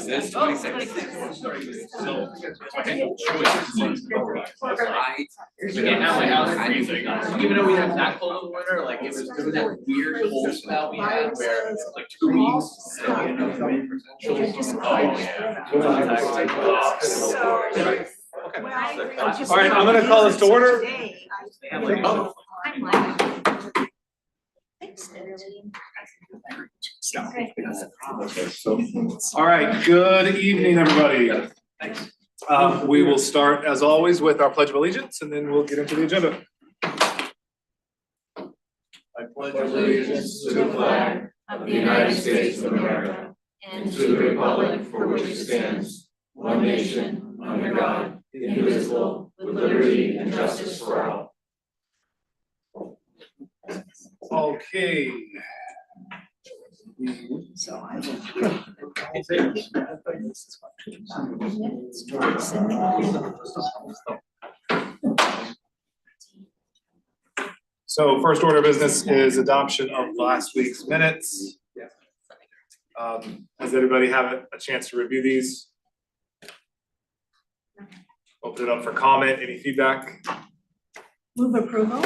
this? 26. So I think choice. Yeah, now my house is freezing. Even though we have that cold of winter, like it was that weird cold spell we had where it's like 2 weeks. All right, I'm gonna call this to order. All right, good evening, everybody. We will start as always with our Pledge of Allegiance and then we'll get into the agenda. I pledge allegiance to the flag of the United States of America and to the republic for which it stands, one nation, under God, indivisible, with liberty and justice for all. Okay. So first order of business is adoption of last week's minutes. Has everybody had a chance to review these? Open it up for comment, any feedback? Move approval.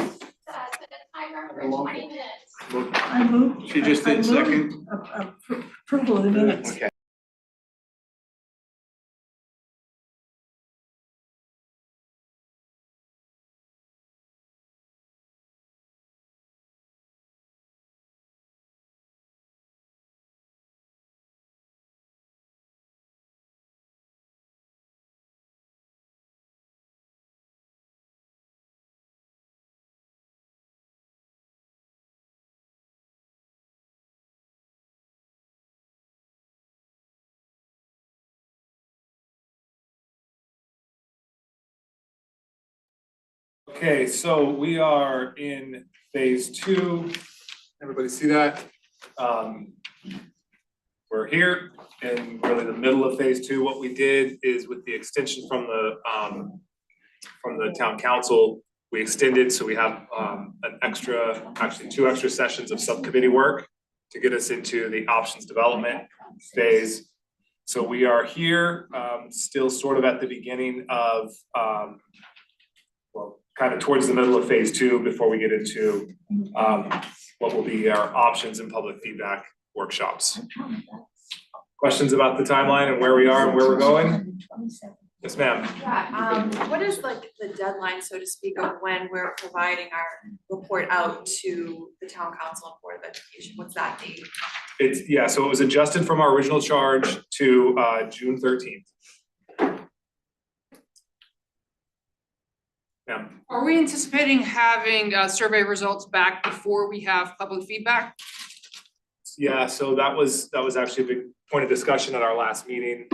Timer for 20 minutes. I move. She just did second. Approval of the minutes. Okay. Okay, so we are in phase 2. Everybody see that? We're here in really the middle of phase 2. What we did is with the extension from the town council, we extended, so we have actually 2 extra sessions of subcommittee work to get us into the options development phase. So we are here, still sort of at the beginning of well, kind of towards the middle of phase 2 before we get into what will be our options and public feedback workshops. Questions about the timeline and where we are and where we're going? Yes, ma'am. Yeah, what is like the deadline, so to speak, of when we're providing our report out to the town council and board of education? What's that date? So it was adjusted from our original charge to June 13th. Yeah. Are we anticipating having survey results back before we have public feedback? Yeah, so that was actually a big point of discussion at our last meeting.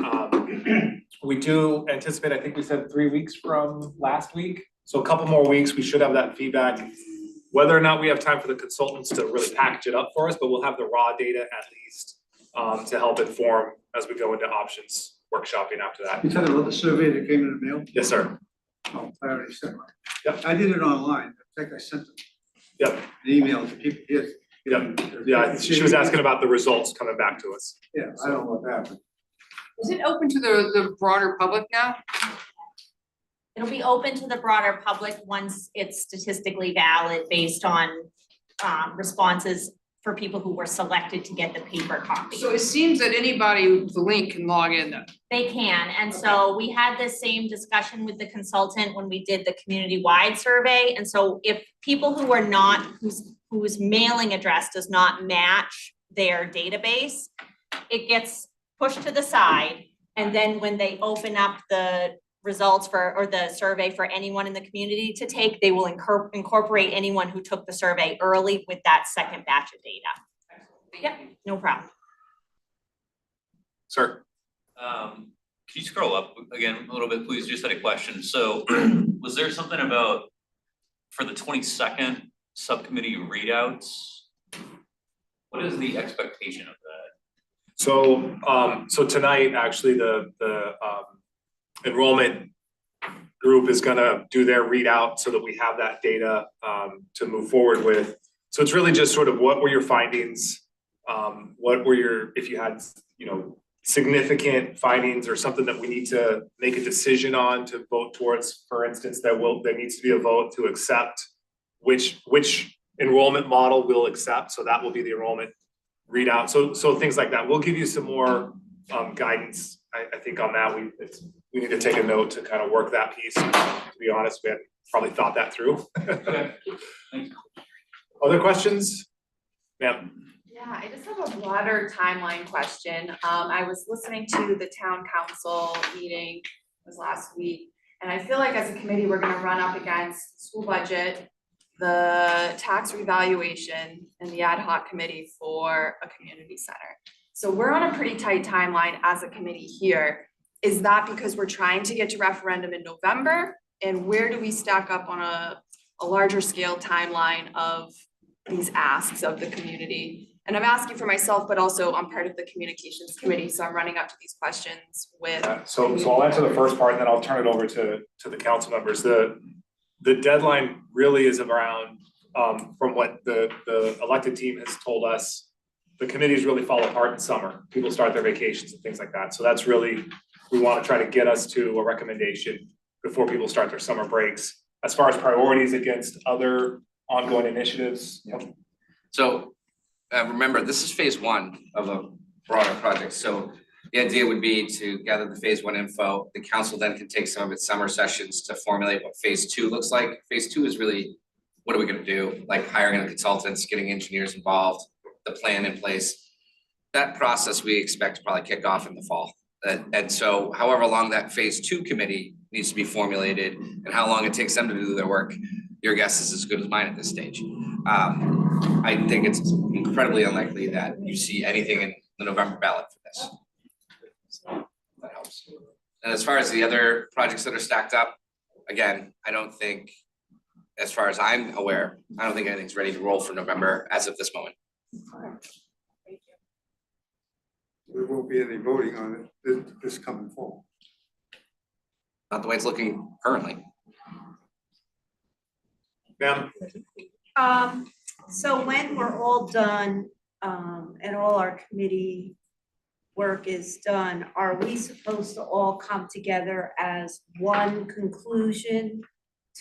We do anticipate, I think we said 3 weeks from last week. So a couple more weeks, we should have that feedback. Whether or not we have time for the consultants to really package it up for us, but we'll have the raw data at least to help inform as we go into options workshopping after that. You talking about the survey that came in the mail? Yes, sir. Oh, I already sent mine. Yep. I did it online. In fact, I sent them Yep, an email to people. Yes. yep. Yeah, she was asking about the results coming back to us. Yeah, I don't know what happened. Is it open to the broader public now? It'll be open to the broader public once it's statistically valid based on responses for people who were selected to get the paper copy. So it seems that anybody with the link can log in then. They can, and so we had this same discussion with the consultant when we did the community-wide survey. And so if people who are not, whose mailing address does not match their database, it gets pushed to the side. And then when they open up the results or the survey for anyone in the community to take, they will incorporate anyone who took the survey early with that second batch of data. Yep, no problem. Sir. Can you scroll up again a little bit, please? Just had a question. So was there something about for the 22nd subcommittee readouts? What is the expectation of that? So tonight, actually, the enrollment group is gonna do their readout so that we have that data to move forward with. So it's really just sort of what were your findings? What were your, if you had, significant findings or something that we need to make a decision on to vote towards, for instance, there needs to be a vote to accept which enrollment model we'll accept, so that will be the enrollment readout, so things like that. We'll give you some more guidance, I think on that. We need to take a note to kind of work that piece. To be honest, we hadn't probably thought that through. Okay, thanks. Other questions? Ma'am? Yeah, I just have a broader timeline question. I was listening to the town council meeting, it was last week. And I feel like as a committee, we're gonna run up against the school budget, the tax revaluation, and the ad hoc committee for a community center. So we're on a pretty tight timeline as a committee here. Is that because we're trying to get to referendum in November? And where do we stack up on a larger scale timeline of these asks of the community? And I'm asking for myself, but also I'm part of the communications committee, so I'm running up to these questions with. So I'll answer the first part and then I'll turn it over to the council members. The deadline really is around, from what the elected team has told us, the committees really fall apart in summer. People start their vacations and things like that. So that's really, we want to try to get us to a recommendation before people start their summer breaks. As far as priorities against other ongoing initiatives. So remember, this is phase one of a broader project. So the idea would be to gather the phase one info. The council then can take some of its summer sessions to formulate what phase two looks like. Phase two is really, what are we gonna do? Like hiring the consultants, getting engineers involved, the plan in place. That process we expect to probably kick off in the fall. And so however long that phase two committee needs to be formulated and how long it takes them to do their work, your guess is as good as mine at this stage. I think it's incredibly unlikely that you see anything in the November ballot for this. So that helps. And as far as the other projects that are stacked up, again, I don't think, as far as I'm aware, I don't think anything's ready to roll for November as of this moment. There won't be any voting on it this coming fall. Not the way it's looking currently. Ma'am? So when we're all done, and all our committee work is done, are we supposed to all come together as one conclusion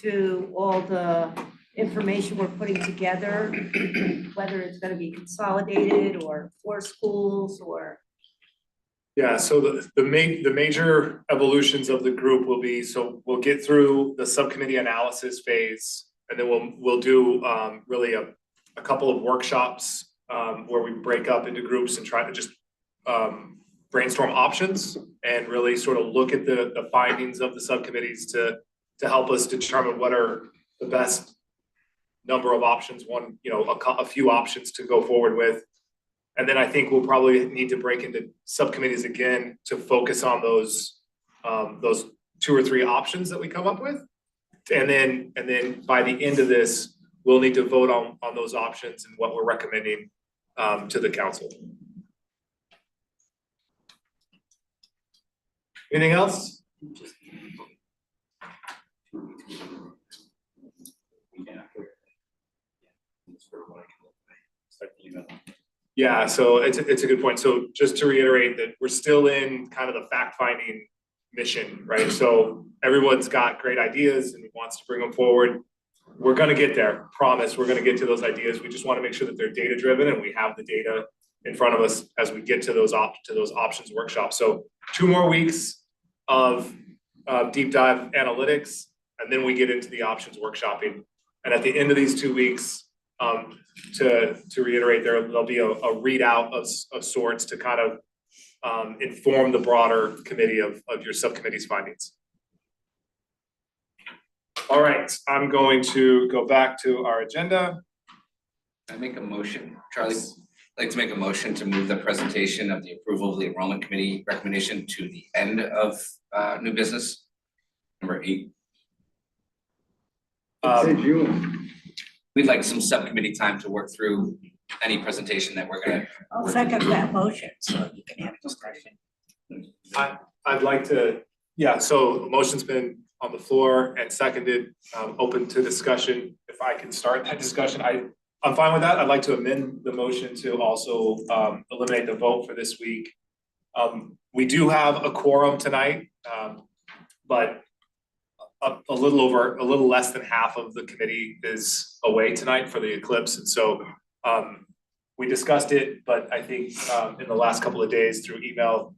to all the information we're putting together? Whether it's gonna be consolidated or for schools or? Yeah, so the major evolutions of the group will be, so we'll get through the subcommittee analysis phase. And then we'll do really a couple of workshops where we break up into groups and try to just brainstorm options and really sort of look at the findings of the subcommittees to help us determine what are the best number of options, a few options to go forward with. And then I think we'll probably need to break into subcommittees again to focus on those 2 or 3 options that we come up with. And then by the end of this, we'll need to vote on those options and what we're recommending to the council. Anything else? Yeah, so it's a good point. So just to reiterate that we're still in kind of the fact-finding mission, right? So everyone's got great ideas and wants to bring them forward. We're gonna get there, promise, we're gonna get to those ideas. We just wanna make sure that they're data-driven and we have the data in front of us as we get to those options workshops. So 2 more weeks of deep dive analytics, and then we get into the options workshopping. And at the end of these 2 weeks, to reiterate, there'll be a readout of sorts to kind of inform the broader committee of your subcommittee's findings. All right, I'm going to go back to our agenda. I make a motion, Charlie, I'd like to make a motion to move the presentation of the approval of the enrollment committee recommendation to the end of new business, number 8. Say June. We'd like some subcommittee time to work through any presentation that we're gonna. I'll second that motion, so you can have discussion. I'd like to, yeah, so the motion's been on the floor and seconded, open to discussion. If I can start that discussion, I'm fine with that. I'd like to amend the motion to also eliminate the vote for this week. We do have a quorum tonight, but a little less than half of the committee is away tonight for the eclipse, and so we discussed it, but I think in the last couple of days through email,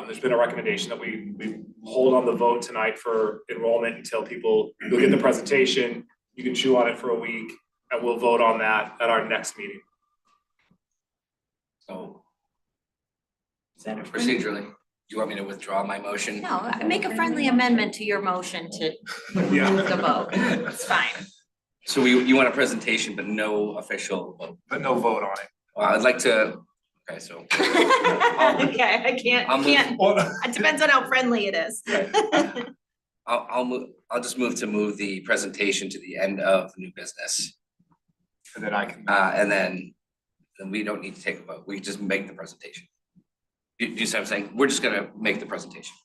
there's been a recommendation that we hold on the vote tonight for enrollment until you'll get the presentation, you can chew on it for a week, and we'll vote on that at our next meeting. So procedurally, do you want me to withdraw my motion? No, make a friendly amendment to your motion to Yeah. move the vote. It's fine. So you want a presentation, but no official vote? But no vote on it. Well, I'd like to, okay, so Okay, I I'll can't, move- it depends on how friendly it is. I'll just move the presentation to the end of new business. And then I can. And then we don't need to take a vote, we just make the presentation. Do you see what I'm saying? We're just gonna make the presentation,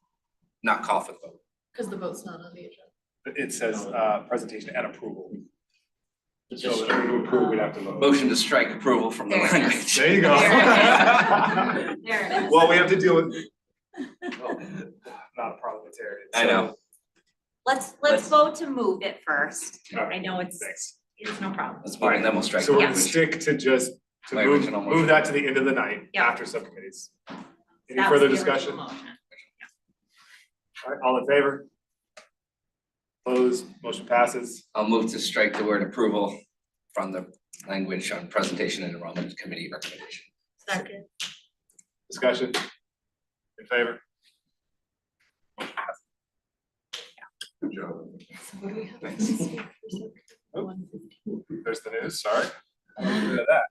not call for the vote. Cause the vote's not on the agenda. It says presentation and approval. So to approve, we'd have to vote. Motion to strike approval from the There it is. language. There you go. There it is. Well, we have to deal with. Not a parliamentarian. I know. Let's vote to move it first. Alright, I know it's no problem. Let's move and then we'll strike. So we're the gonna language. stick to just, to My move, original motion. move that to the end of the night Yeah. after subcommittees. Any That was further the discussion? original motion. Alright, all in favor? Opposed, motion passes. I'll move to strike the word approval from the language on presentation and enrollment committee recommendation. Second. Discussion? In favor? Good job. There's the news, sorry. Look at that.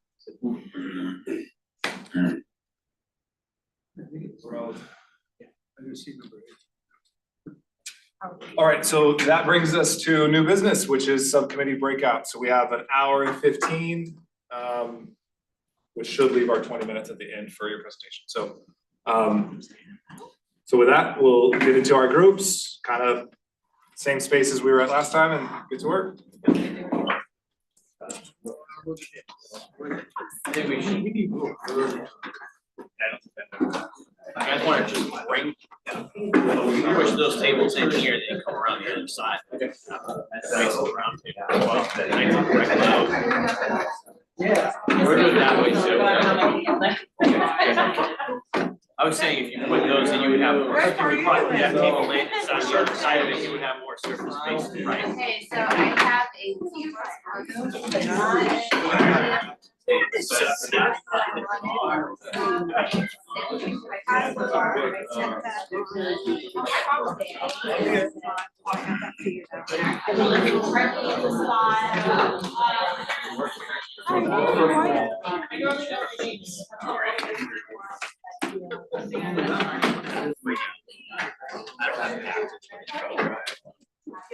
All right, so that brings us to new business, which is subcommittee breakout. So we have an hour and 15, which should leave our 20 minutes at the end for your presentation. So with that, we'll get into our groups, kind of same space as we were at last time, and get to work. I think we should. You guys wanna just bring, push those tables in here, then come around the other side. Nice little round table. Nice and break it out. We're doing that way too. I was saying if you put those, then you would have more, if you brought that table in, it's on the other side of it, you would have more surface space, right? Okay, so I have a few.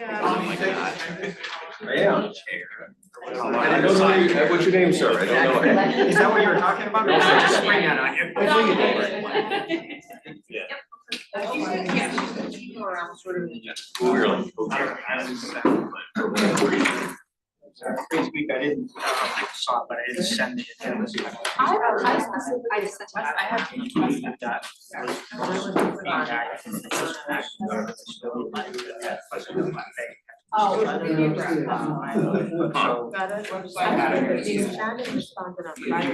Oh my God. Yeah. What's your name, sir? I don't know. Is that what you were talking about? No, just spring that on you. This week I didn't, saw it, but I didn't send the agenda. I just sent I have That Oh. Got it. I had it.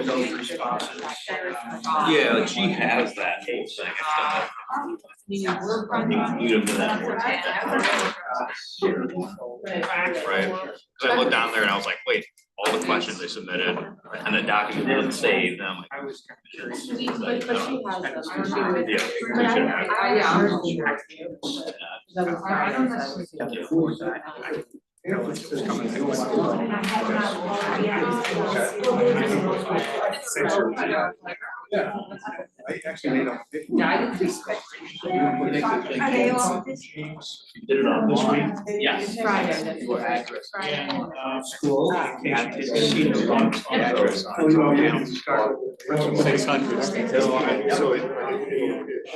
Those responses. Yeah, like she has that whole thing. Right, cause I looked down there and I was like, wait, all the questions they submitted and the document didn't save them. I was kind of curious. But she has them. Yeah. we should have. I don't necessarily. Yeah. I actually made a. Yeah, I didn't expect. Are they all this? Did it on this week? Yes. Friday. Your address. School. $600. So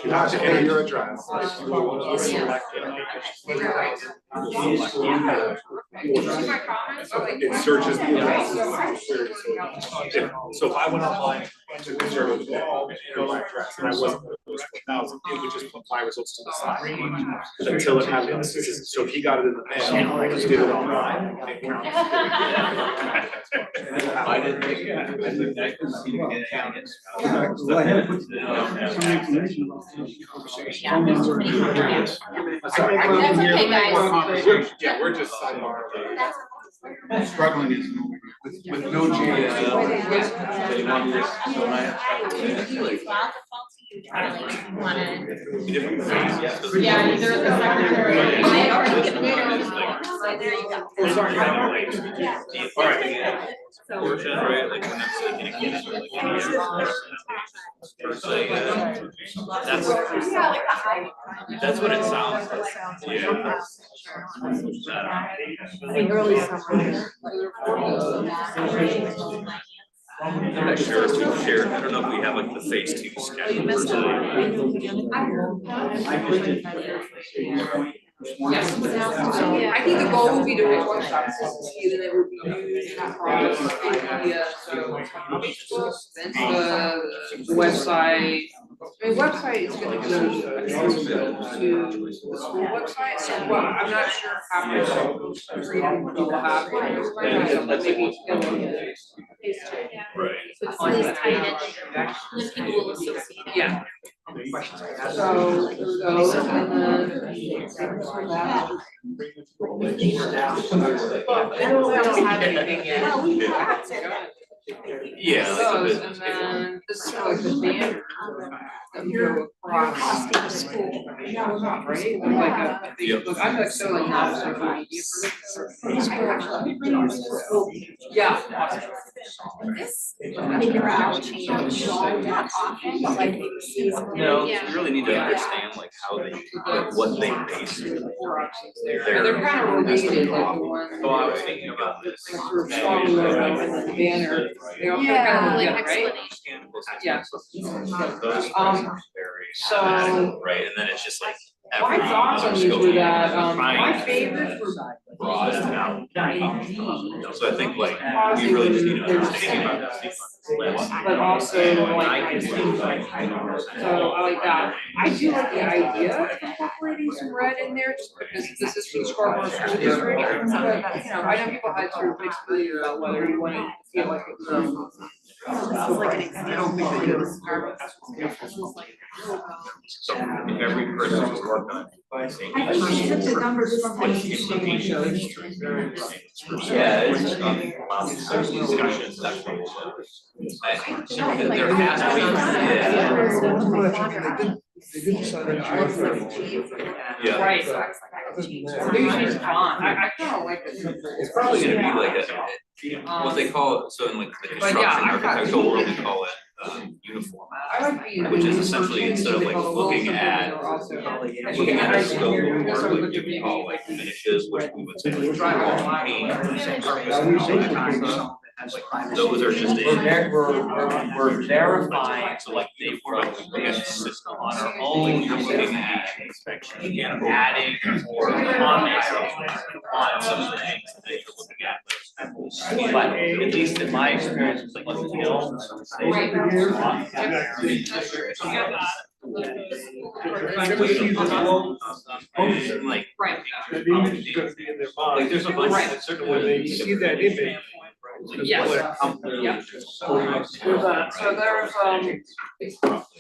you have to enter your address. It searches the address. So if I went online to enter my address and I wasn't was 4,000, it would just put my results to the side. Until it had the system, so if he got it in the mail, I just did it online. It counts. I didn't think, I think that could see you get it. Well, I had put some information about this conversation. Yes. That's okay, guys. Yeah, we're just sidebar. Struggling is with no change. Yeah, either the secretary, they already given it, so there you go. Oh, sorry. Alright. Right, like when it's like in a case or like any other. That's what it sounds like. Yeah. I think early summer. I'm not sure if we shared, I don't know if we have like the phase 2 schedule for Yes. I think the goal would be to make one-stop consistency, then it would be used across media, so Facebook, then the website. I mean, website is gonna go to the school website, so well, I'm not sure how much freedom people have. But maybe go to Right. So it's really tight and then people will associate it. yeah. So those and then. I don't have anything yet. Well, we have Yeah, like a Those, business. and then this is like the banner that we go across the school. No, not right, like a Facebook, I'm like so like not social media for yeah. This, figure out change that often, but like maybe season. No, you really need to understand like how they, like what they base And they're kind of related, like the one. So I was thinking about this. Like sort of strong logo and then the banner, they're kind Yeah, of like together, right? Yeah. Those very so- schematic, right, and then it's just like. My every thoughts on other these scope were that, trying my to favorites were broad it out. Indeed. So I think like, we really just need to understand about this. But also like, so I like that. I do like the idea of incorporating some red in there, just because this is for the Scarborough School District. But, you know, I know people had sort of mixed feelings about whether you wanted to feel like it was. This is like an example. So if every person was working on it. I think she took the numbers from the. Yeah, it's there's discussions, definitely. There has to be, yeah. They did decide on change. Yeah. Right. Maybe change the font. I kind of like this. It's probably gonna be like what they call it, so in like the construction architectural world, we call it uniform. I like the. Which is essentially instead of like looking at a scope of work, we would call like finishes, which we would say like drywall, paint, surface. Those are just. We're verifying So like they were looking at the system on our own, you're looking at inspection, again, adding or comments on some of the things that you're looking at. But at least in my experience, it's like the hills. Like. Right. Like there's a bunch of certain When they ways. see that image. Yes. Yeah. So there's,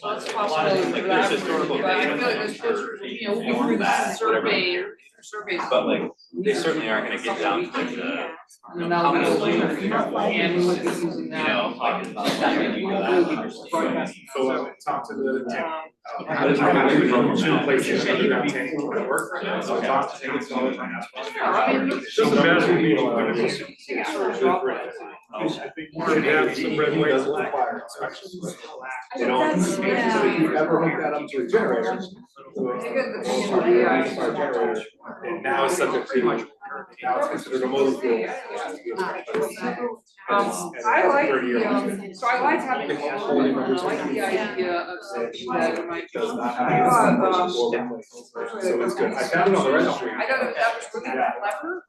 lots of possibilities for that, but I feel like this first, you know, we'll be through the surveys. But like, they certainly aren't gonna get down to like the. And that would be and we would be using You that. know, like. So talk to the. How does it- Two places that you have tank would work. So talk to them, all the time. Just imagine being able to. You have some red white doesn't require inspections. They don't, so if you ever hook that up to a generator. And now it's subject to like, now it's considered a motor fuel. I like the, so I like having a whole, and I like the idea of something that might be. Does not have. So it's good. I found it on the registry. I don't know if that was really clever.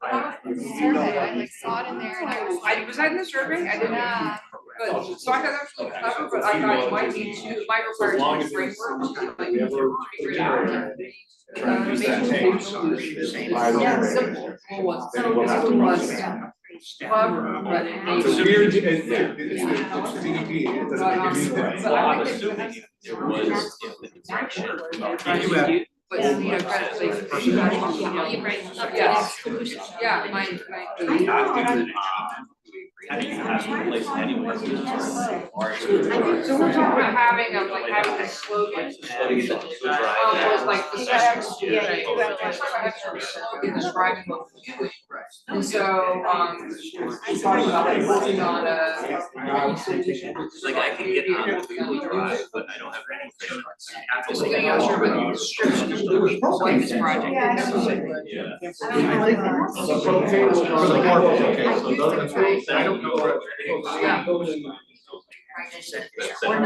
Survey, I like saw it in there and I was like. Was I in the survey? I didn't. Good, so I thought that was really clever, but I thought it might be too, it might require As long two as frameworks, it's- like, we ever figure it out. try to use that change. Yeah, simple, was, Then we'll have to was process. clever, but it It's a needs. weird, it's a DEP, it doesn't make you anything. But I think assuming it was, if the action. But you know, kind of like, you know, Right, yes, solutions. yeah, my. I think it has to place anywhere. So we're talking about having a slogan. Was like the session. Slogan describing what we're doing. And so, we talked about like working on a. Like I can get on Google Drive, but I don't have anything. Just getting out sure about the description of what this project is. Yeah. For the board, okay, so those, I don't know. Yeah. Some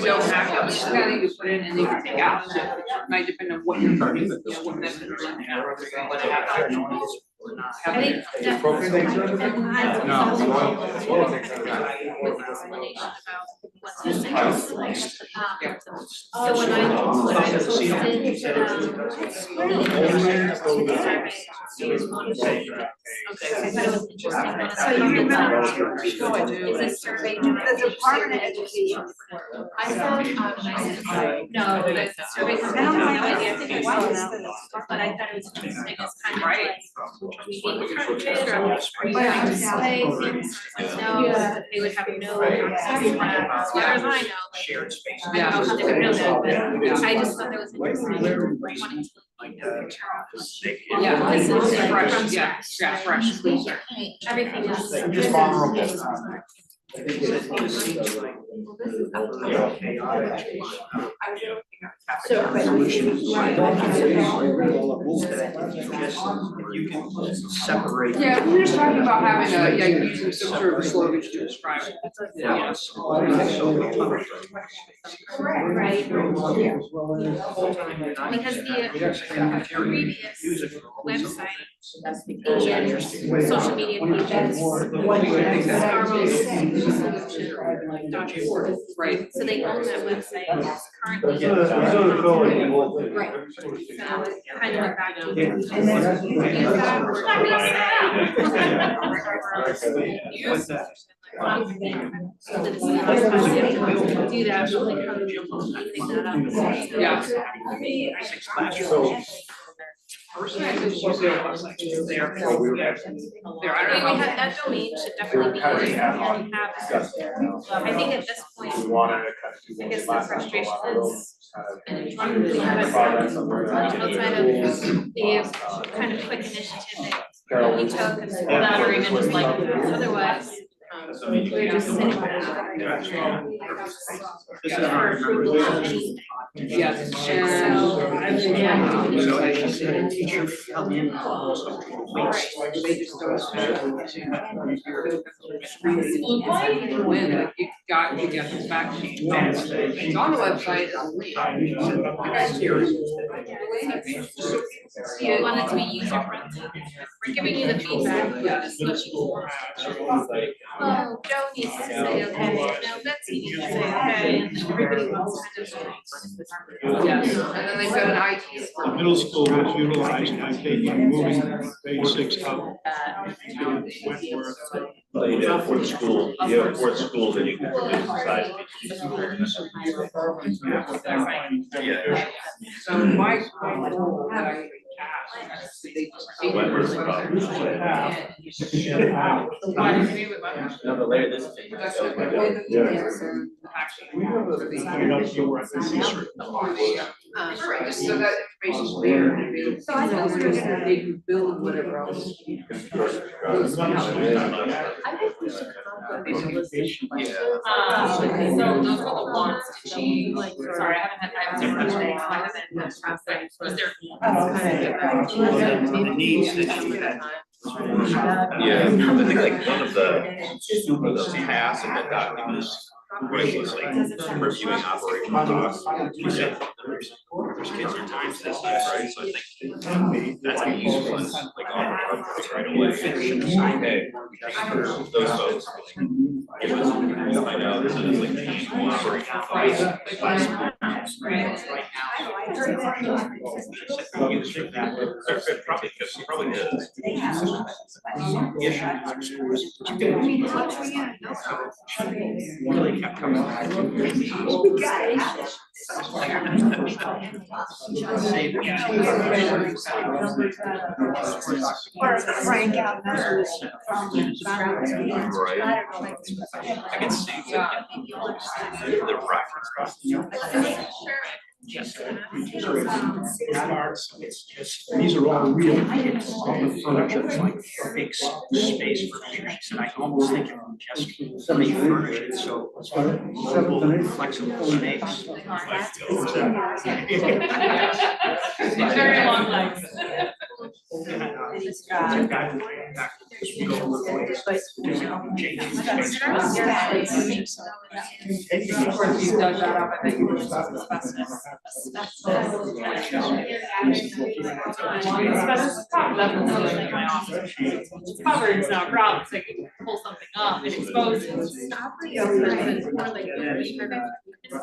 don't have, to, but you put in and they can take out, so it might depend on what you're targeting, you know, what method you're looking at. I think that. So when I posted, okay, I thought it was interesting. So you remember- Is this survey? The Department of Education. I found, no, the survey. I don't know, No idea. I think it's one of those. But I thought it was interesting, it's kind of Right. like, reading targeted or are you going to display things, no, they would have no access to that, as far as I know, like. Shared space. I don't know how they would know that, but I just thought that was interesting, wanting to like a picture of. Yeah, This is like fresh, from yeah, scratch. yeah, fresh, closer. Everything is. Just vulnerable. You can separate. Yeah, we were just talking about having a, yeah, using some sort of slogan to describe it. Yes. Right. Because the previous website and social media pages are most Right. so they own that website currently. Right. So it kind of went back to. Use that or use that. So that it's not possible to do that, but like how do you pick that up? Yeah. Six classrooms. Yeah, I think she's there. There, I don't We know. have, that domain should definitely be, I think at this point, We wanted to kind of do. I guess the last time, frustration a little is- kind of we have progress on where we're at. outside of the kind of quick initiative that we took and without or even just like, otherwise, we're just sitting there. For approval of anything. Yes, So, So I just had a teacher come in. They just don't. When you got the fact sheet, it's on the website, it's a link. So you want it to be user friendly, we're giving you the feedback, this is what you. Oh, Joe needs to say, okay, no, Betsy needs to say, okay, and everybody wants kind of. Yes, and then they've got an IT. The middle school was utilizing, I think, moving basics up. Wentworth. Well, you have fourth school, you have fourth school, then you can reduce the size of each. Yeah. So my goal that I asked, they just. Wentworth's problem. No, but later this thing. That's what the way that the answer actually. You know, you were at the C-suite. Right, just so that information's there. So I thought we were gonna, they can build whatever else. I think we should come up with a list. Yeah. So those are the ones, did she, like, sorry, I haven't had time to. Was there? The needs that you had. Yeah, I think like one of the tasks in the document is like reviewing operational costs. We said there's kids are time sensitive, right? So I think that's a useful one, like on our right away. Okay, those folks. Find out, this is like the annual operating costs. Probably is. Really kept coming back. Or Frank out numbers from Right. I can see the reference. It's just, these are all real kits, all the furniture is like big space furniture, and I almost think it just somebody furniture, it, so it's a flexible space. Very long legs. Of course, you dug that up, I bet you were asbestos. It's covered, it's not a problem, so I can pull something up and expose it. It's more like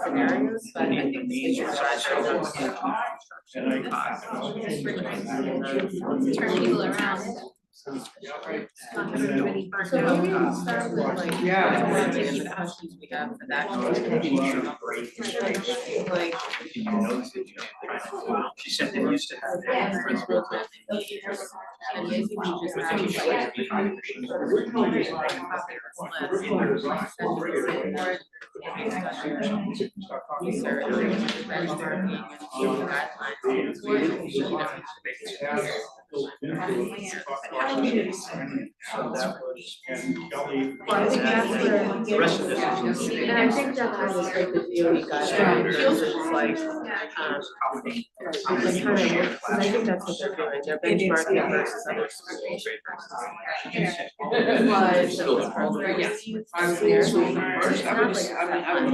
scenarios, but I think turn people around. Not everybody burnt So maybe out. we'll start with like, I want to take the questions we have for that. Like. She said they used to have. And maybe we just have The rest of this is. And I think that has a great DOE guideline, it's like, I think that's what they're doing, they're benchmarking versus other schools. But, so it's hard, yes. I was there, so it's not like,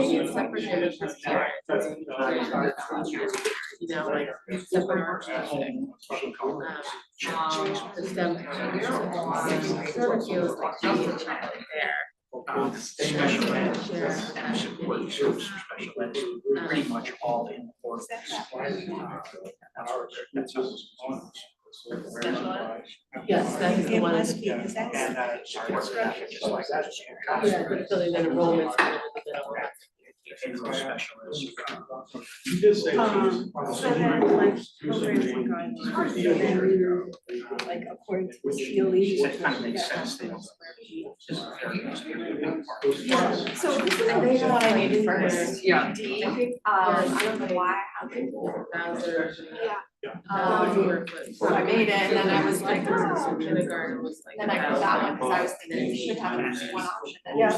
it's separate divisions here. You know, like, separate architecture. The STEM. Sort of feels like there. Special ed, support, special ed, pretty much all in for this. Yes, that is the It one. must be, because that's. Yeah, but so then enrollment's kind of the middle. You did say. So then like programs and guidelines, so then you, like according to the COE. It kind of makes sense. They don't. So this is the one I made first. Yeah. I don't know why, how they. So I made it and then I was like, kindergarten was like. then I got that one because I was thinking you should have one option. Yeah.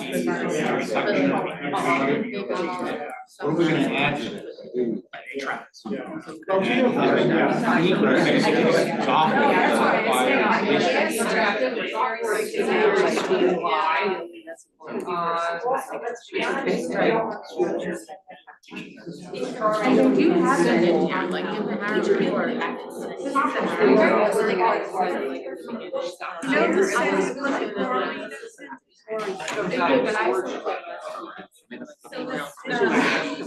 What are we gonna add to this? And they do have that in here, like in the Harvard report.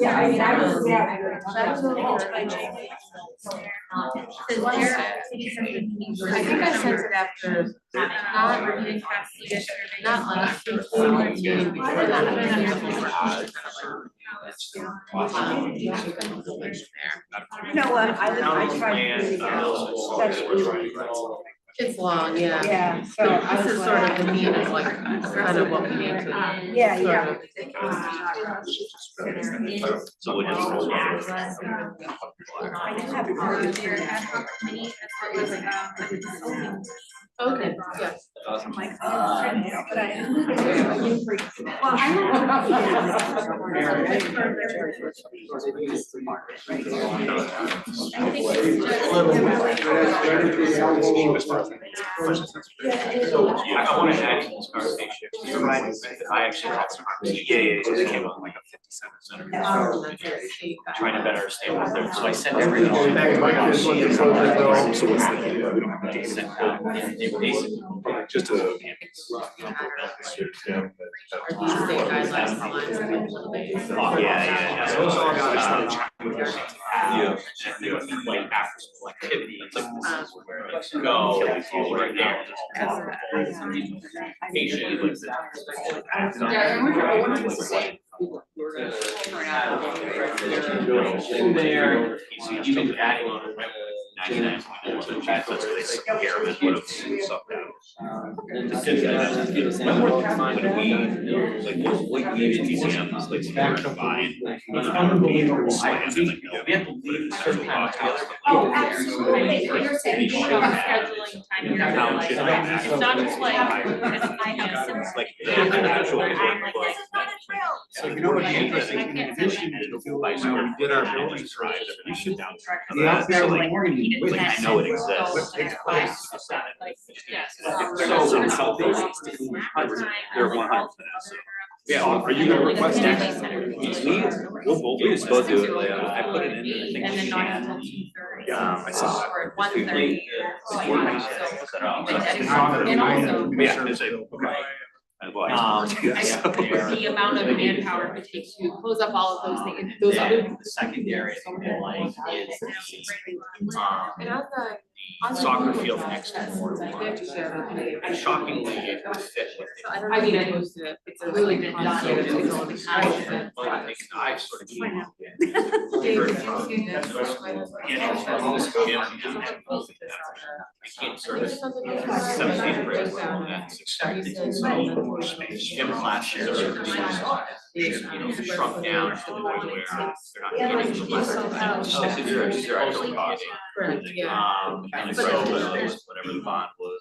Yeah, I mean, I was, that was a little by Jamie. I think I sent it after, not last week, the meeting before that. You know what, I tried to really, It's long, yeah. yeah, so So I this was is sort of the meat of like, kind of what we need to. Yeah, sort yeah. of- So when you. I do have Okay, yes. I'm like, oh, but I. Well, I I wanted to add to this conversation, you're right, I actually had some, it came up like a 57 center. Trying to better understand what they're, so I sent everything. Back to my question, so what's the They basically just a. Are these state guidelines for lines of Yeah. Those all got, Yeah. like after school activity, it's like this is where it's go, right now. Patient, Yeah, I wonder if it's safe. There, you've been adding on 99.9%, that's what they say, airmen would have sucked out. When we, like, we needed TCMs, like, back to buying. It's unbelievable. We have to leave certain time together. Oh, absolutely. You're saying you have scheduling time here, like, it's not just like, I have some. Like. I'm like. So you know what's interesting, in addition to, we did our building survey, we should down. The outside So like, morning. like, I know it exists. What takes place? Yes. They're 100%, so. Yeah, are you gonna request next? We'll both do it, Leah. I put it in, I think. And then she not can. until 2:30. I saw that. Or 1:30. And also. Yeah, it's a, okay. Well, The amount of manpower it takes to close up all of those things, those other. The secondary, I think, like, is, And on the soccer field next to Fort Warren. And shockingly, it would fit with it. I mean, I posted it, it's a really good done. So it's all the time. One of the things I've sort of. Heard from. I can't service 17th grade, that's expected to need more space. Gym class shares are shrunk down to the point where they're not getting the lesson. They're actually getting. Correct, yeah. And But so there's- whatever the bond was.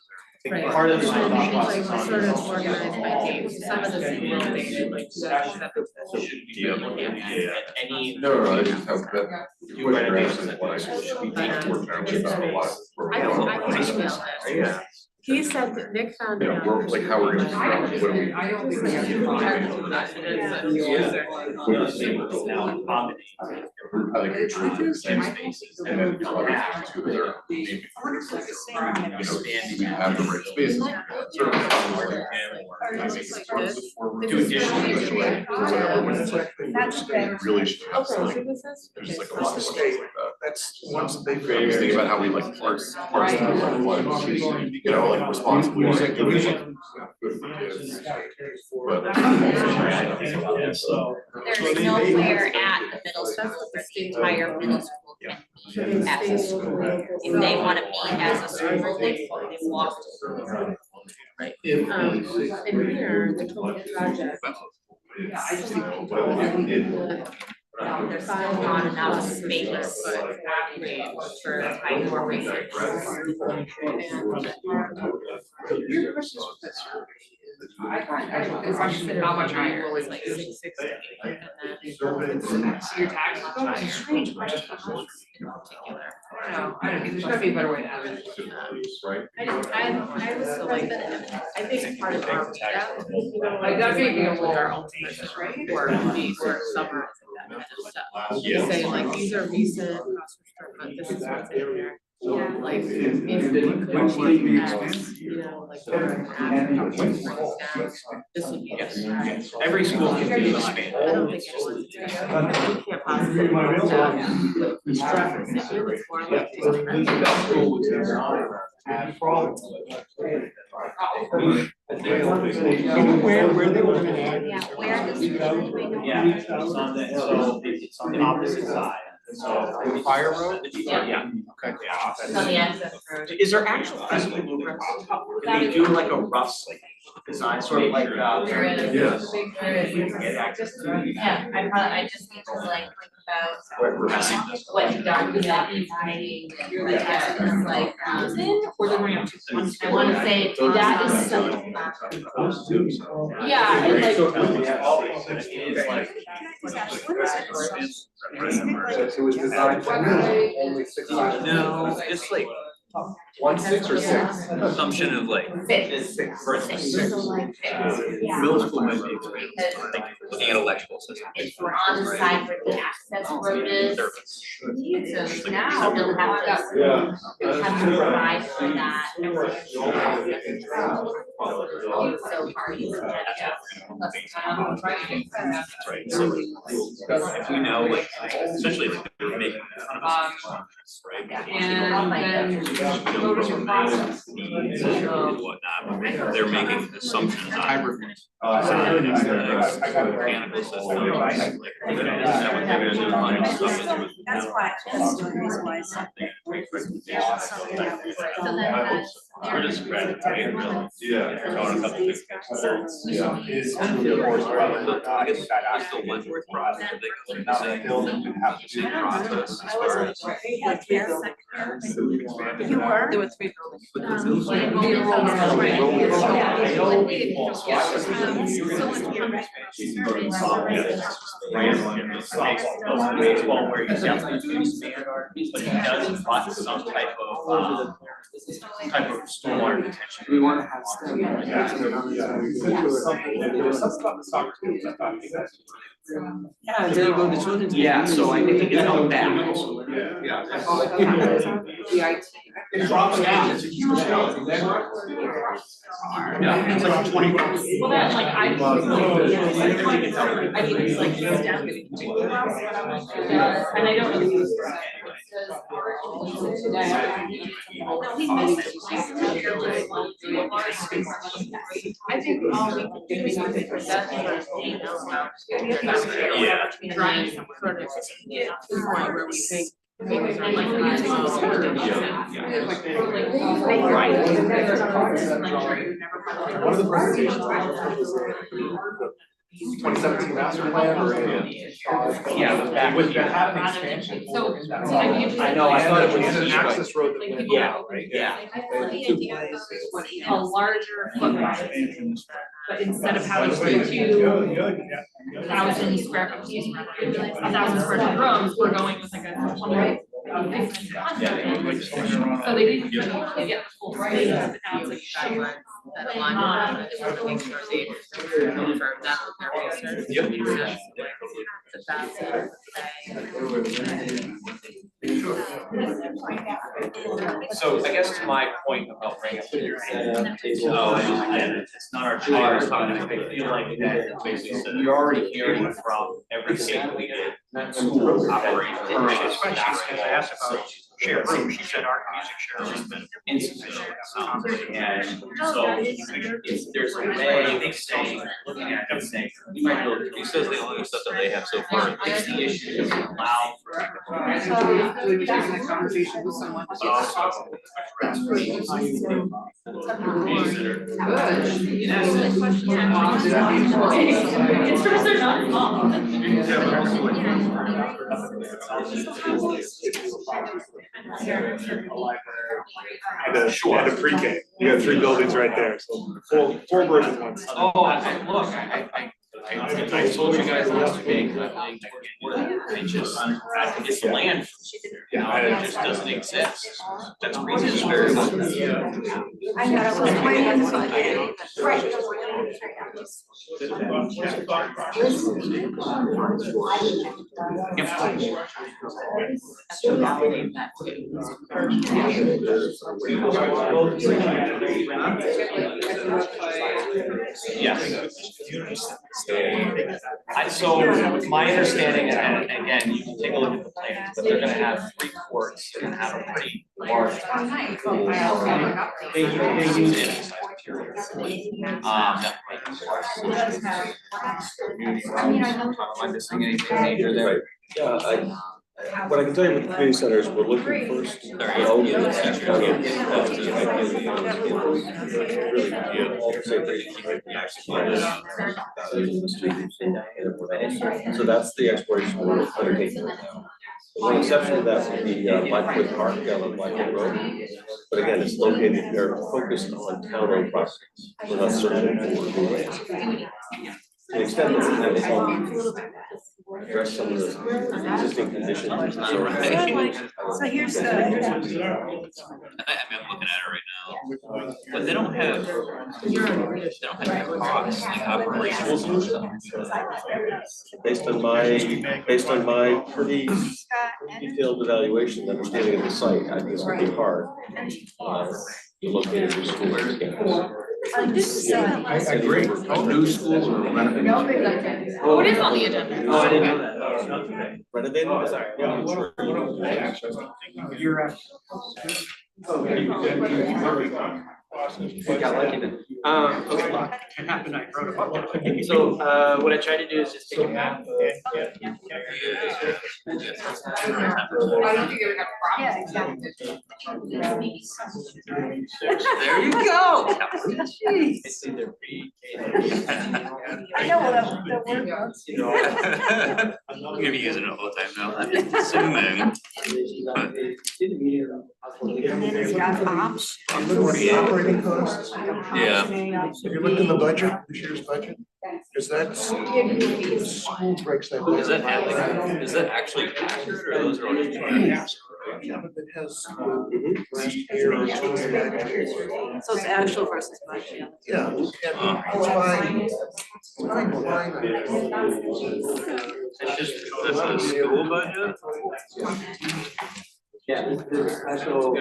Right. Part of the Like, thought process on sort of this. organized by teams, some of the things they did, like, Any. No, I just have that. You renovations at What I the school should be. But, Unfortunately, not a lot of I emailed it. Yeah. He said that Nick found You out. know, we're like, how we're gonna. what do we- I don't think we have to do that. It is Now accommodate. I think it's really the same spaces. And then the other thing too, they're maybe. We have the right spaces. Certain problems like Do additional. That's better. Really should have Okay, some, so this is. there's like a lot of stuff like that. That's once they. I was thinking about how we like parse you know, like responsibly. Good for kids. But. There's nowhere at the middle school where the entire middle school can be at the school. If they wanna be as a school, they walk to school. And here, the total project. There's still not enough space for high more research. The question is how much higher is like 660. And then so your tax. In particular. I don't know, there's gotta be a better way to have it. I was so like, I think part of our data, like that may be with our ultimate, right? Or summarizing that kind of stuff. Yeah. Saying like, these are recent, but this is what's in there. Yeah, like, if you could as, you know, like, this would be. Yes. Every school can be expanded. I don't think it's. You can't possibly. It's traffic. It's more like Where they were gonna add. Yeah, where does it go? Yeah, it's on the, so it's on the opposite side. So. Fire road? Yeah. Okay. So the access road. Is there actual physical blueprints? Can they do like a rough like design, sort of like There is. Yes. There is. We can get access to it. Yeah, I just need to like think We're about messing this. what documents the text is like, Or they're going up to. I wanna say that is so. Yeah, and like. It was designed for only 6 hours. No, it's like 1/6 or 6? assumption of like, Six. Yeah. middle school might be expanded, like looking at electrical systems. If we're on the side where the access road is, so now they'll have to, Yeah. have to provide for that. Right, so if we know, like, essentially, if they're making a ton of assumptions, right? And then go to your process. Needs and whatnot, but they're making assumptions on hybrid. Mechanical systems, like, is that what they're gonna do on stuff? That's why, that's the reason why I said. We're just graduating, really. Yeah. Throwing a couple big concerns. Yeah. I guess it's the Wentworth project, they go through the same process as far as. You were? There were 3 buildings. But the bills are- Baseball where you sound like you expand, but he does want some type of stormwater detention. We wanna have STEM. Yeah, so I think it's come back. The It drops down, it's a huge jump. Yeah, it's like 20. Well, that's like, I mean, it's like STEM. And I don't know. I think all we can do is present first, Yeah. trying to sort of get to the point where we think. One of the presentations I was 2017 master plan or? Yeah, back with you. So, I mean. I know, I thought it was It's an access road that went. Yeah, yeah. A larger footprint, but instead of having 2,000 square feet, 1,000 square foot rooms, we're going with like a 20. So they didn't get the full space, but now it's like guidelines that align with make sure they confirm that with their research. So I guess to my point about bringing up the It's not our charge, I feel like that basically said. you're already hearing from every state we did, school operations. It's funny, she asked about shared room, she said our music share room has been Insufficient. And so if there's a way of saying, looking at it and saying, we might be able to. He says the only stuff that they have so far. Fix the issue, doesn't allow for. We were having a conversation with someone. Instruments are not small. And a pre-K, you got 3 buildings right there, so 4 birds with 1 stone. Oh, look, I told you guys last week, I just, it's land. Yeah, It just doesn't exist. That's crazy. I know, it was my right. So my understanding, and again, you can take a look at the plans, but they're gonna have 3 courts, they're gonna have a pretty large. They use it. Am I missing anything major there? Yeah, what I can tell you with the community centers, we're looking first. Really be all the same thing, keep it maximized. So that's the exploration we're undertaking right now. The one exception to that would be Blackwood Park down on Blackwood Road. But again, it's located, they're focused on town-owned properties. We're not searching for new lands. To the extent that we have some address some of the existing conditions. So here's the. I mean, I'm looking at it right now, but they don't have costs, like operations and stuff. Based on my pretty detailed evaluation, understanding of the site, I think it's gonna be hard. To locate a new school. I agree. New schools or renovation. Oh, it is on the agenda. Oh, I didn't know that. Renovating, sorry. You're at. Got lucky then. Okay. It happened, I wrote about it. So, what I try to do is just take a map. I don't think it would have a problem. Yeah, exactly. There you go. It's either pre. I know what the word was. I'm gonna be using it all the time now. I'm assuming. And then it's got options. Operating costs, Yeah. if you look in the budget, this year's budget, is that school breaks that. Is that actually accurate or those are all just? Yeah, but it has last year or two years. So it's actual versus budget. Yeah, and it's fine. It's fine line item. It's just, this is a school budget? Yeah, this is special.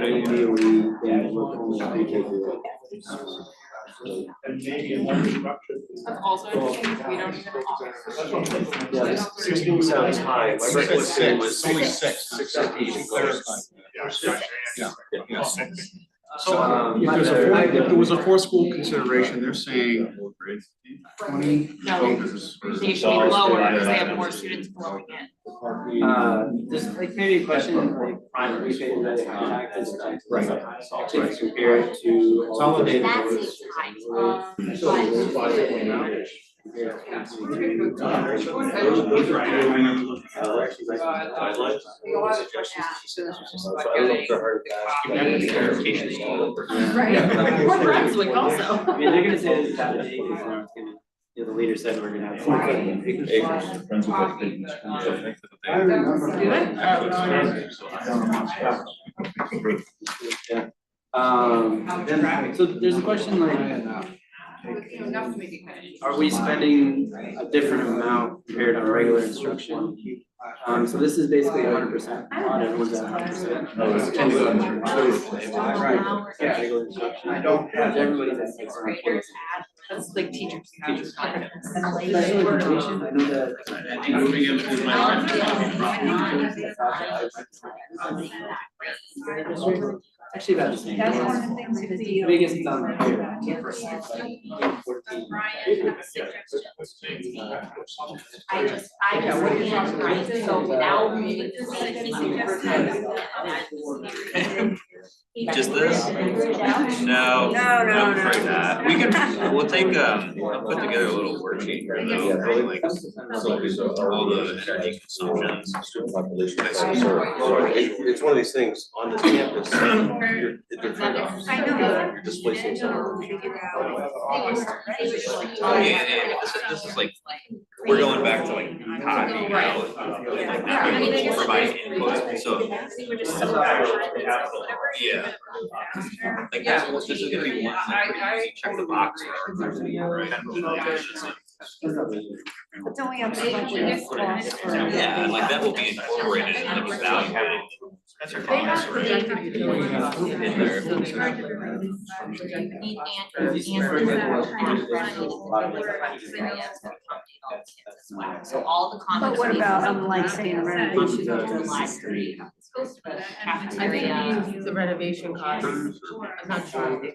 That's also interesting, we don't even offer. Yeah, 16 sounds high. My recollection was Only six. 16. Yeah. So if there was a four school consideration, they're saying 20 voters. They should be lower because they have more students flowing in. Just like maybe a question, like primary pay that impact is right. To compare it to consolidated. That's Brunswick also. I mean, they're gonna say it's out of date, because no one's gonna, the leader said we're gonna have. So there's a question like, Enough to make it kind of. are we spending a different amount compared to regular instruction? So this is basically 100%, not everyone's at 100%. Right, yeah, regular instruction. Everybody's at 6%. That's like teachers. Special education, I know that. Actually about the same. That's one of the things with the. Biggest is on the. I just can't, right, so without moving the same piece. Just this? No. No, I'm afraid not. We can, we'll take, I'll put together a little worksheet here though, like, all the energy consumptions. Student population. It's one of these things on the campus, you're you're displacing someone. Yeah, this is like, we're going back to like hockey now, like not being able to provide input, so. Yeah. Like, this is gonna be one, like, you check the box, right? But don't we have so much of this cost for? Yeah, and like that will be incorporated in the evaluating. That's your cost, right? In there. So all the comments. But what about, like, saying renovation of of the the library, I cafeteria. think the renovation costs, I'm not sure if they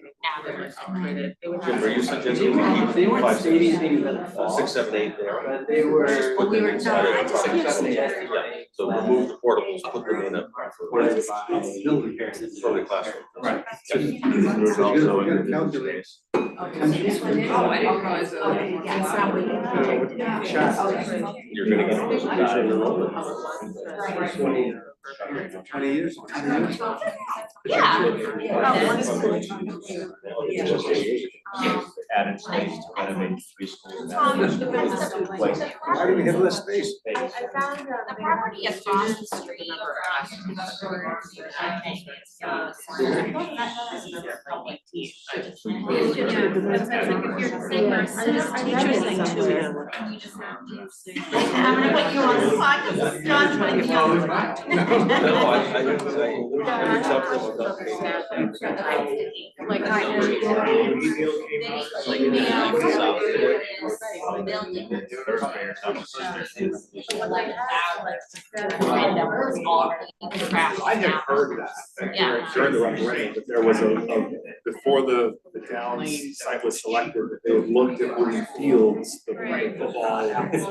would upgrade it. They would Jim, were you have. suggesting we keep They weren't 5, 6, stating anything about the fall. 6, 7, 8 there? But they were. Just put we them were inside not- of I the just box. suggested- Yeah, so remove the portables, put them in a. No comparison. From the classroom. Right. There's also a calculator. Oh, I didn't realize that. Okay, yeah, it's not what you- You're gonna get those guys in the room. 20 years. Added space to renovate three schools. Why do we have less space? I found the property across the street Teachers thing too. I'm gonna put you on the spot because John's gonna give you all the spot. No, I didn't say, every subject was updated. Like, I I know. I had heard that Yeah. during the referendum, that there was before the Downs site was selected, that they had looked at Woody Fields, the football. Across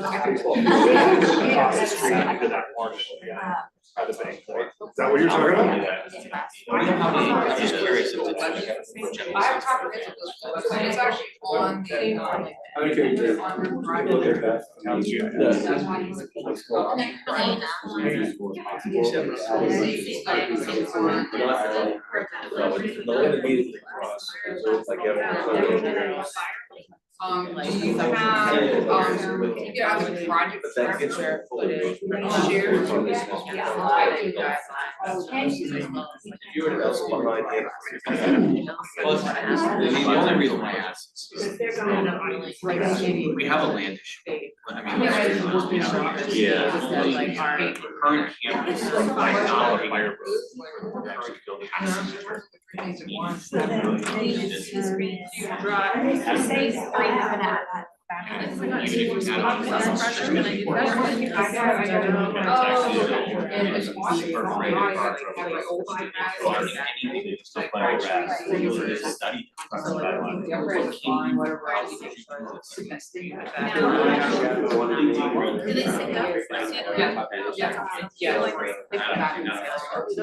the street into that marsh, yeah, by the bank, right? Is that what you're talking about? I'm just curious if it's. I have comprehensive, it's actually on the. Okay, good. Look at that. Immediately across, so it's like everyone. Do you have, you get out of the project. But that gets square fully. footage, shared. That's behind him. Well, the only reason why I asked is we have a land issue. I mean, current campus, like not a fire road. Current building has to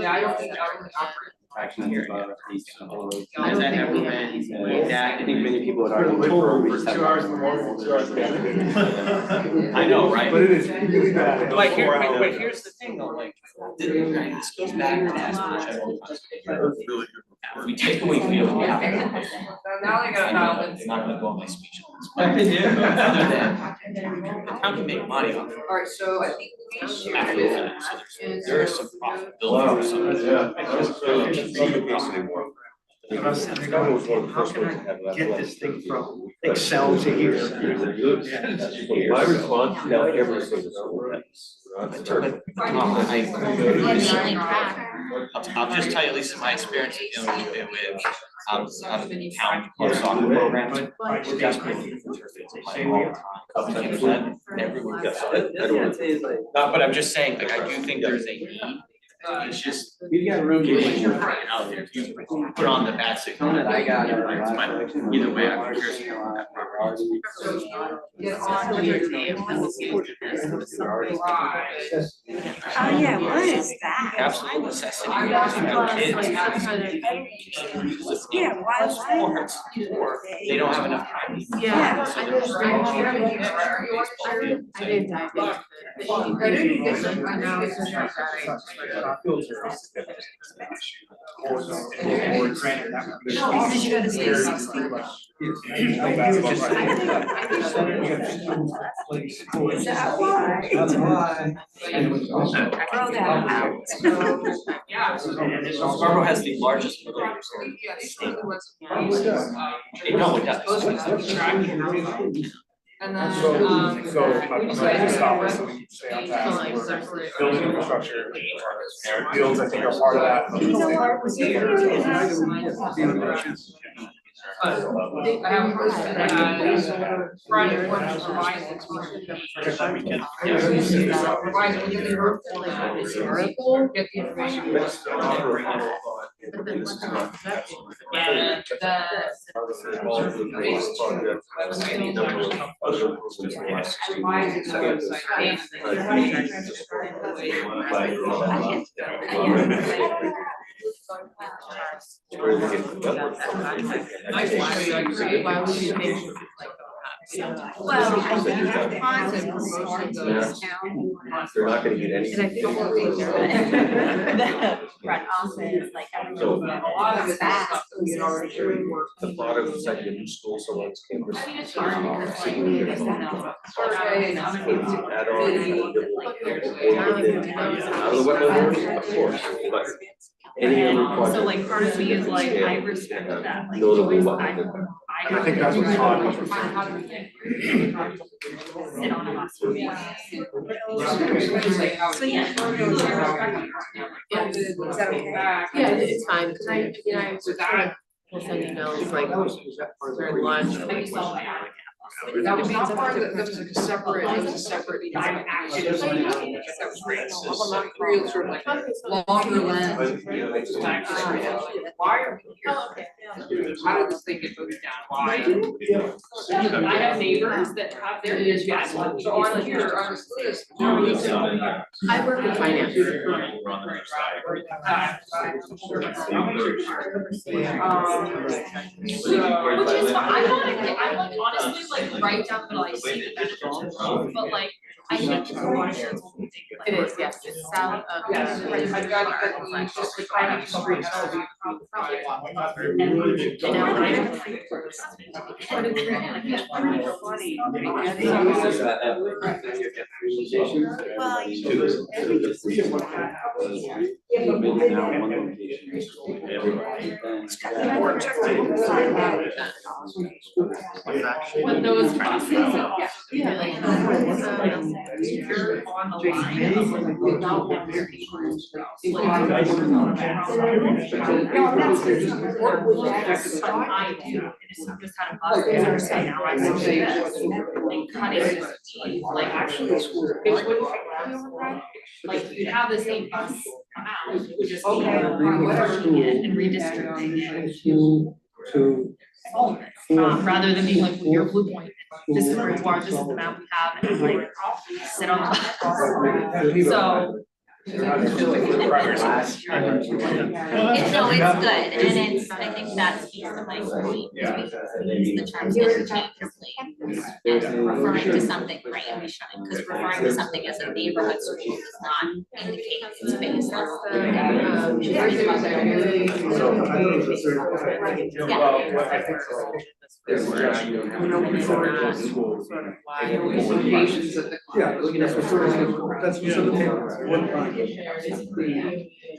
Yeah, I don't think Actually, here, has that ever been looked at? I think many people would argue. I know, right? But it is really bad. But here's the thing though, like, this goes back to that. We take away field. Now they got now. It's not gonna go on my speech. Other than, the town can make money off of it. Alright, so I think we should. After the fact, so there is some profitability for some of How can I get this thing from Excel to here? My response, now everything is over. I'll just tell you, at least in my experience, you know, with out of the town soccer programs, we're desperately for turf fields. Everywhere. Not, but I'm just saying, like, I do think there's a need. It's just, We've got room to. when you're putting it out there, if you put on the bad signal. That I got. But either way, I'm curious to know that property. Get on your name and we'll see. Oh, yeah, what is that? Absolute necessity, because you have kids. Yeah, why? Sports, or they don't have enough time. Yeah. So they're- I did dive into it. I know you get some, I know it's just like. Because you gotta say 60. Is that why? That's why. Throw that out. Yeah. Scarborough has the largest building. Yeah, these are the ones. They know it does. And then, I'm we gonna decided. stop this so we can stay on task. Building infrastructure, fields, I think are part of that. You know what, was it? I haven't heard Friday, one is revised. Revised, when you get your historical, get the information. And Well, I think the concept was starting to They're not gonna get any. And I think the front office, like, I don't know, a lot of it is fast. stuff that we had already shared. The thought of deciding a new school, someone's campus. Survey and other things. Add on, out of the wetland, of course, but any other project. So like part of me is like, I respect that, like, Notable Joyce, wetland. I think that's what Todd was referring How do we get? sit on a bus with me. So yeah. Is that okay? Yeah, it's fine, because I, you know, with that, we'll send emails like during lunch, maybe some. That was not part of, that was like a separate, it was a separate. That was great. Real sort of like longer lens. Why are we here? How did this thing get voted down? Why? I have neighbors that have their issues, so on here, on this list. I work with finance. Which is fine, I want honestly like right down the middle, I see the benefits of both, but like, I think the watershed is what we think about. It is, yes, it's south of. Yes, I got it, but we just the kind of street. And now I don't think first. But it's really funny. Well, Maybe now one location, everybody, But those buses, you're on the line without them. I do, and just had a bus, and I was saying, now I know this, and cutting the speed, like actually, it wouldn't, like, you'd have the same bus come out, just and redistricting it. Rather than being like, well, you're Blue Point, this is where you are, this is the map we have, and like, sit on the bus. So. No, it's good, and it's, I think that speaks to my point, the terms interchangeably. And referring to something, right, and we shouldn't, because referring to something as a neighborhood school does not indicate it's based Locations at the. Yeah, that's for sure, that's for sure the table, one time.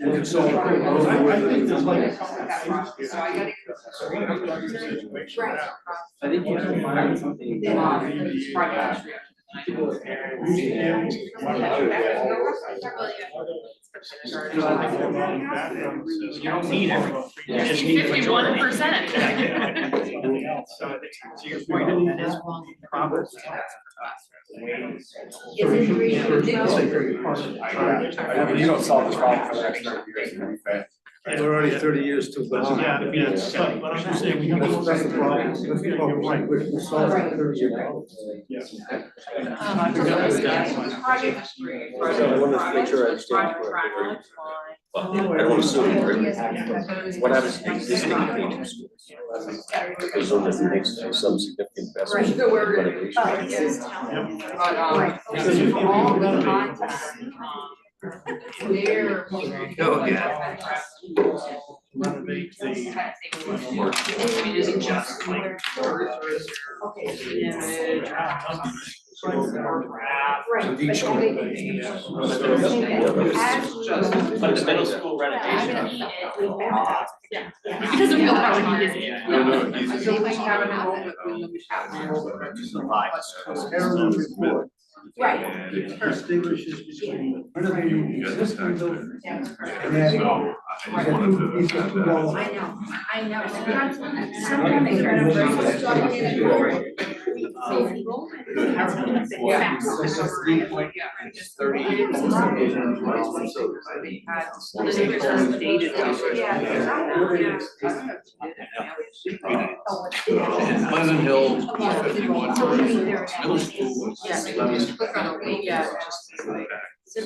And so, I think there's like. So I gotta. I think you can find something. You don't need everything. You just need. 51%. To your point, that is probably. You don't solve this problem for the next 30 years. We're already 30 years too. Yeah, but I'm just saying, we have. That's the problem. You're right, we're solving 30 years. So I wanted to make sure I understand correctly. Well, I don't want to assume what happens to the existing Canadian schools? I presume that it makes some significant investment in renovation. There. Go again. Renovate the. It isn't just like. Right. Each school. But the middle school renovation. He doesn't feel that when he is. They might have an enrollment when we have an enrollment. Right. Distinguishes between renovating existing buildings. And then. I know. Pleasant Hill, 51 middle school was. So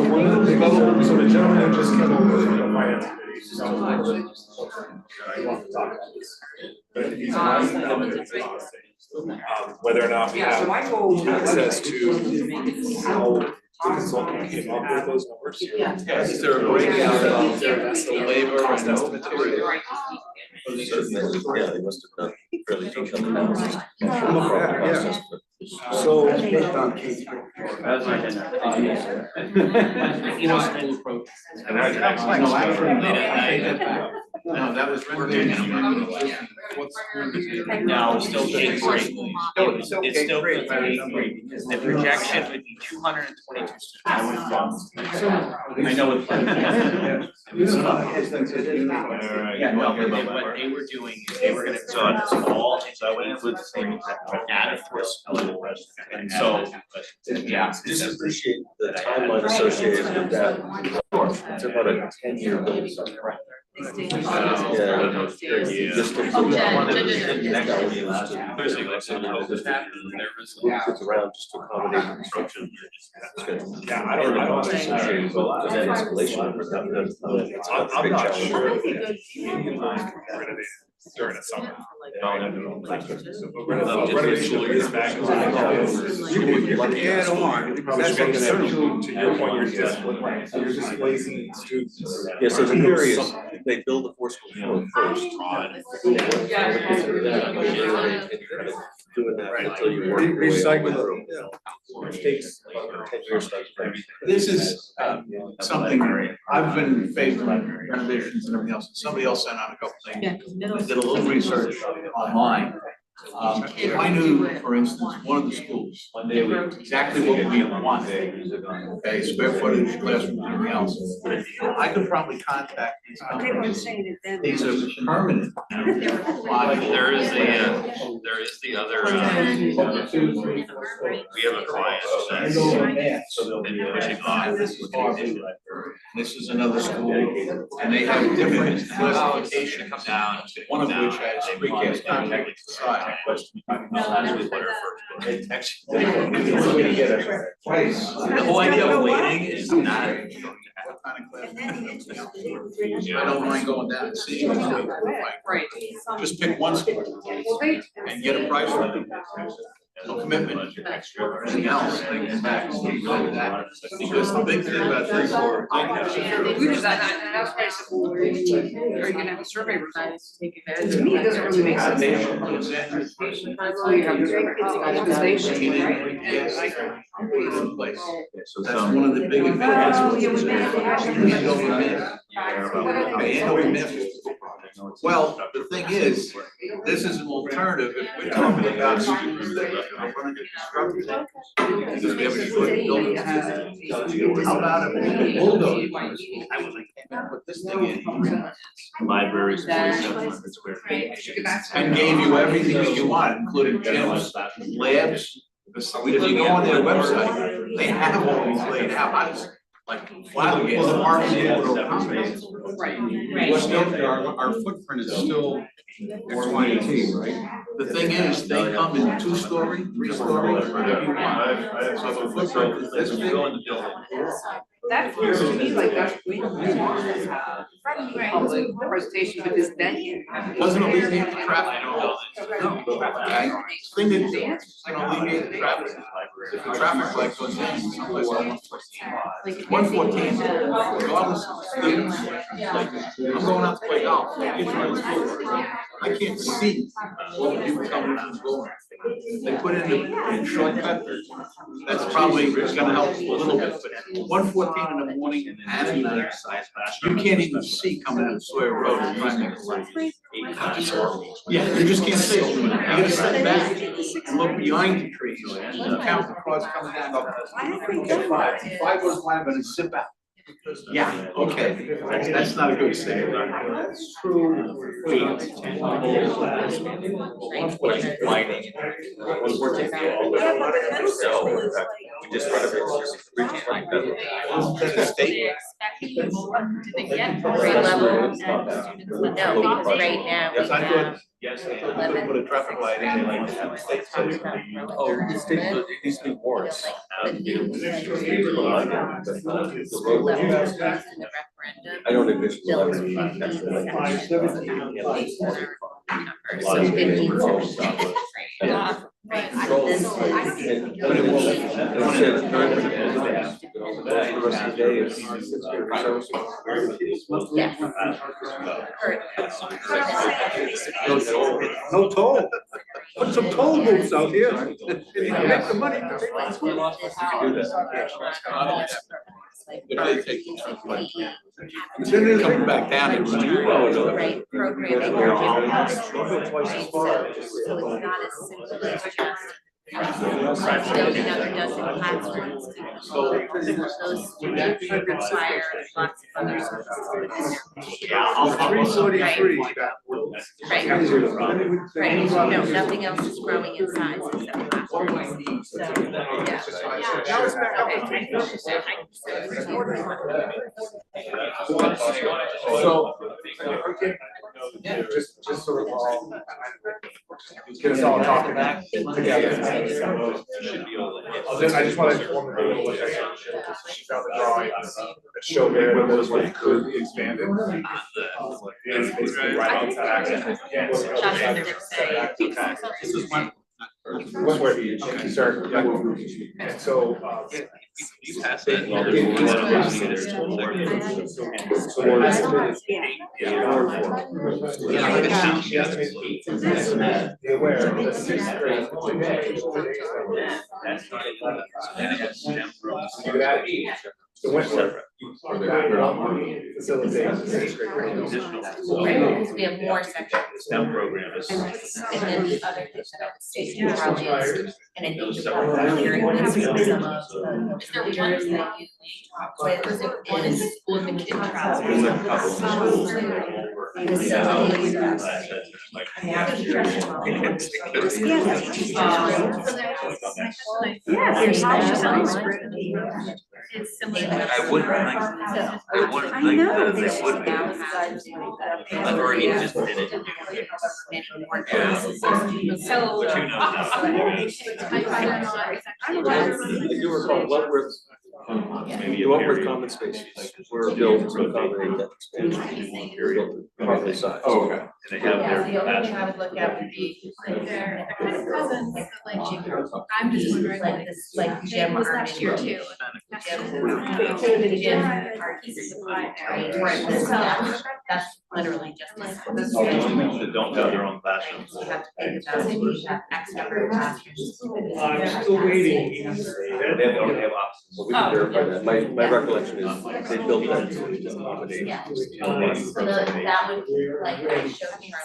one of the developers, so the gentleman who just came over from the finance committee, so I want to talk about this. But he's whether or not we have access to how the consultant came up with those numbers. Yes, there are breakdown of the labor Cost and estimate. Yeah, they must have done fairly detailed analysis. Yeah. So. That's my dinner. You know, and approach. And no, that was working. No, it's still great. It's still great, because the projection would be 222 students. I know it's. Yeah, no, but what they were doing is they were gonna, so it's all, so I went in with the same, add a force element. And so, yeah. Just appreciate the timeline associated with that. It's about a 10-year build cycle. Yeah. Just to. It's around just to accommodate construction. Yeah, I don't know. Associated with that escalation. I'm not sure if renovated during the summer. Renovation is back. Add on. That's what to your point, you're displacing students. Yeah, so the theory is they build the force floor first. Doing that until you work your way all the way through. Which takes about 10 years. This is something, I've been faced with renovations and everything else, somebody else sent out a couple things. I did a little research online. I knew, for instance, one of the schools, exactly what we wanted, okay, square footage, classrooms, and everything else. I could probably contact these companies. These are permanent. There is the other, we have a client that's been pushing on this. This is another school, and they have different classification down, one of which has pre-K contact inside. The whole idea of waiting is not. I don't mind going down and seeing them. Right. Just pick one school and get a price for them. No commitment, everything else, they can back, so you know that. Because the big thing about 3-4. We did that, and that's why I said, well, are you gonna have a survey results to take advantage? To me, it doesn't really make sense. So you have organization, right? That's one of the big advantages. Well, the thing is, this is an alternative if we're talking about students that are running a construction. Because we have a short building. How about if we bulldoze? I would like to put this thing in. Libraries, 2,700 square feet. And gave you everything that you want, including gyms, labs. If you go on their website, they have all these laid out. I was like flabbergasted. Well, the parks are able to accommodate. Right. We're still, our footprint is still 418, right? The thing is, they come in 2-story, 3-story, whatever you want. So the footprint is this big. That feels to me like that's way too long from the public presentation, but this venue. Doesn't alleviate the traffic. No. Okay. Thing is, it's gonna alleviate the traffic. If the traffic light goes in, someplace on 114, regardless of the students. I'm going out to play golf. I can't see what people coming out and going. They put in the shortcut. That's probably gonna help a little bit, but 114 in the morning and at night, you can't even see coming out of Sawyer Road and trying to make a left. Yeah, you just can't see. You gotta step back and look behind the trees and count the cars coming down. Okay, 5 goes by, I'm gonna sit back. Yeah, okay, that's not a good thing. That's true. Lighting. So we just renovated. Grade level and students, no, because right now we Yes, I have could. Yes, they put a traffic light in, they like to have the state says. Oh, the state, it needs to be warrants. I don't envision. So 15. No toll. Put some toll booths out here. Make the money. If they take the traffic light. Then they come back down and run. Right, programming. Twice as far. So it's not as simple as just does impact schools. Those students require lots of other services. Right, no, nothing else is growing in size except classrooms, so, Just sort of all, get us all talking together. I just wanted to inform the board what I she's out the drawings that show where those could be expanded. It's basically right on that axis. This is one. Where you start, and so, You pass that. Well, there's one that I'm seeing there. The Wentworth facilitates sixth grade. because we have more sections. STEM program is. And then the other thing that I would say probably is, and I think you're probably hearing this from some of the leaders that you talk with, is school the kid trials. There's a couple of schools that are It's similar. I wouldn't think that they would be. Authority just did it. So. But who knows I do recall Wentworth, Wentworth common spaces were built to accommodate that expansion. Built properly sized. Oh, okay. And they have Yeah, the their. only thing I would look at would be like They're kind of cousins, like gym. I'm just wondering like this, like gym was art. next year too. Gym art pieces of art, right? So that's literally just. The ones that don't have their own classrooms. You have to pay the thousand, you have extra for classrooms. I'm still waiting. They don't have options. Well, we can verify that. My recollection is they built that to accommodate. Yeah. So that would, like, I showed you our.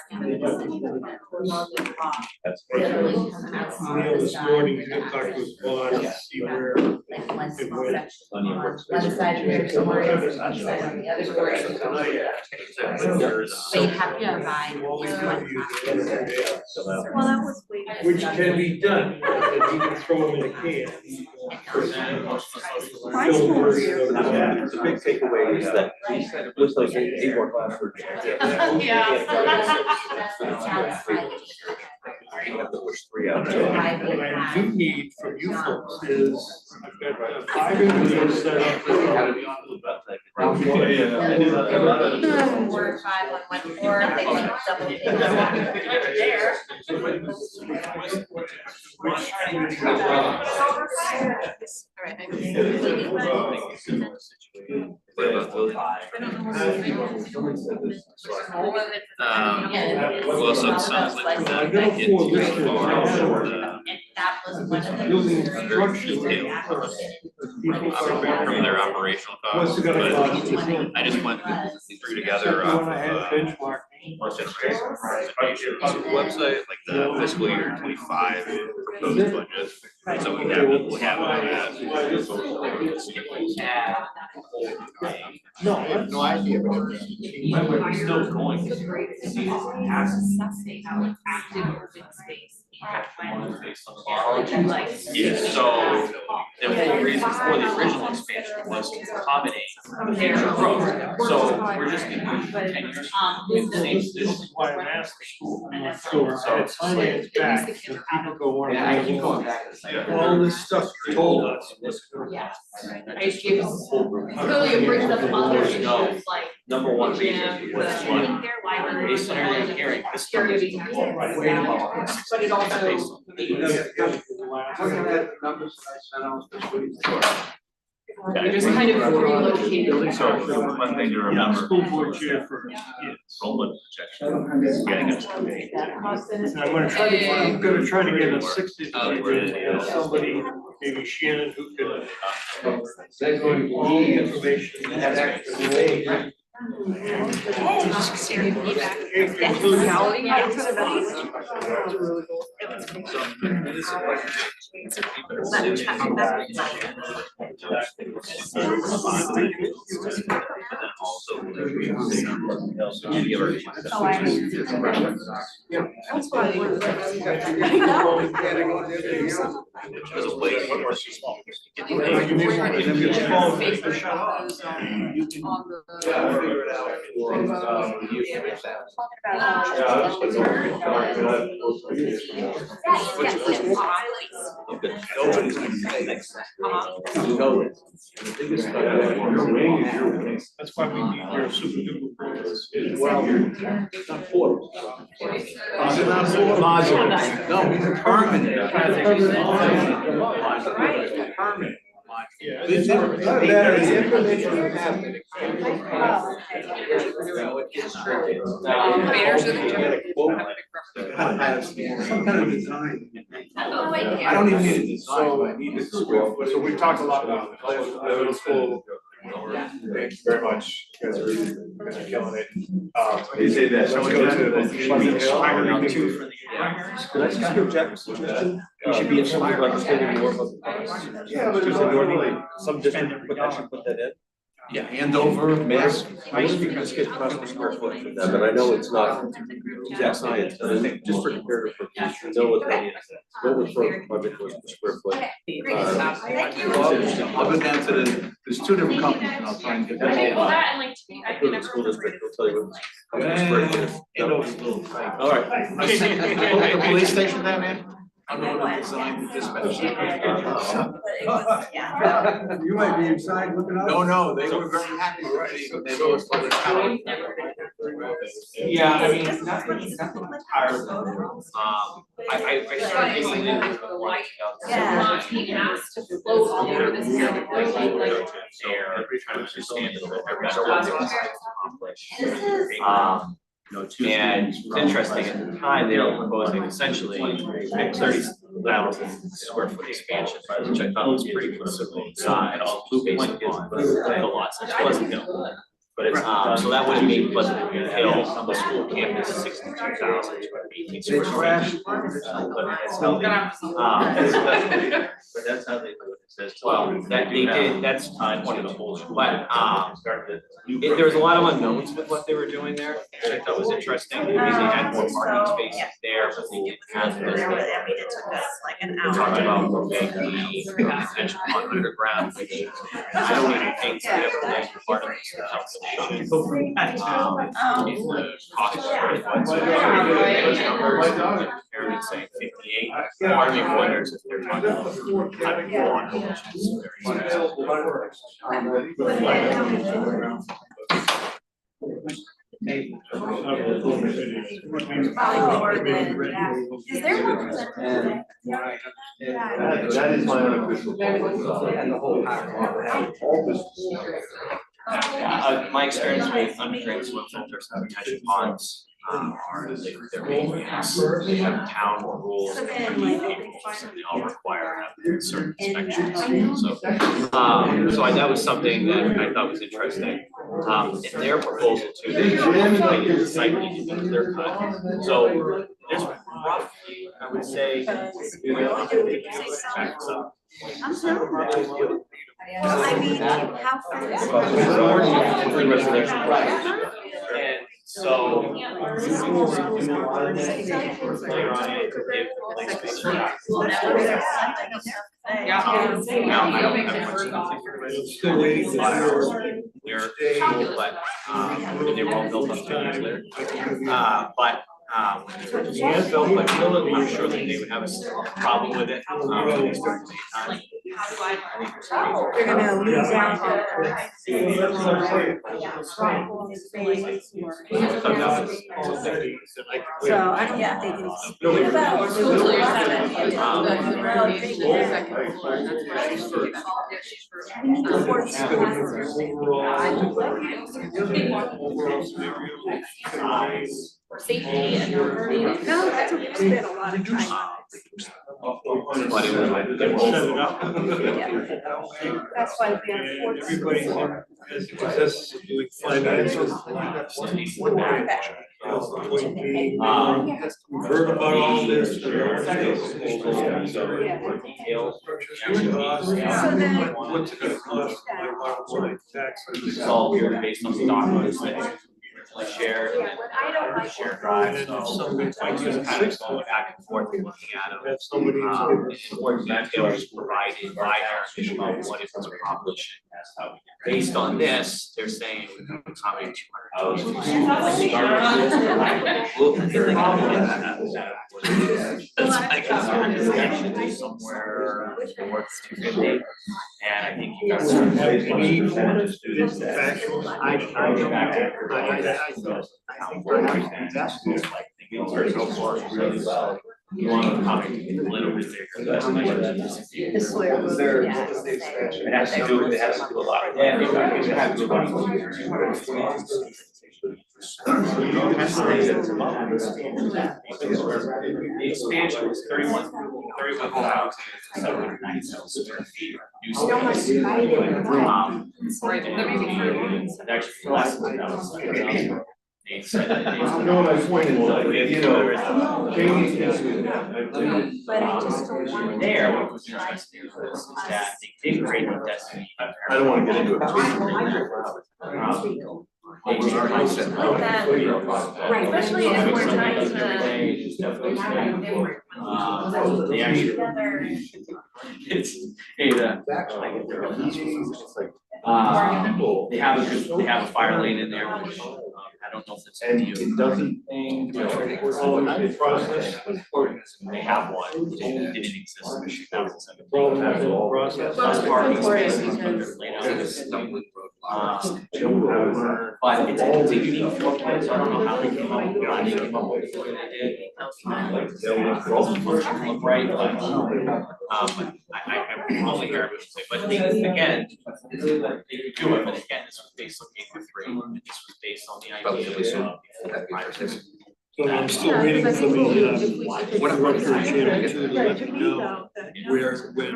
Literally come out on the This side. morning, I talked with Vaughn, to see where. Like one small section on one side of your door, one side on the other door. So you have to provide one Well, that was way. Which can be done, you can throw them in a can. My school was here. The big takeaway is that with those 8 more classrooms. You have to push 3 out. What I do need from you folks is, I've got 5 individuals set up. 4 or 5 on one floor, they like double. Well, so it sounds like that they get too far from That was one of the. very detailed from their operational costs, but I just went through together what's in the website, like the fiscal year 25 proposed budget. And so we have it No, I have no idea. We're still going to. Yeah, so the whole reason for the original expansion was to accommodate future growth. So we're just gonna do 10 years. This is why I'm asking. So it's finance back, and people go on. Yeah, I keep going back to the same. All this stuff you told us. Yes. I just give clearly it brings up other issues like. Number one reason was I think their library. based on your hearing, this Security. But it also. You're just kind of relocating. So one thing to Yeah, I'm remember. school board chair for, Enrollment projection. Getting us to date. and I'm gonna try to get a 60 degree, and somebody, maybe Shannon, who could. All the information. That's why I wanted There's a place. One more too small. Nobody's gonna say next. You know it. And the biggest factor. That's why we need your super duper pros. Well, not portable. Modular. No, it's a permanent. Permanent. Yeah. This is- The information you have that Some kind of design. I don't even need a design, I need a square foot. So we've talked a lot about the middle school. Thank you very much. You guys are killing it. You say that. Let's go to the. Inspiring too for the primaries. Can I just give Jack a suggestion? You should be inspired like spending more of the cost. Yeah, but Just ignore some district would actually put that in. Yeah, Andover, Mass. Let's get cost per square foot for them, and I know it's not exact science, but I think just for comparative purposes, you know what that is. What would for project was per square foot? I'll go down to there's two different companies and I'll try and get that. Go to the school district, they'll tell you what. Per square foot. Yep. All right. The police station down there? I don't know what design the dispatch. You might be inside looking up. No, they were very happy with me, but they were for the town. Yeah, I mean, nothing entirely. I started getting into Yeah. Being asked to float all over this There, town, trying to understand it a little bit better what they were trying to accomplish. And it's interesting, at the time, they were proposing essentially 30,000 square foot expansion, which I thought was pretty considerable size, based upon the lot size, Pleasant Hill. But it's, so that would have made Pleasant Hill, the school campus, 62,218 square feet. But that's how they, but that's how they do it. It says, well, that they did, that's one of the whole, but, there's a lot of unknowns with what they were doing there, which I thought was interesting, because they had more parking spaces there, but they didn't have the. It took us like an We're talking about moving the potential underground, which I don't even think they ever was part of this conversation. In the cost square foot, so those numbers, Aaron is saying 58, part of me wonders if they're talking about 101, which is very Is there one presented? That is my unofficial. And the whole my experience with underground swim filters and retention ponds are they're being used. They have town rules and they all require certain inspections. So that was something that I thought was interesting. In their proposal too, they did the site needed to be clear cut. So there's roughly, I would say, back this up. I'm sorry. Well, I mean, how far is And so. Now, I don't have much. We're, but, they were all built up 10 years later. But I'm sure that they would have a problem with it, at least during the time. They're gonna lose out on. So I don't think they can. What about? We need to force For safety and security. No, that's what we spent a lot of time on. But it was like, they were set it up. That's why we are forced. Everybody has success doing financial. Heard about all this. Details. So then. What's it gonna cost? It's all here based on the documents that we shared and shared drive, so I just kind of going back and forth and looking at them. More details provided by Heritage about what it was accomplished. Based on this, they're saying we can accommodate 200,000. That's my concern, is that should be somewhere towards 250. And I think you guys. Really well. You want to accommodate a little bit bigger. It has to do with, it has to do a lot. Yeah, it has to do a lot. The expansion was 31,797 square feet. New space. Actually, less than that was they said that they. No, my point is, you know, There, what was interesting is that they did create the density. I don't wanna get into it. Right, especially if we're trying to. They actually. It's, hey, they have a fire lane in there, which, I don't know if it's. And it doesn't. Process. They have one, it didn't exist in 2007. Process. Plus parking spaces, laid out. But it's a completely unique floor plan, so I don't know how they came up with it, they came up with it the way they did. Look right, but, I'm only here, but they, again, they could do it, but again, this was based on K through 3, and this was based on the idea of. So I'm still waiting for the, what I'm to let me know where, when.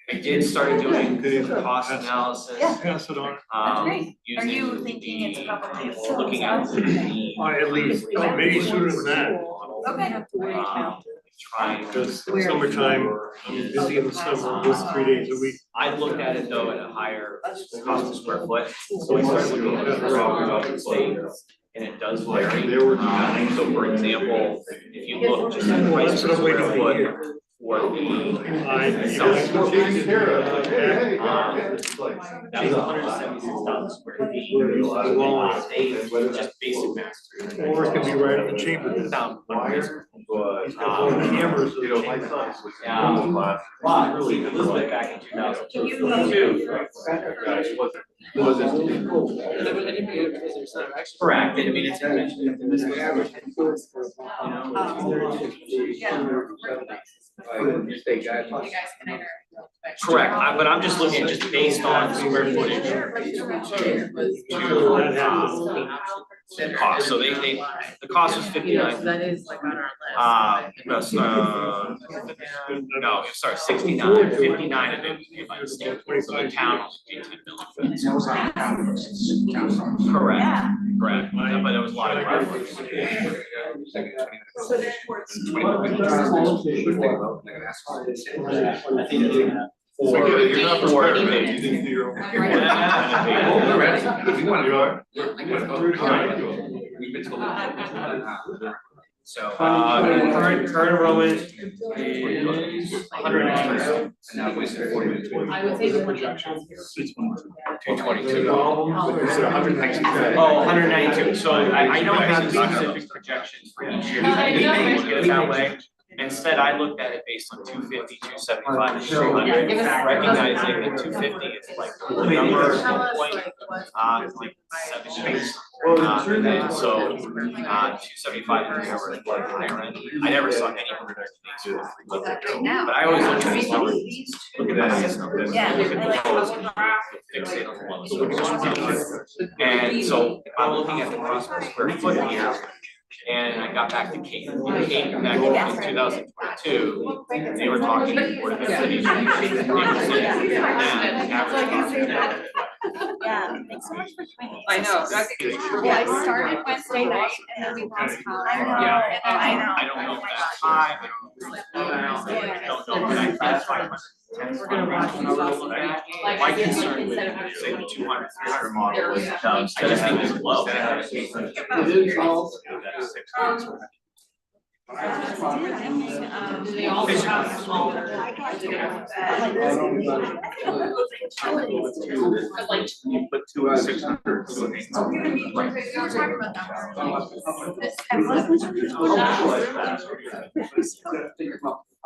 I did start doing cost analysis. Pass it on. Using. Are you thinking it's probably? Looking at the. At least, maybe sooner than that. Okay. Trying. Because summertime, I'm busy in the summer, just 3 days a week. I looked at it though at a higher cost per square foot, so I started looking at the state, and it does vary. So for example, if you look just at price per square foot for the. That was 176,000 square feet. Just basic mass. Or it can be right on the chamber. Cameras, you know, my son's. But Elizabeth back in 2002. Correct, I mean, it's mentioned. Correct, but I'm just looking just based on square footage. Cost, so the cost was 59. That is like on our list. No, sorry, 69, 59 of it was paid by the state, so the town only paid 10 million. Correct, correct, but there was a lot of groundwork. I think You're not prepared, man. You think you're. We're ready. We want to go. We've been told. So, current enrollment is 190. And now we said 40 minutes. I would say 222. Oh, 192, so I don't have specific projections for each year, I didn't look at it that way. Instead, I looked at it based on 250, 275, and 300, recognizing that 250 is like the number, point, like 7 space. And then so, 275 is never like higher end. I never saw any projections for but I always look at these numbers, look at the highest numbers, look at the lowest, fixate on the lowest. And so, if I'm looking at the cost per square foot here, And I got back to Kate, and Kate back in 2022, they were talking to Board of Ed cities. And they were saying that average Yeah, thanks so much for joining. I know, I think it was true. Well, I started Wednesday night and then we lost power. I know. Yeah, I know. I don't know if that's high, I don't know, but I think that's why We're gonna watch another look at. my concern with, say, the 200, 300 model is, I just think it's low. It is all. Do they all have small? You put 2 and 600.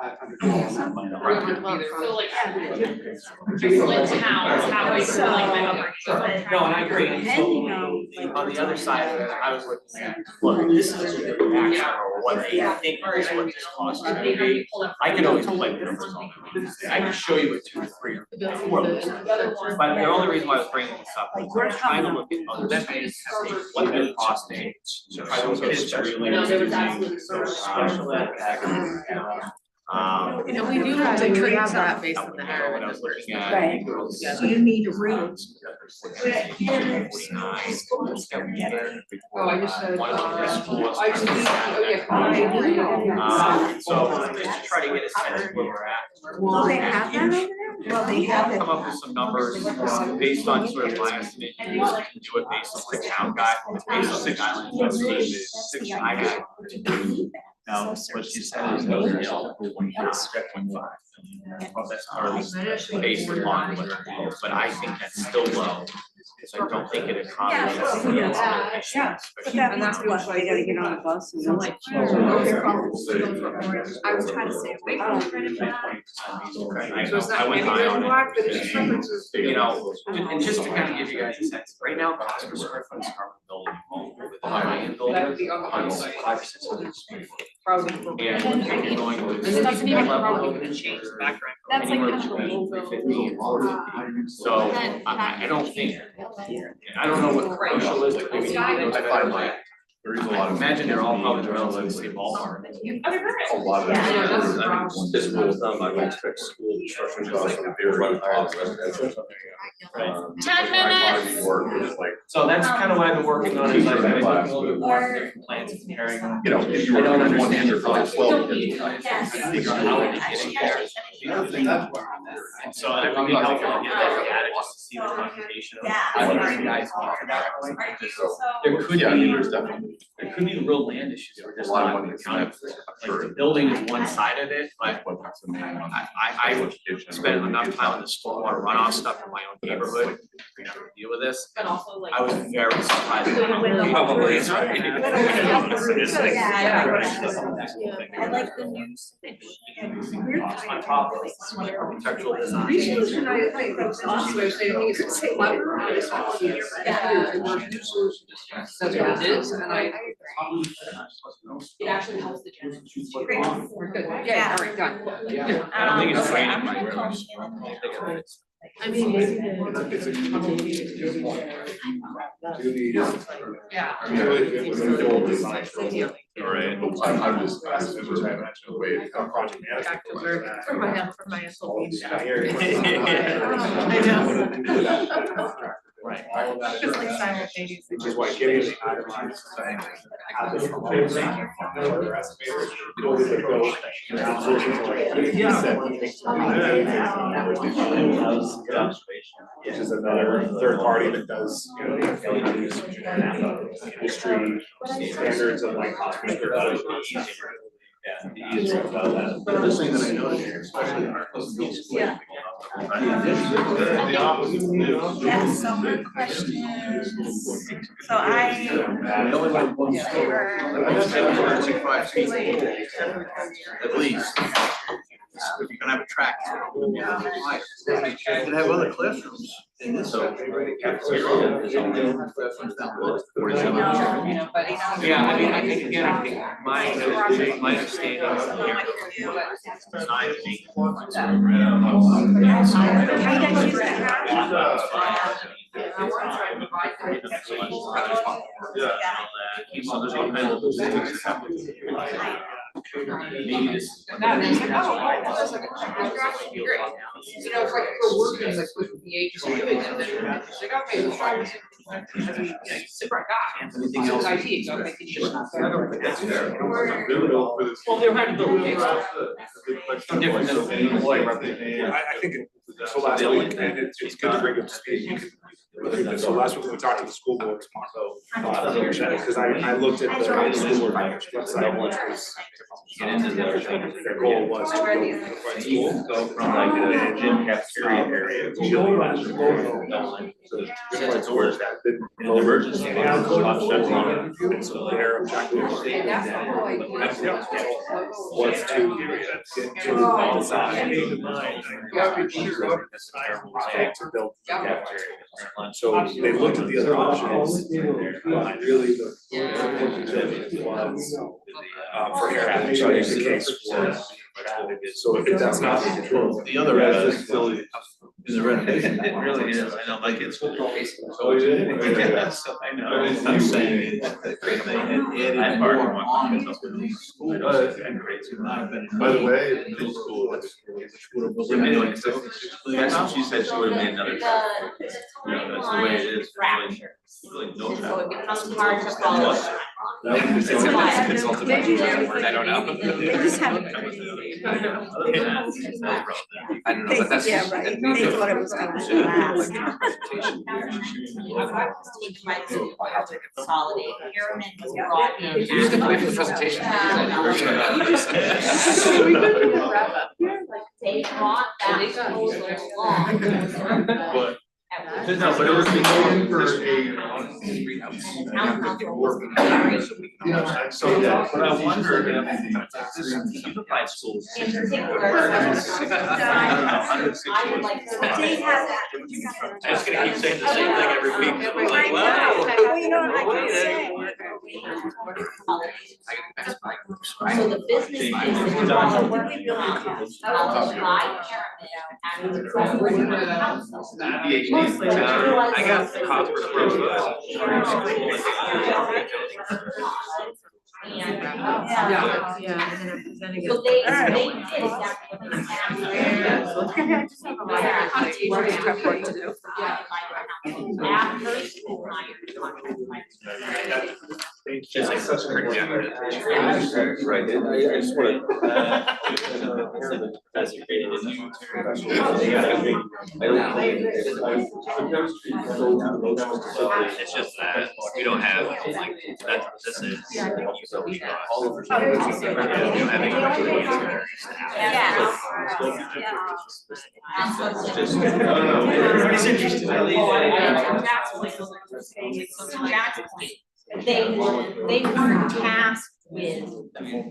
No, and I agree, and so on the other side of it, I was looking at, look, this is the actual or what they think is what this cost is gonna be. I can always play with numbers on it. I can show you a 2 or 3 or 4 of those. But the only reason why I was bringing this up is we're trying to look at other states, what their cost is. So try to look at especially special ed, You know, we do have to have that based on the when I narrative. was looking at. Right. So you need a room. Oh, I just said, One of the schools. I just, oh, yeah. So just to try to get a sense of where we're at. Well, they have that over there? Well, they have it. Come up with some numbers based on sort of my estimate, and do it based on the town guide, based on the guidelines, that's the I got. Now, what she said is that we're eligible when you expect 1.5. That's hardly Based upon what they're doing, but I think that's still low. So I don't think it accommodates. Yeah, but that means what, they gotta get on a bus and go like. I was trying to stay away from credit for that. So it's I not went maybe high on red it. block, but it's references. You know, and just to kind of give you guys a sense, right now, cost per square foot is currently building home with a high-end building. That would be on the high side. 500 or 600 square foot. Probably. And we're going with. And it doesn't even level, probably we're gonna change the background. That's like anywhere kind of between a 350 and 450. So I don't think, I don't know what commercial is, but maybe. I find like, there is a lot I of. imagine they're all probably relatively the same ballpark. A lot of. This rule of thumb, I would expect school construction costs to be run higher than residential. 10 minutes. Work is like, So that's kind of what I've been working on, is I've been looking a little bit more at different plans and comparing them. you know, if you I were don't on one understand hand, your you're probably thoughts. 12. Figure out how we're getting there. And so it would be helpful to get that data just to see the computation of what you guys want for that point. Because there could Yeah, I mean, be, there's definitely. there could be real land issues that we're A just lot of not money is accounting spent. for. Like the building is one side of it, but What parts of the man on. I spent enough time on the stormwater runoff stuff in my own neighborhood, you know, to deal with this. But also like. I was very surprised. Probably is right. I like the news. On top of this, architectural design. Resolution, I think, that's what I was saying, it's clever, but it's not clear. That's what it is, and I. It actually helps the general. We're good. Yeah, all right, done. I don't think it's Okay, raining. I'm gonna call Shannon. I mean, maybe the. Yeah. All right. I'm just, as I mentioned, the way project management. Back to where, from my SLP. I hear you. I know. Right. Just like simultaneous. Which is why giving the itemized saying. Have this conversation, our estimators, building the code, and outsourcing to like, which is another third party that does, you know, industry standards of like. But this thing that I noticed here, especially in our close to school. Yeah. Yes, so my questions. So I. The only one. At least. If you're gonna have a track. You can have other classrooms in this. So. Yeah, I mean, I think again, I think my understanding of the design and making. How you guys use that? Well, there's all kinds of things that happen. Maybe this. You know, it's like we're working like with the agency doing it, and then it's like, okay, let's try this. Different guy. It's IT, so okay, can you just. I don't think that's fair. Well, they're trying to build a different than lawyer representation. I think so last week, and it's good to bring up to speed. So last week we talked to the school board tomorrow. Because I looked at the school board website, which was their goal was to go to the school. Go from like a gym cafeteria area to chili classroom. So it's towards that, in an emergency. And so their objective was to get to the design to build the cafeteria. So they looked at the other options, and really the was for heritage, so it's the case for. So if that's not the other is still in the renovation. It really is. I know my kids. So I know. I'm saying I'm part of one. And grade two. By the way, middle school. Anyway, so she said she would have made another. You know, that's the way it is. Really no. So it becomes hard to follow. I don't know. They just haven't. I don't know, but that's. Yeah, right. They thought it was gonna last. Consolidate, Harriman was brought in. You just have to wait for the presentation. They brought that proposal along. But no, but it was for a. So, but I wonder if this unified schools. In particular, I would like to. They have that. I'm just gonna keep saying the same thing every week. I'm like, Well, wow. you know what I can say? So the business is involved, what we building costs, by Harriman and the council. I got the cost per square foot. And, Yeah. so they did exactly what they after school, Just like such a great Right, and I just wanna. As you created a new. It's just that we don't have like that. This is. All of Yeah. Everybody's interested. They weren't tasked with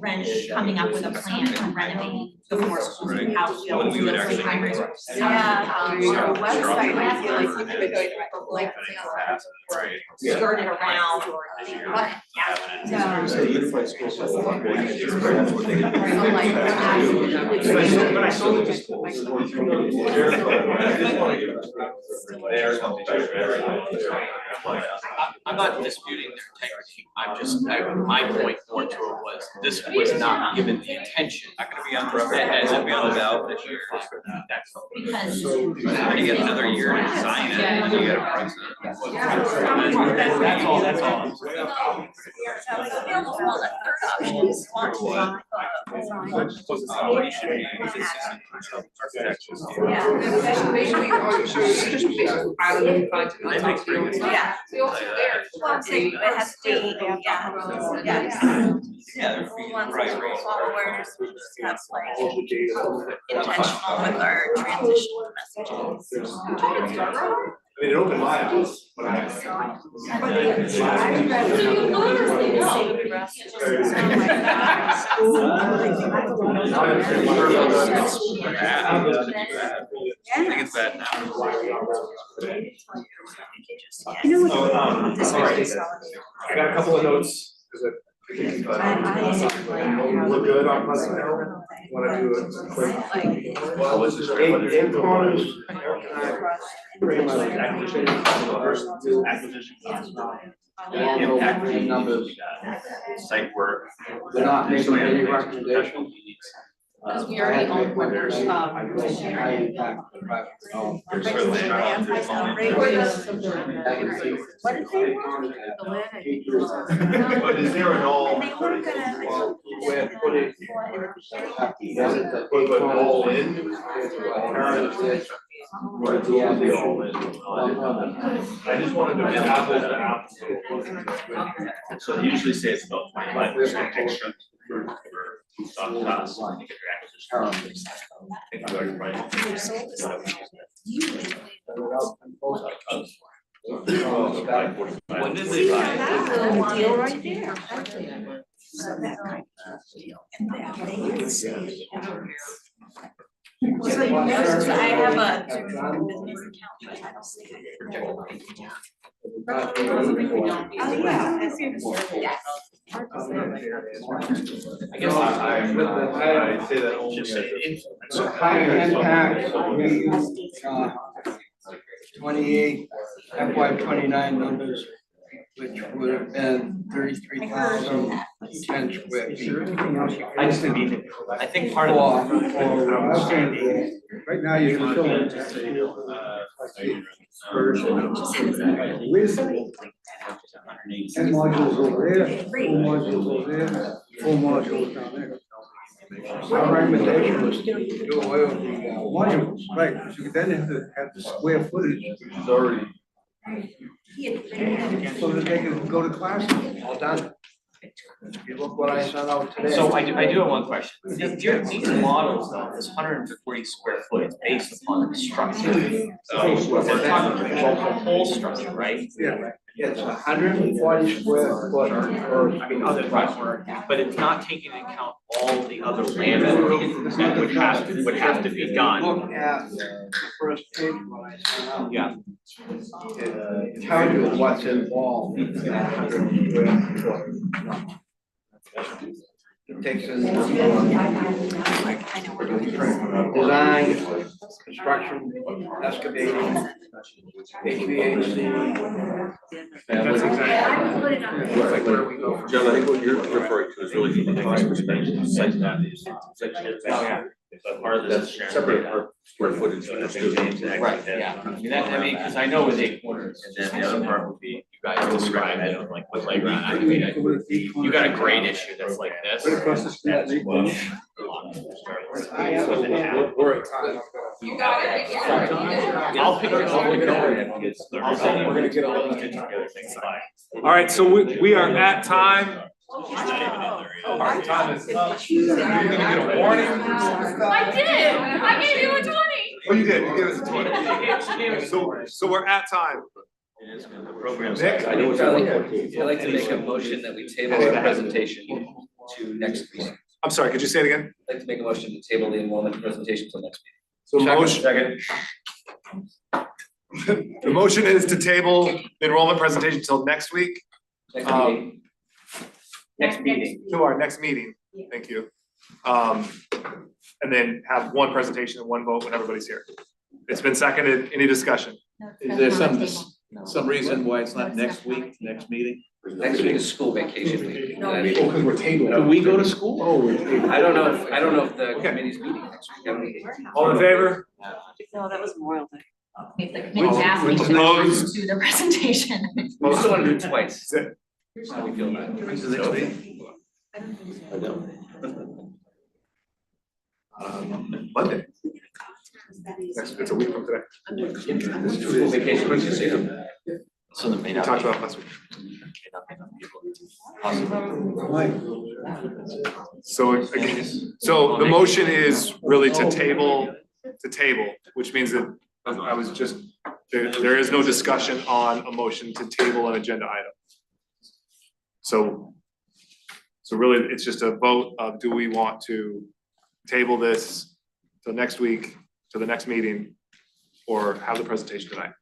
Wrench coming up with a plan to renovate the four schools. Right. How When we would actually. Yeah, your website, I feel like you could like. Right. skirted around or. So unified schools. But I saw the schools. I'm not disputing their integrity, I'm just, my point more to it was, this was not given the attention. Not gonna be on the, as it be on the ballot this year. Because. You're gonna get another year to design it, and then you get a president. That's all, that's all. Basically, all you should just be piloting content. Yeah. They also there. Well, I'm saying it has to be, yeah. Yeah. Ones that are followers, we just have like intentional with our transitional messages. I mean, it opened my eyes, but I think it's bad now. You know what? I got a couple of notes, because We're good on Pleasant Hill. Wanna do a quick? Well, this is Eight corners. pretty much acquisition, first acquisition costs. Impact numbers. Site work. They're not making any Professional recommendation. needs. Because we already own one, There's for the land, there's What did they want? But is there an all? They were gonna. We're putting. Put it all in. I just wanted to. apples and apples. So they usually say it's about 25% extra for stock costs to get your acquisition. I think we already right. When did they buy it? That's a little deal right there. So that kind of deal. And that they can say. So you notice I have a business account, I don't see it. Oh, yeah. I see it. Yes. I guess I say that only as a. So high impact, we, 28 FY 29 numbers, which would have been 33,000 10 square feet. I just think, I think part of the. Right now, you're gonna fill it. Wait a second. 10 modules over there, 4 modules over there, 4 modules down there. My recommendation was to do away with the modules, right, because you then have the square footage, which is already. So that they can go to class, all done. You look what I sent out today. So I do have one question. These models though, this 140 square foot is based upon the structure. So we're talking about the whole structure, right? Yeah, it's 140 square foot per. Other projects, but it's not taking into account all the other land that would have to be done. Look at the first page when I sent out. Yeah. It tells you what's involved in that 100 square foot. It takes in design, construction, excavating, HVAC. That's exactly. John, I think what you're referring to is really from the cost perspective, site values. But part of this is separate per square footage for the students. Right, yeah. I mean, because I know with 8 corners. And then the other part would be, you guys described it, like the playground, I mean, You got a grade issue that's like this. Right across the street. that's what. We're at time. You got it, yeah. I'll pick it up. I'll say we're gonna get all these together. All right, so we are at time. Our time is up. You're gonna get a warning. I did, I gave you a 20. Oh, you did, you gave us a 20. So we're at time. Nick? I'd like to make a motion that we table the presentation to next meeting. I'm sorry, could you say it again? I'd like to make a motion to table the enrollment presentation till next So meeting. motion. The motion is to table the enrollment presentation till next week, Next meeting. Next meeting. to our next meeting, thank you. And then have one presentation and one vote when everybody's here. It's been seconded, any discussion? Is there some reason why it's not next week, next meeting? Next week is school vacation week. Because we're tabling. Do we go to school? Oh, we're tabling. I don't know if the Okay. committee's meeting next week. Haven't we? All in favor? No, that was Memorial Day. If the committee asked me to Opposed? do the presentation. We still want to do it twice. Is it- Here's how we feel about it. When's the next meeting? Monday. It's a week from today. School vacation, what did you say? So there may We not talked be. about last week. Possibly. So again, so the motion is really to table, which means that I was just, there is no discussion on a motion to table an agenda item. So really, it's just a vote of, do we want to table this till next week, to the next meeting, or have the presentation tonight?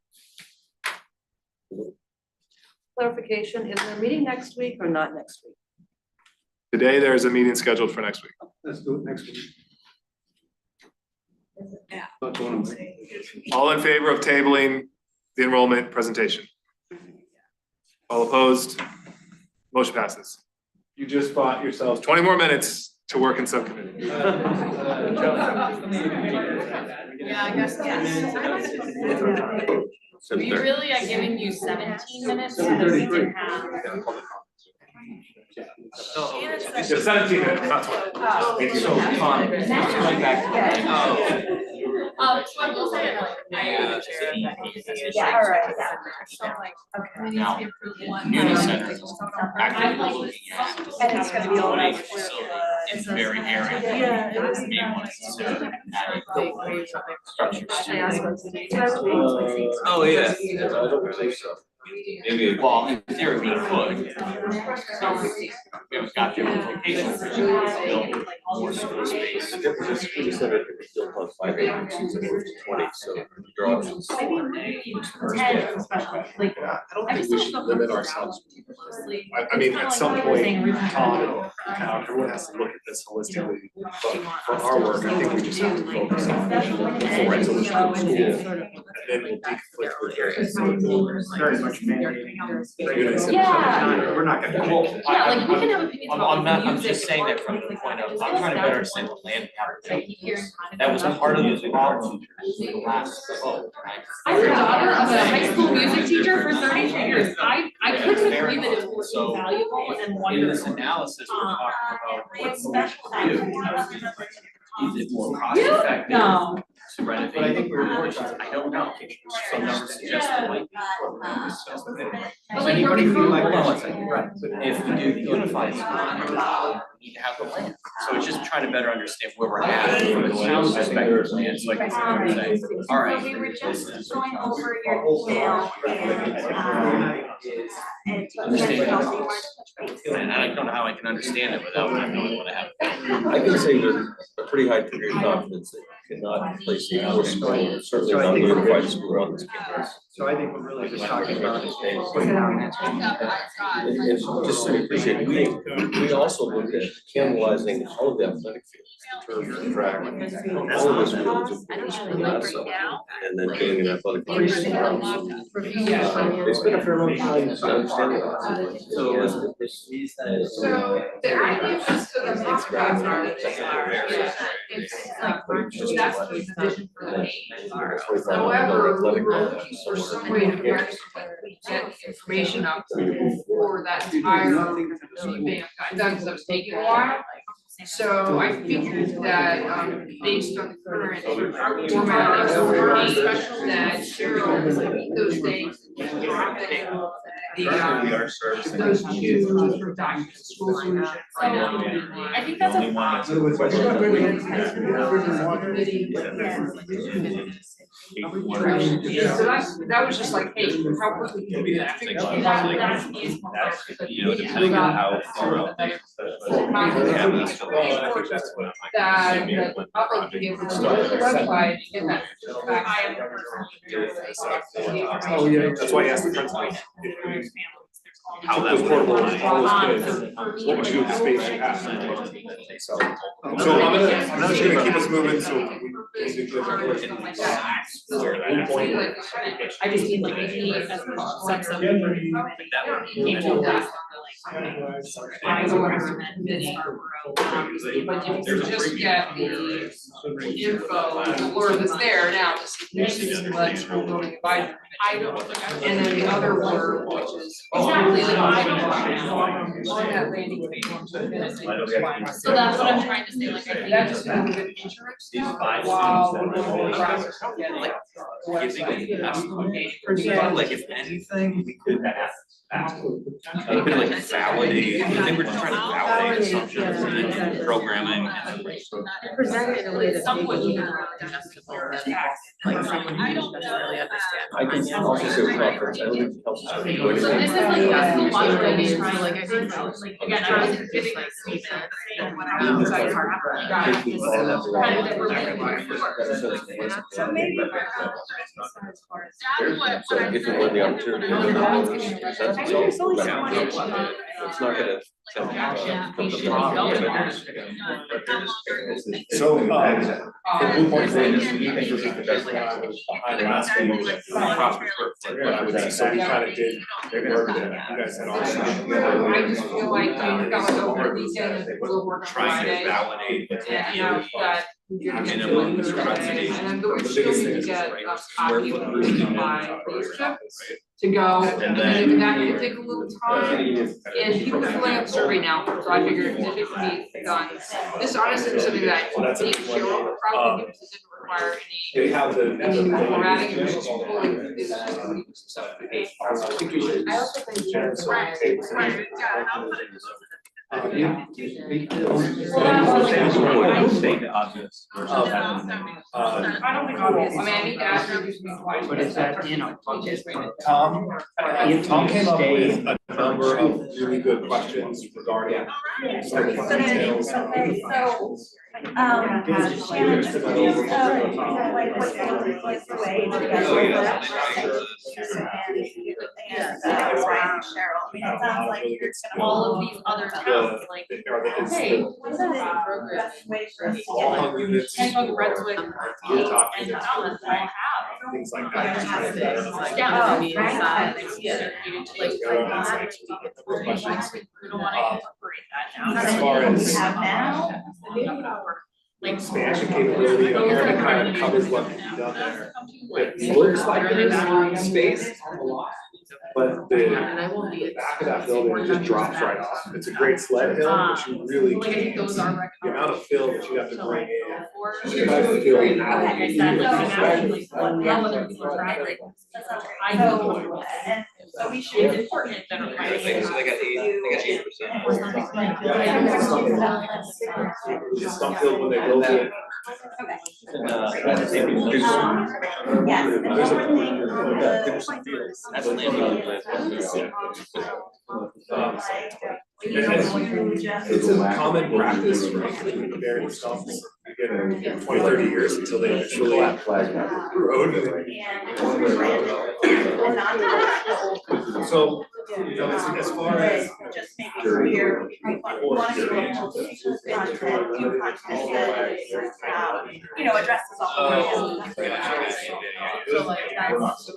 Clarification, is there a meeting next week or not next week? Today, there's a meeting scheduled for next week. Let's do it next week. That's what I'm saying. All in favor of tabling the enrollment presentation? All opposed? Motion passes. You just bought yourselves 20 more minutes to work in subcommittee. Yeah, I guess, yes. We really are giving you 17 minutes so that we can have. It's 17 minutes, not 20. So, Tom, going back to. Yeah, all right. Now, community centers, actively looking at. And it's gonna be all Facility, about it's very area. Yeah. May want to consider adding structures to. Oh, yeah. I don't believe so. Maybe, well, in theory, we could. We haven't got the locations, build more school space. The community center could be built on 5 acres instead of 20, so your options. I don't think we should limit ourselves. I mean, at some point, Tom and town, everyone has to look at this holistically. But for our work, I think we just have to focus on the full resolution of the school. And then we'll deconflict with areas. Very much mandating. Yeah. We're not gonna. Well, Yeah, like, we can have opinions I'm about not, I'm music, just saying that from the point of, I'm trying to better understand the land I keep hearing that was part of the problem with the last vote, right? I'm the daughter of a high school music teacher for 33 years. I couldn't agree that it was So, valuable and In wonderful. this analysis, we're talking about what It's we special. should do. Is it more cost effective No. to renovate? But I think we're more, I don't know. Some numbers suggest it might be. But like, Anybody we're feel like, becoming- hold on a second, right, if we do unified school, we need to have the land. So it's just trying to better understand where we're at from the town's perspective, and so I can say, all right. So we were just going over your email and Understand Chelsea it. wanted to touch base. And I don't know how I can understand it without knowing what I have. I can say with a pretty high degree of confidence that you cannot place the our school, certainly So I not think we're unified good. school on this campus. So I think we're really just talking about is. And just so you appreciate, we also looked at cannibalizing all of the athletic fields, turf, track, all of this fields in last summer, and then doing an athletic. They spent a fair amount of time understanding that. So the idea was to the rock crowd it's like, that's the vision for the name. However, we were looking for some way to get information out for that entire revamp, that was taking a while. So I think that based on the current format of that Cheryl was like those days. Those two documents, school solution. I think that's a. So that was just like, hey, how quickly can we do that? You know, depending on how far out they. That public can get the website and get that. Oh, yeah, that's why I asked the principal. How that Those would portable, align. all those kids, what would you do with the space you have? So I'm just gonna keep us moving, so. I just need like a key as a sense of. I would recommend this but if you just get the info or that's there now, just let school building advisory. I don't think and then the other word, which is. Exactly, like I don't on that landing page. So that's what I'm trying to say, like I think that's just a good interest. While we're going around getting like. Like if anything, we could have. Like validate, I think we're just trying to validate assumptions and then programming and then. Present it in a way that's Someone maybe you not. like someone who doesn't really understand. I can also say with confidence, I don't think the council's gonna do So this is anything. like a lot of things, like I think, like, again, I wasn't giving like statement saying what I'm outside of our. So maybe. So if you want the opportunity. There's always so much. It's not gonna. So, the Blue Point Road is, we think this is the best one, I was behind last week. I would say, so we kind of did, work that you guys had all. I just feel like you got over the weekend and we'll work on Trying Friday. to validate. And, you know, that you're gonna get Minimum to conservation. and then we still need to get a copy approved by leadership to go, and then that can take a little time. And people are filling out the survey now, so I figured if it can be done, this honestly is something that me and Cheryl would probably do, because it didn't require They have the. any formatting, it was just pulling, it was just doing some stuff. I think we should. I also think State the obvious. I don't think obvious, I mean, I need to ask her to do some twice. But is that, you know, Tom came up with a number of really good questions regarding. some of the details. Shannon, just like what takes away. Oh, yeah. Cheryl, it sounds like you're gonna. All of these other towns, like, Hey, what's the best way for us to All get? hung units. Hancock, Brunswick, You're talking and about Dallas all have. things like that. Yeah. Oh, right. We don't wanna incorporate that now. As far as We have now. expansion capability, America kind of covers what can be done there. It looks like there's space, but the back of that building just drops right off. It's a great sled hill, but you really like, I think can't, those are the amount of fill that you have to bring in. recommended. You guys feel Okay, So we should, it's important that are. They got 8%. Just some field when they build it. Yes. There's It's a common practice, right, between the various councils, you get 20, 30 years until they eventually road. So, you know, as far as. Just make it clear, we want to go into content, new content that, you know, addresses all Oh, of So like that's,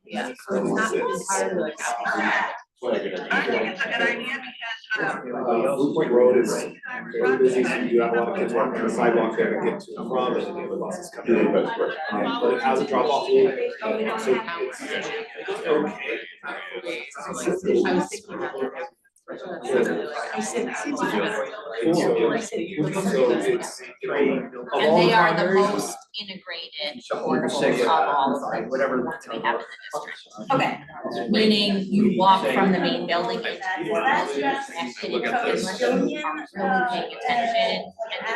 yeah, so it's not entirely like. I think it's a good idea because, Blue Point Road is very busy, so you have a lot of kids walking on the sidewalk there to get to and from, and then the other buses come in. But it has a drop off rule, so it's okay. I was thinking about that. And they are the most integrated of all of the ones we have in the district. Okay. Meaning you walk from the main building into the activity, unless you aren't really paying attention,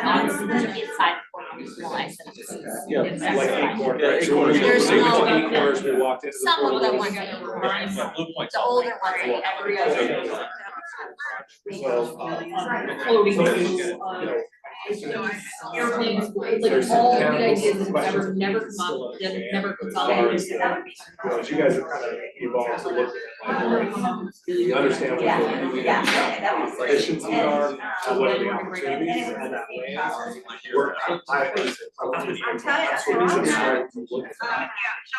and inside the realize that it's. Like Acorn, There's right? So when we There's went no- to Acorns, we walked into the. Some of them portal. were the older ones, like every other. Airplanes, like There's some all the chemicals, ideas that questions ever never that come up, still that understand never as far as, consolidated. as you guys have kind of evolved to look at, you understand what the efficiencies are, and what are the opportunities and that land. We're, I think it's probably, that's what we should start to look at.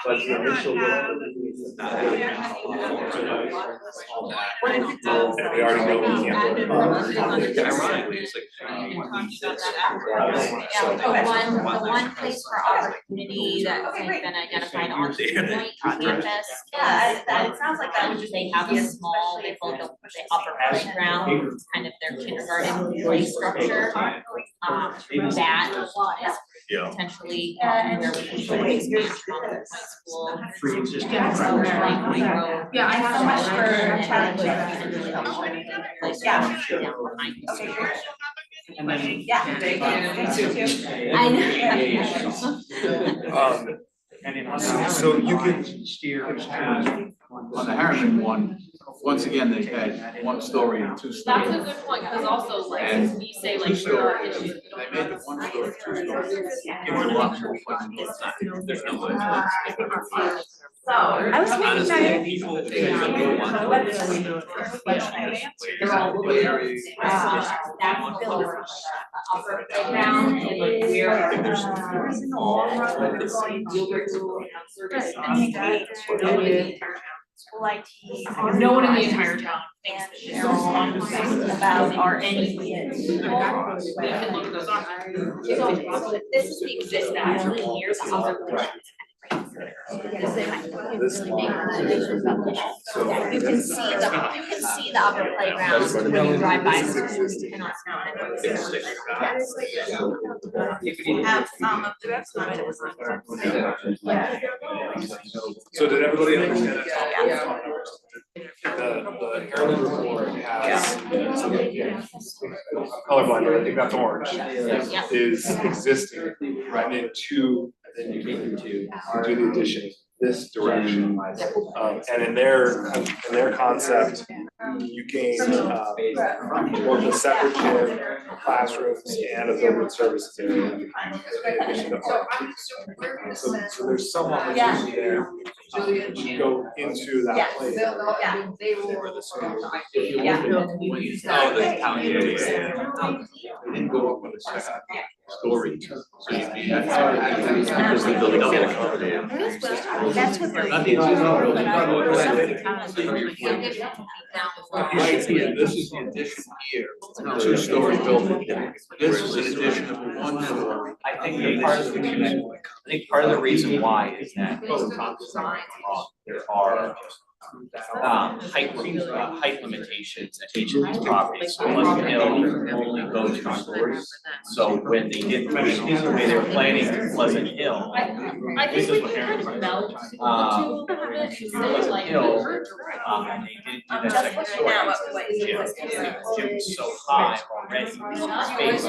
But the initial look. And we already know we can't. Ironically, it's like. Yeah, the one place for opportunity that has been identified on the Point campus. Yeah, that sounds like that would just. They have a small, they call the upper playground, kind of their kindergarten play structure. That is potentially where we can showcase space from the high school. Free existing. Yeah, I have so much for challenges. Okay, great. And then. Yeah. And in. So you can- Steer. On the Harriman one, once again, they had one story and two stories. That's a good point, because also like, And we say two like there are stories, issues. they made it one story, two stories. Give it a lot more flexibility. There's no. I was thinking Honestly, that. people, they don't want to. They're all Very- that's built for the upper playground and where There's an aura going to service school IT. No one in the entire town thinks that this is on About our NES. We can look this up. So this is the existing, actually, here's the upper playground. You can see the upper playground when you drive by. Have some of the So did everybody understand that topic? The Herald report has, colorblind, I think that's orange, is existing, right, in two, then you get into do the addition this direction. And in their concept, you gain both a separate gym, classrooms, and a building services area. In addition to art. So there's some opportunity there to go into that place. For the school. Oh, the town, yeah. They didn't go up on the second story. Because the building can't accommodate. That's what they're. This is the addition here, two-story building. This is an addition of one story. I think part of the reason why is that there are height limitations at each of these properties. So Pleasant Hill only goes 2 stories. So when they did, the way they were planning Pleasant Hill, I this think is we what can they're. kind of meld the two a little bit, so like. Hill, they did do that second story. The gym was so high already. Space.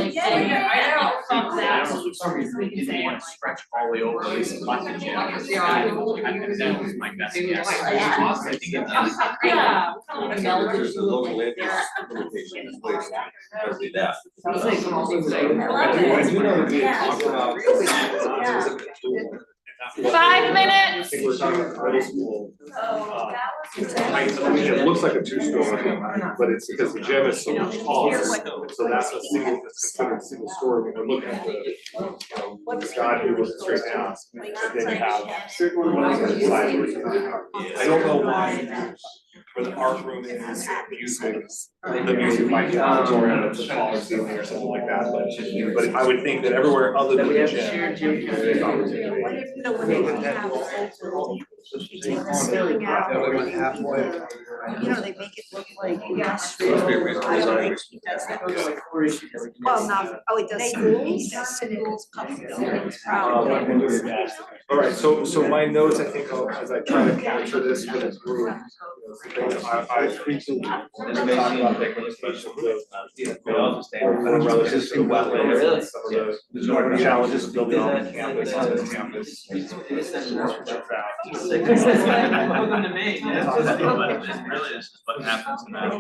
For some reason, they didn't want to stretch all the way over, at least not the gym. And that was my best guess. I think it was. Yeah. There's a local land use limitation in place to do that. I do know that we had talked about. 5 minutes. I think we're talking about middle school. It looks like a two-story, but it's because the gym is so much taller, so that's a single, it's considered a single story when we're looking at the sky view with straight down. And then you have one on the side where you have, I don't know why, where the art room is, the music might be auditorium, it's a taller ceiling or something like that, but I would think that everywhere other than the gym. there's opportunity. They make it look like industrial. Well, not, oh, it does schools, public buildings, probably. All right, so my notes, I think, as I try to capture this for this group, I briefly talk about the implementation of relative to wetlands, some of the challenges of building on campus, Really, this is what happens in that.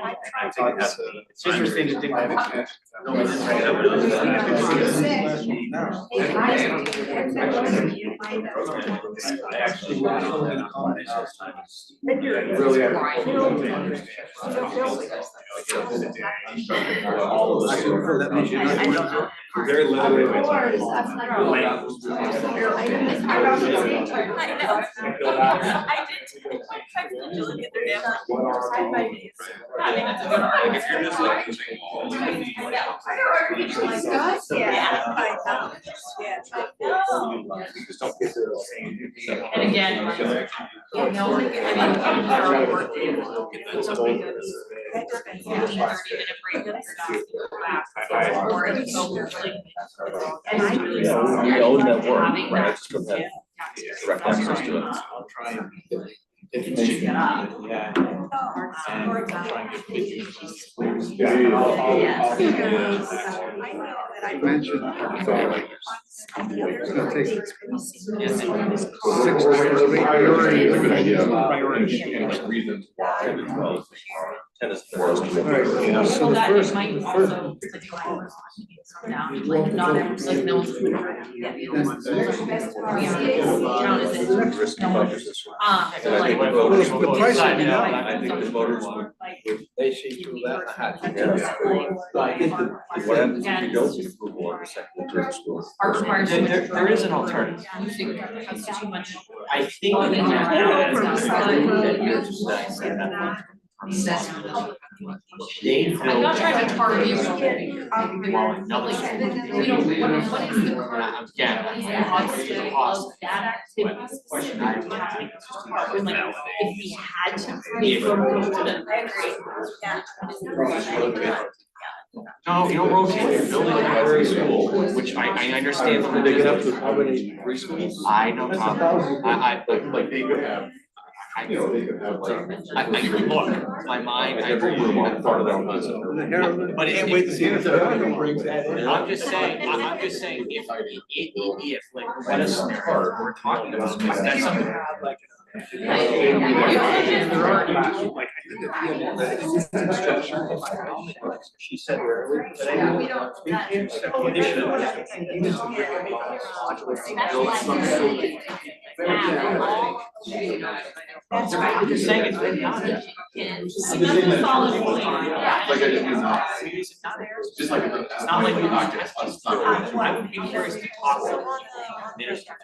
It's interesting to think about. I actually went on that really, all of us. very limited. If you're just like using all of You just don't get to. And again, We own that work, right, just don't have direct access to it. I'll try and get information. Yeah. And try and get pictures. I mentioned. It's gonna take 6 Priority. Priority. Like reasons why as well as tennis courts. So the first, the first. Like not everyone's like no one's. Risky proposition. And I think the Like. voters. The price would be high. I think the voters would. They see through that. I think that what happens if you don't get approval on the second and third school? There is an alternative. That's too much. I think that I'm not trying to target you. Another school. You know, what is the current? Again, What is the cost of that activity? question I would think is just Like, if we had to create programs that. No, you don't rotate, you're building a temporary school, which I understand from the They get up to business. how many preschools? I know, Tom, Like they could have, you know, they could have like. look, my mind, I agree with you. But Can't wait to see if the government brings that in. I'm just saying, if like, let us start, we're talking about, that's something. She said earlier today. We can't separate I'm just saying it's been done. That's a solid point. It's not like we knocked it. I would be curious to talk to ministers.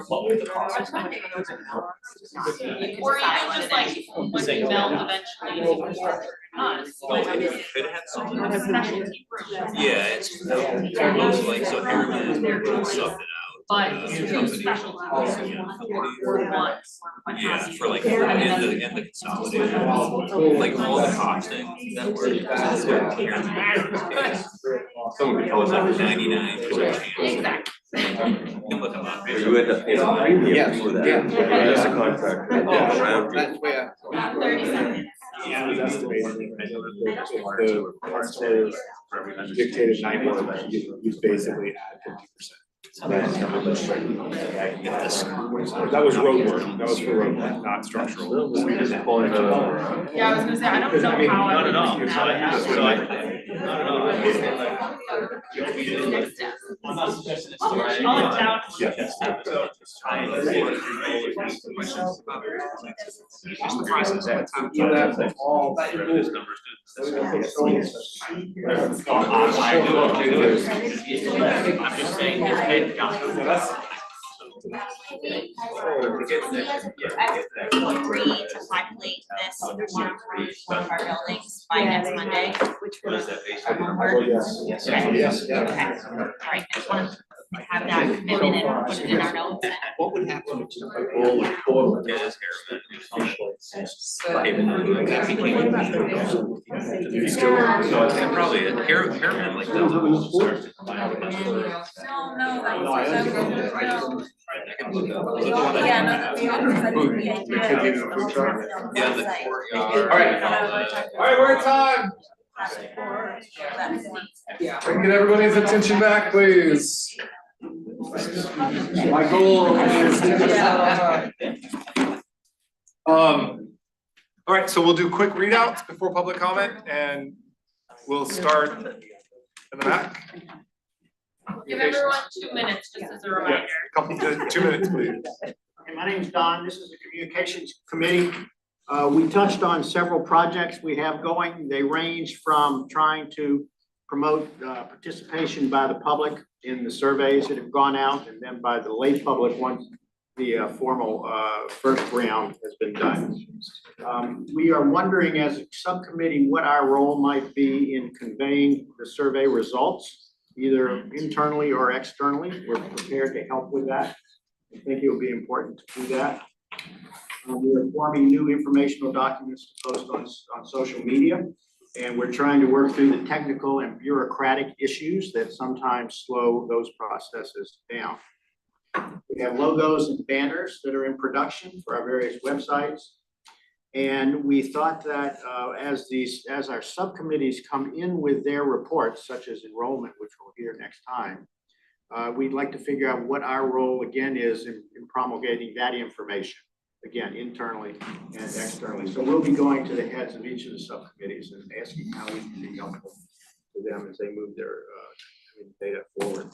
What would the process be? Or even just like meld eventually. It had something. Specialty room. Yeah, it's most like, so Harriman subbed it out. But two specialty rooms. Yeah, for like, in the consolidated, like all the costing that were. Someone could tell us that. 99% chance. Exactly. You can look them up. You end up paying a premium for that. As a contractor. Around you. That's where. 30 seconds. Yeah, it was estimated the parts were dictated 90, you basically add 50%. That was road work, that was for road work, not structural. Yeah, I was gonna say, I don't know how. Not at all, not at all. Next step. I'll down. I'm just saying, his head got. Agree to populate this one of our buildings by next Monday, which was homework. Yes. Okay. All right, I just want to have that commitment and put it in our notes. What would happen if you No, probably, Harriman like that. Yeah, the courtyard. All right, we're at time. Can get everybody's attention back, please. My goal is to. All right, so we'll do quick readouts before public comment and we'll start in the back. Give everyone 2 minutes, just as a reminder. Couple, 2 minutes, please. Okay, my name's Don, this is the Communications Committee. We touched on several projects we have going. They range from trying to promote participation by the public in the surveys that have gone out, and then by the lay public once the formal first round has been done. We are wondering as a subcommittee what our role might be in conveying the survey results, either internally or externally. We're prepared to help with that. I think it will be important to do that. We're forming new informational documents to post on social media. And we're trying to work through the technical and bureaucratic issues that sometimes slow those processes down. We have logos and banners that are in production for our various websites. And we thought that as our subcommittees come in with their reports, such as enrollment, which we'll hear next time, we'd like to figure out what our role again is in promulgating that information. again, internally and externally. So we'll be going to the heads of each of the subcommittees and asking how we can be helpful to them as they move their data forward.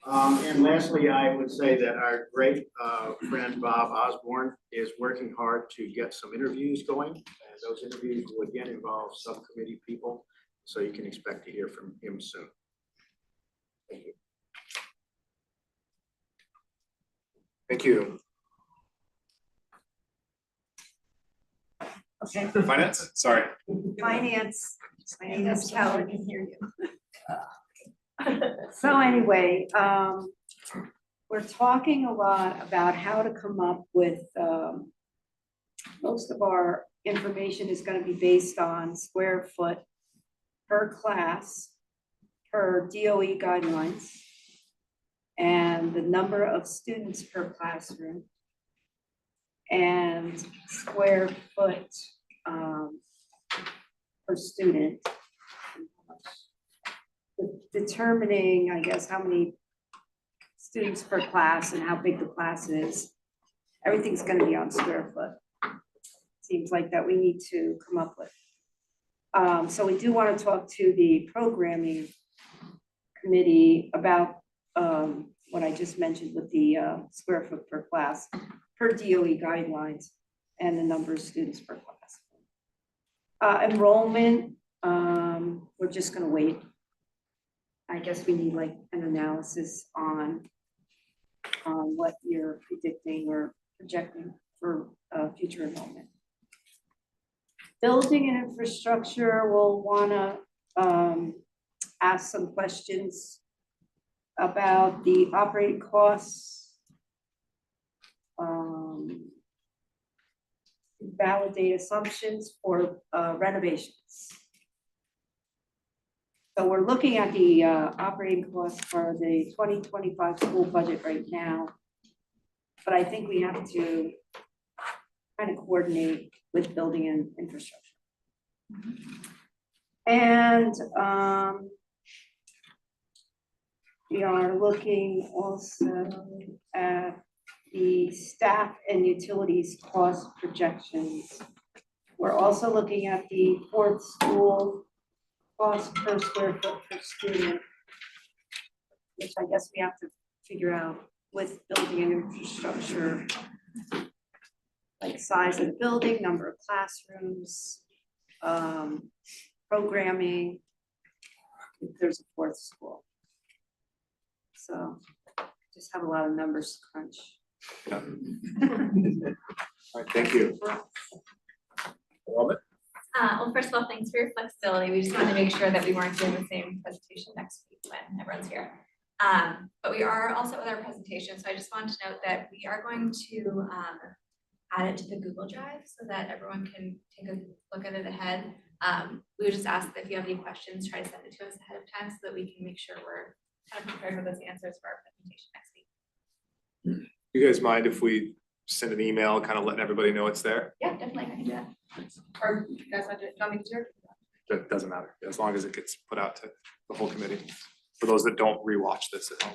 And lastly, I would say that our great friend Bob Osborne is working hard to get some interviews going. And those interviews will again involve subcommittee people, so you can expect to hear from him soon. Thank you. Thank you. Okay. Finance, sorry. Finance, my name is Kelly, I can hear you. So anyway, we're talking a lot about how to come up with, most of our information is gonna be based on square foot per class, per DOE guidelines, and the number of students per classroom, and square foot per student. Determining, I guess, how many students per class and how big the class is. Everything's gonna be on square foot. Seems like that we need to come up with. So we do want to talk to the programming committee about what I just mentioned with the square foot per class, per DOE guidelines, and the number of students per class. Enrollment, we're just gonna wait. I guess we need like an analysis on what you're predicting or projecting for future enrollment. Building and infrastructure, we'll wanna ask some questions about the operating costs. Validate assumptions for renovations. So we're looking at the operating costs for the 2025 school budget right now. But I think we have to kind of coordinate with building and infrastructure. And we are looking also at the staff and utilities cost projections. We're also looking at the fourth school cost per square foot per student, which I guess we have to figure out with building and infrastructure, like size of the building, number of classrooms, programming, if there's a fourth school. So just have a lot of numbers to crunch. Yeah. All right, thank you. Robert? Well, first of all, thanks for your flexibility. We just wanted to make sure that we weren't doing the same presentation next week when everyone's here. But we are also with our presentation, so I just wanted to note that we are going to add it to the Google Drive so that everyone can take a look at it ahead. We would just ask that if you have any questions, try to send it to us ahead of time so that we can make sure we're kind of prepared with those answers for our presentation next week. You guys mind if we send an email, kind of letting everybody know it's there? Yeah, definitely, I can do that. Or you guys want to, do you want me to do it? That doesn't matter, as long as it gets put out to the whole committee, for those that don't rewatch this at home.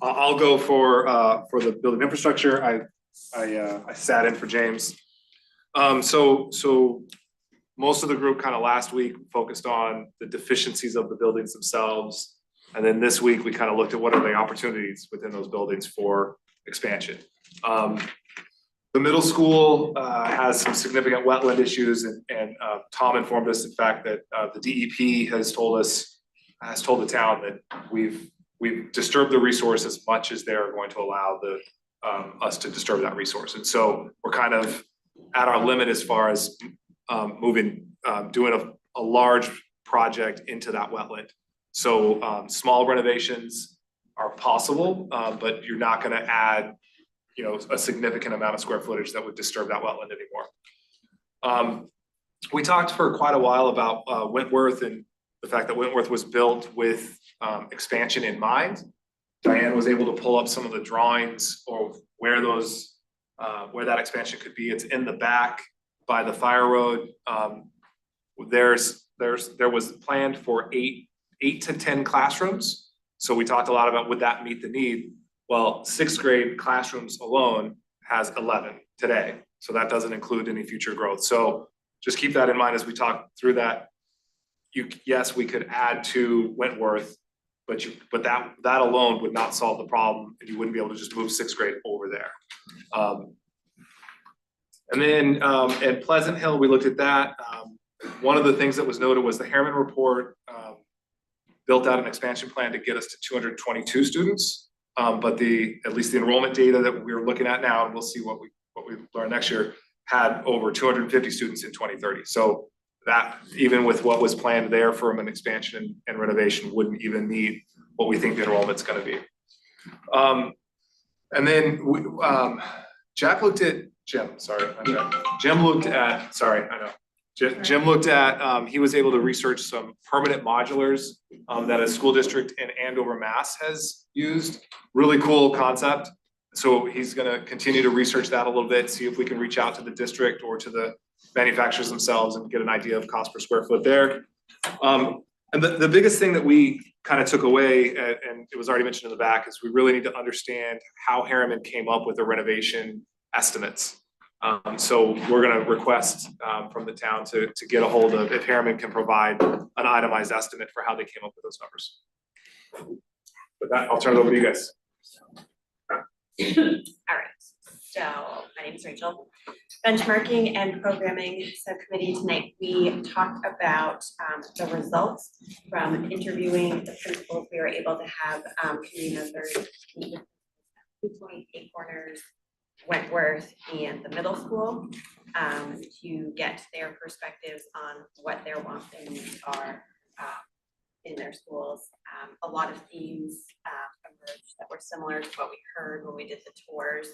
I'll go for the building infrastructure. I sat in for James. So most of the group kind of last week focused on the deficiencies of the buildings themselves. And then this week, we kind of looked at what are the opportunities within those buildings for expansion. The middle school has some significant wetland issues, and Tom informed us, in fact, that the DEP has told the town that we've disturbed the resource as much as they're going to allow us to disturb that resource. And so we're kind of at our limit as far as doing a large project into that wetland. So small renovations are possible, but you're not gonna add, a significant amount of square footage that would disturb that wetland anymore. We talked for quite a while about Wentworth and the fact that Wentworth was built with expansion in mind. Diane was able to pull up some of the drawings of where that expansion could be. It's in the back by the fire road. There was planned for eight to 10 classrooms. So we talked a lot about, would that meet the need? Well, sixth grade classrooms alone has 11 today, so that doesn't include any future growth. So just keep that in mind as we talk through that. Yes, we could add to Wentworth, but that alone would not solve the problem, and you wouldn't be able to just move sixth grade over there. And then at Pleasant Hill, we looked at that. One of the things that was noted was the Harriman report built out an expansion plan to get us to 222 students. But at least the enrollment data that we were looking at now, and we'll see what we learn next year, had over 250 students in 2030. So that, even with what was planned there from an expansion and renovation, wouldn't even meet what we think the enrollment's gonna be. And then Jim looked at, Jim looked at, he was able to research some permanent modulars that a school district in Andover, Mass has used. Really cool concept. So he's gonna continue to research that a little bit, see if we can reach out to the district or to the manufacturers themselves and get an idea of cost per square foot there. And the biggest thing that we kind of took away, and it was already mentioned in the back, is we really need to understand how Harriman came up with the renovation estimates. So we're gonna request from the town to get a hold of if Harriman can provide an itemized estimate for how they came up with those numbers. With that, I'll turn it over to you guys. All right, so my name is Rachel. Benchmarking and Programming Subcommittee, tonight we talked about the results from interviewing the principals. We were able to have community members meet with 2.8 Corners, Wentworth, and the middle school to get their perspectives on what their wants and needs are in their schools. A lot of themes emerged that were similar to what we heard when we did the tours,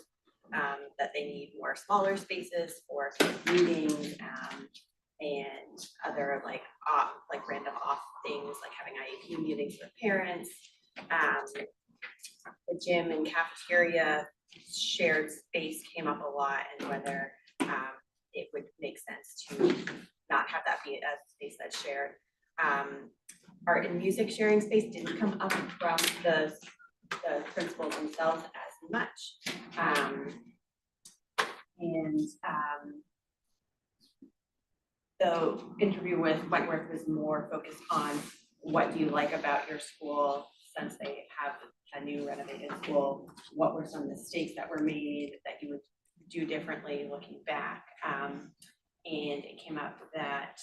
that they need more smaller spaces for meetings and other like random off things, like having IEP meetings with parents. The gym and cafeteria shared space came up a lot, and whether it would make sense to not have that be a space that's shared. Art and music sharing space didn't come up from the principals themselves as much. The interview with Wentworth was more focused on what do you like about your school since they have a new renovated school. What were some mistakes that were made that you would do differently looking back? And it came up that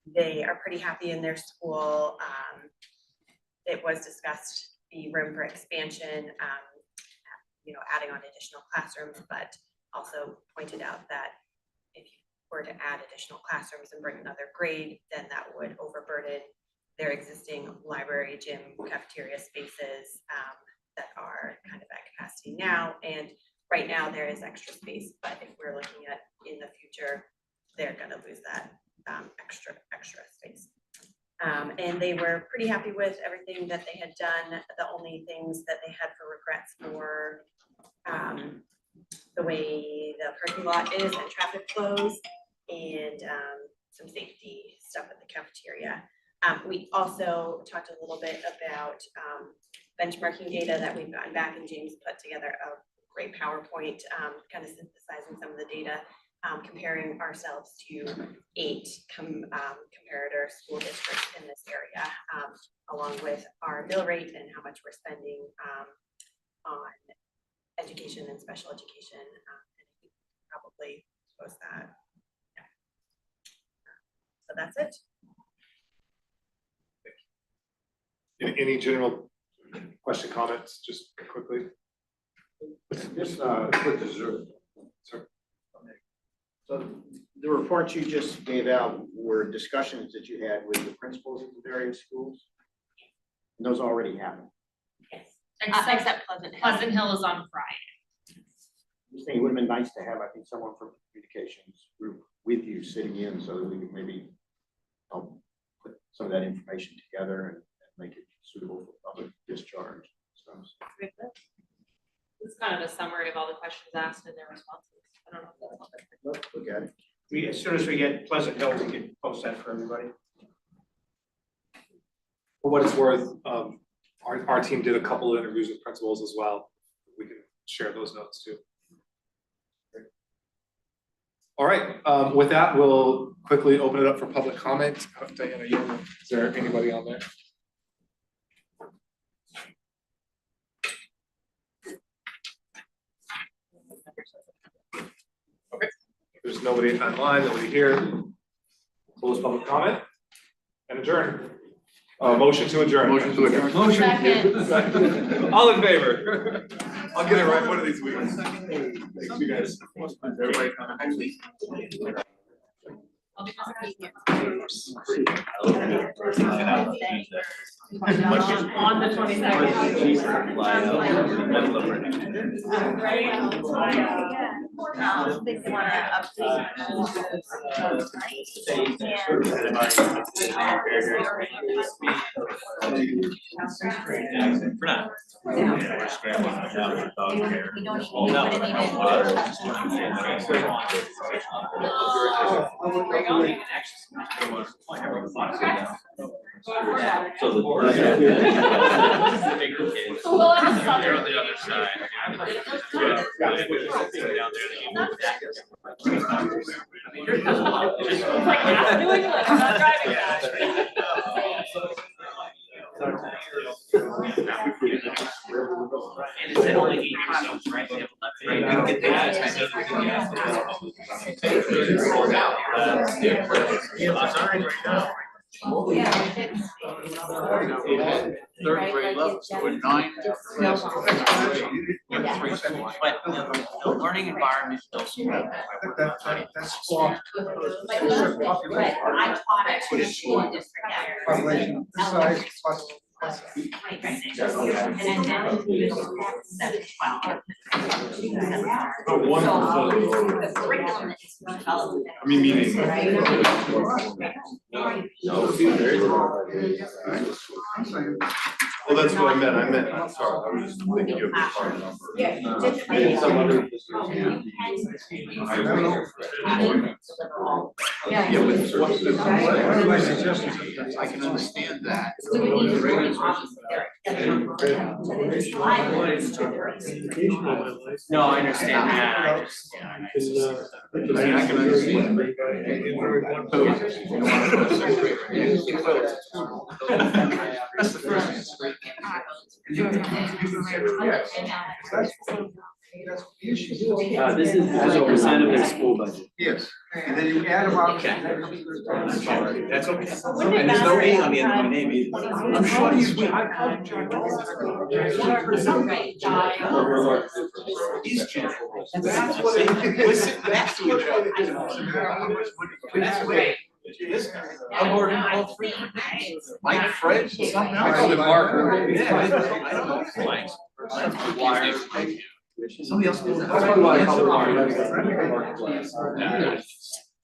they are pretty happy in their school. It was discussed the room for expansion, adding on additional classrooms, but also pointed out that if you were to add additional classrooms and bring another grade, then that would overburden their existing library, gym, cafeteria spaces that are kind of at capacity now. And right now there is extra space, but if we're looking at in the future, they're gonna lose that extra space. And they were pretty happy with everything that they had done. The only things that they had for regrets were the way the parking lot is and traffic flows, and some safety stuff at the cafeteria. We also talked a little bit about benchmarking data that we've gotten back, and James put together a great PowerPoint kind of synthesizing some of the data, comparing ourselves to 8 comparator school districts in this area, along with our bill rate and how much we're spending on education and special education. And I think probably post that. Yeah. So that's it. Any general question, comments, just quickly? Just quick dessert. Sure. So the reports you just gave out were discussions that you had with the principals of the various schools? And those already happened? Yes. Except Pleasant Hill. Pleasant Hill is on Friday. I'm just thinking it would have been nice to have, I think, someone from communications group with you sitting in so that we could maybe help put some of that information together and make it suitable for public discharge. So, It's kind of a summary of all the questions asked and their responses. I don't know if that's helpful. let's look at it. As soon as we get Pleasant Hill, we can post that for everybody. For what it's worth, our team did a couple of interviews with principals as well. We can share those notes too. All right, with that, we'll quickly open it up for public comment. Diana, is there anybody on there? Okay, there's nobody online, nobody here. Close public comment and adjourn. Motion to adjourn. Motion to adjourn. Second. All in favor? I'll get it right one of these weeks. Thanks, you guys. Everybody come. On the 22nd. They wanna update. For now. We're scrambling now for dog care. We don't So the. They're on the other side. And it's only 8 years old, right? They have left. Get that. Third grade level, so in 9 different But the learning environment is still. that's small. I taught it to school district. Population this size plus. And then 7, 12. Oh, wonderful. So the curriculum is developed. I mean, meeting. Well, that's what I meant. I'm sorry. I was just thinking of the part number. Maybe some other. Yeah, but my suggestion is I can understand that. No, I understand that. I just, I can understand. That's the first answer. That's the issue. This is as a percent of their school budget. Yes, and then you add them up. That's okay. And there's no A on the end of my name either. I'm sure he's. These two. That's what it is. Next to each other. That's great. I'm ordering all 3. Mike, Fred, I called him Mark. Yeah, I don't know. Wires. Somebody else knows that. That's probably why I called him Mark.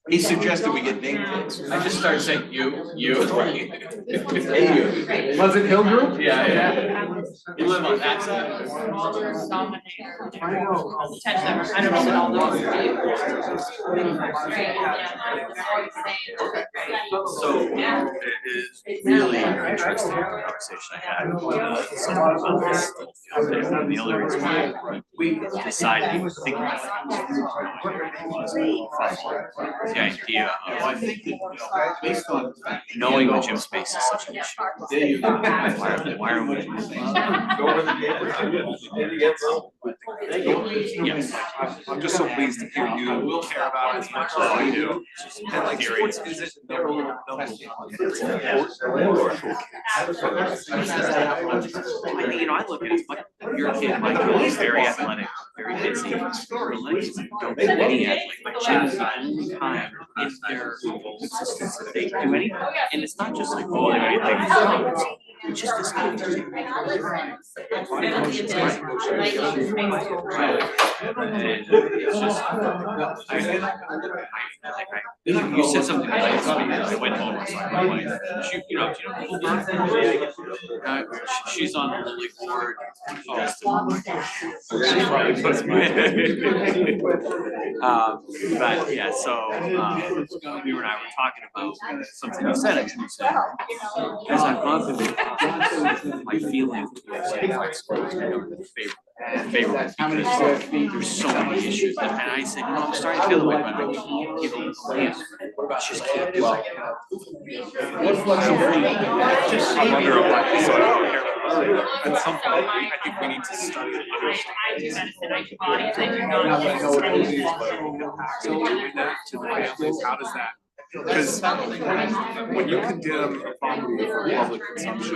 He suggested we get name tags. I just started saying you. Hey, you. Was it Hill Group? Yeah. You live on that side? I don't know what all those So it is really interesting conversation I had with someone about this. The only reason why we decided to think about it was the idea of Based on. knowing the gym space is such an issue. There you go. Why are we? Yes. I'm just so pleased to hear you will care about it as much as I do. And like sports isn't never a little I mean, I look at it, like, your kid, my kid is very athletic, very busy, relaxed, don't do any athletic, but gym is the only time in their existence that they do anything. And it's not just like, oh, they do anything. It's just this kind of thing. It's just, you said something like, I went home, and saw my wife, she, you know, she's on the Lily board. But yeah, so, we were and I were talking about something you said, as I've gone through the my feeling towards unified schools is favorable because there's so many issues. And I said, I'm starting to feel the way, but I can't give them the land. I just can't do it. I wonder what at some point, I think we need to start to understand. How does that? Because when you condemn a property for public consumption,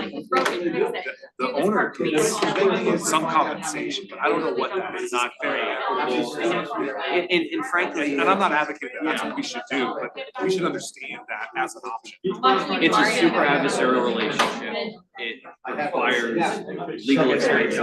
the owner gets some compensation, but I don't know what that is. Not very equitable. And frankly, And I'm not advocating that that's what we should do, but we should understand that as an option. it's a super adversarial relationship. It requires legal expenses.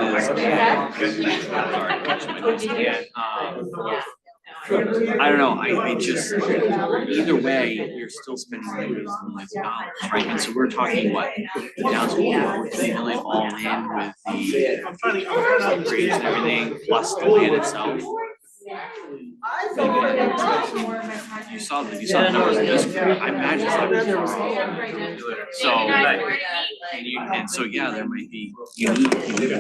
I don't know, I just, either way, you're still spending millions and millions of dollars, right? And so we're talking what, down to $3 million all in with the upgrades and everything, plus the land itself. You saw the numbers in this, I imagine it's not far off. So, and so, yeah, there might be unique needs.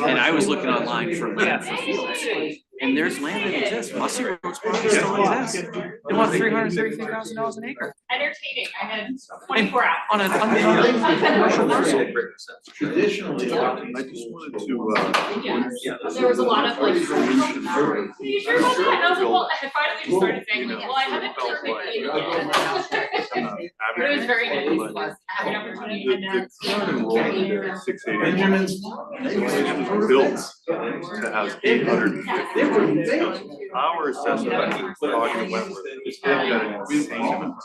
And I was looking online for land for fields. And there's land that exists, Mussy Road's property still exists. They want $333,000 an acre. Entertaining, I had 24 hours. On a commercial parcel. Traditionally, I just wanted to, There was a lot of like. You sure about that? And I was like, well, I finally just started saying, like, well, I haven't surveyed it yet. But it was very nice. Having an opportunity and Benjamin's was built to house 850. Our assessment, Ogden Wentworth, is got an insane amount.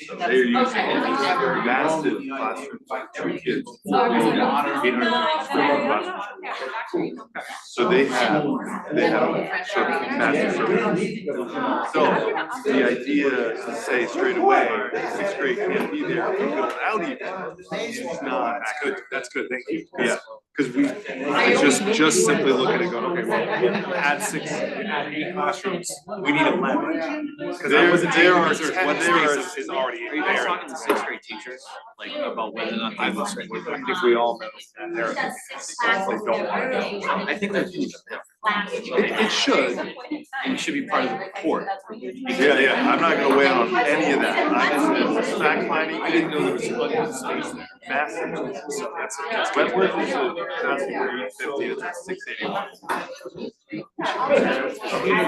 So they're using massive classrooms, like 2 kids. 850 classrooms. So they have massive service. So the idea is to say straight away, 6th grade can't be there without even, it's not. That's good, thank you. Yeah. Because we just simply look at it going, okay, well, add 8 classrooms, we need 11. Because that wasn't taken because there's one space is already Are you guys talking to 6th grade teachers, like about whether or not they will? I think we all know that they're. I think that's. It should. And it should be part of the report. Yeah, I'm not gonna weigh on any of that. I just, fact finding, I didn't know there was so much space there. Massive. So that's Wentworth is a massive 850, it's at 681.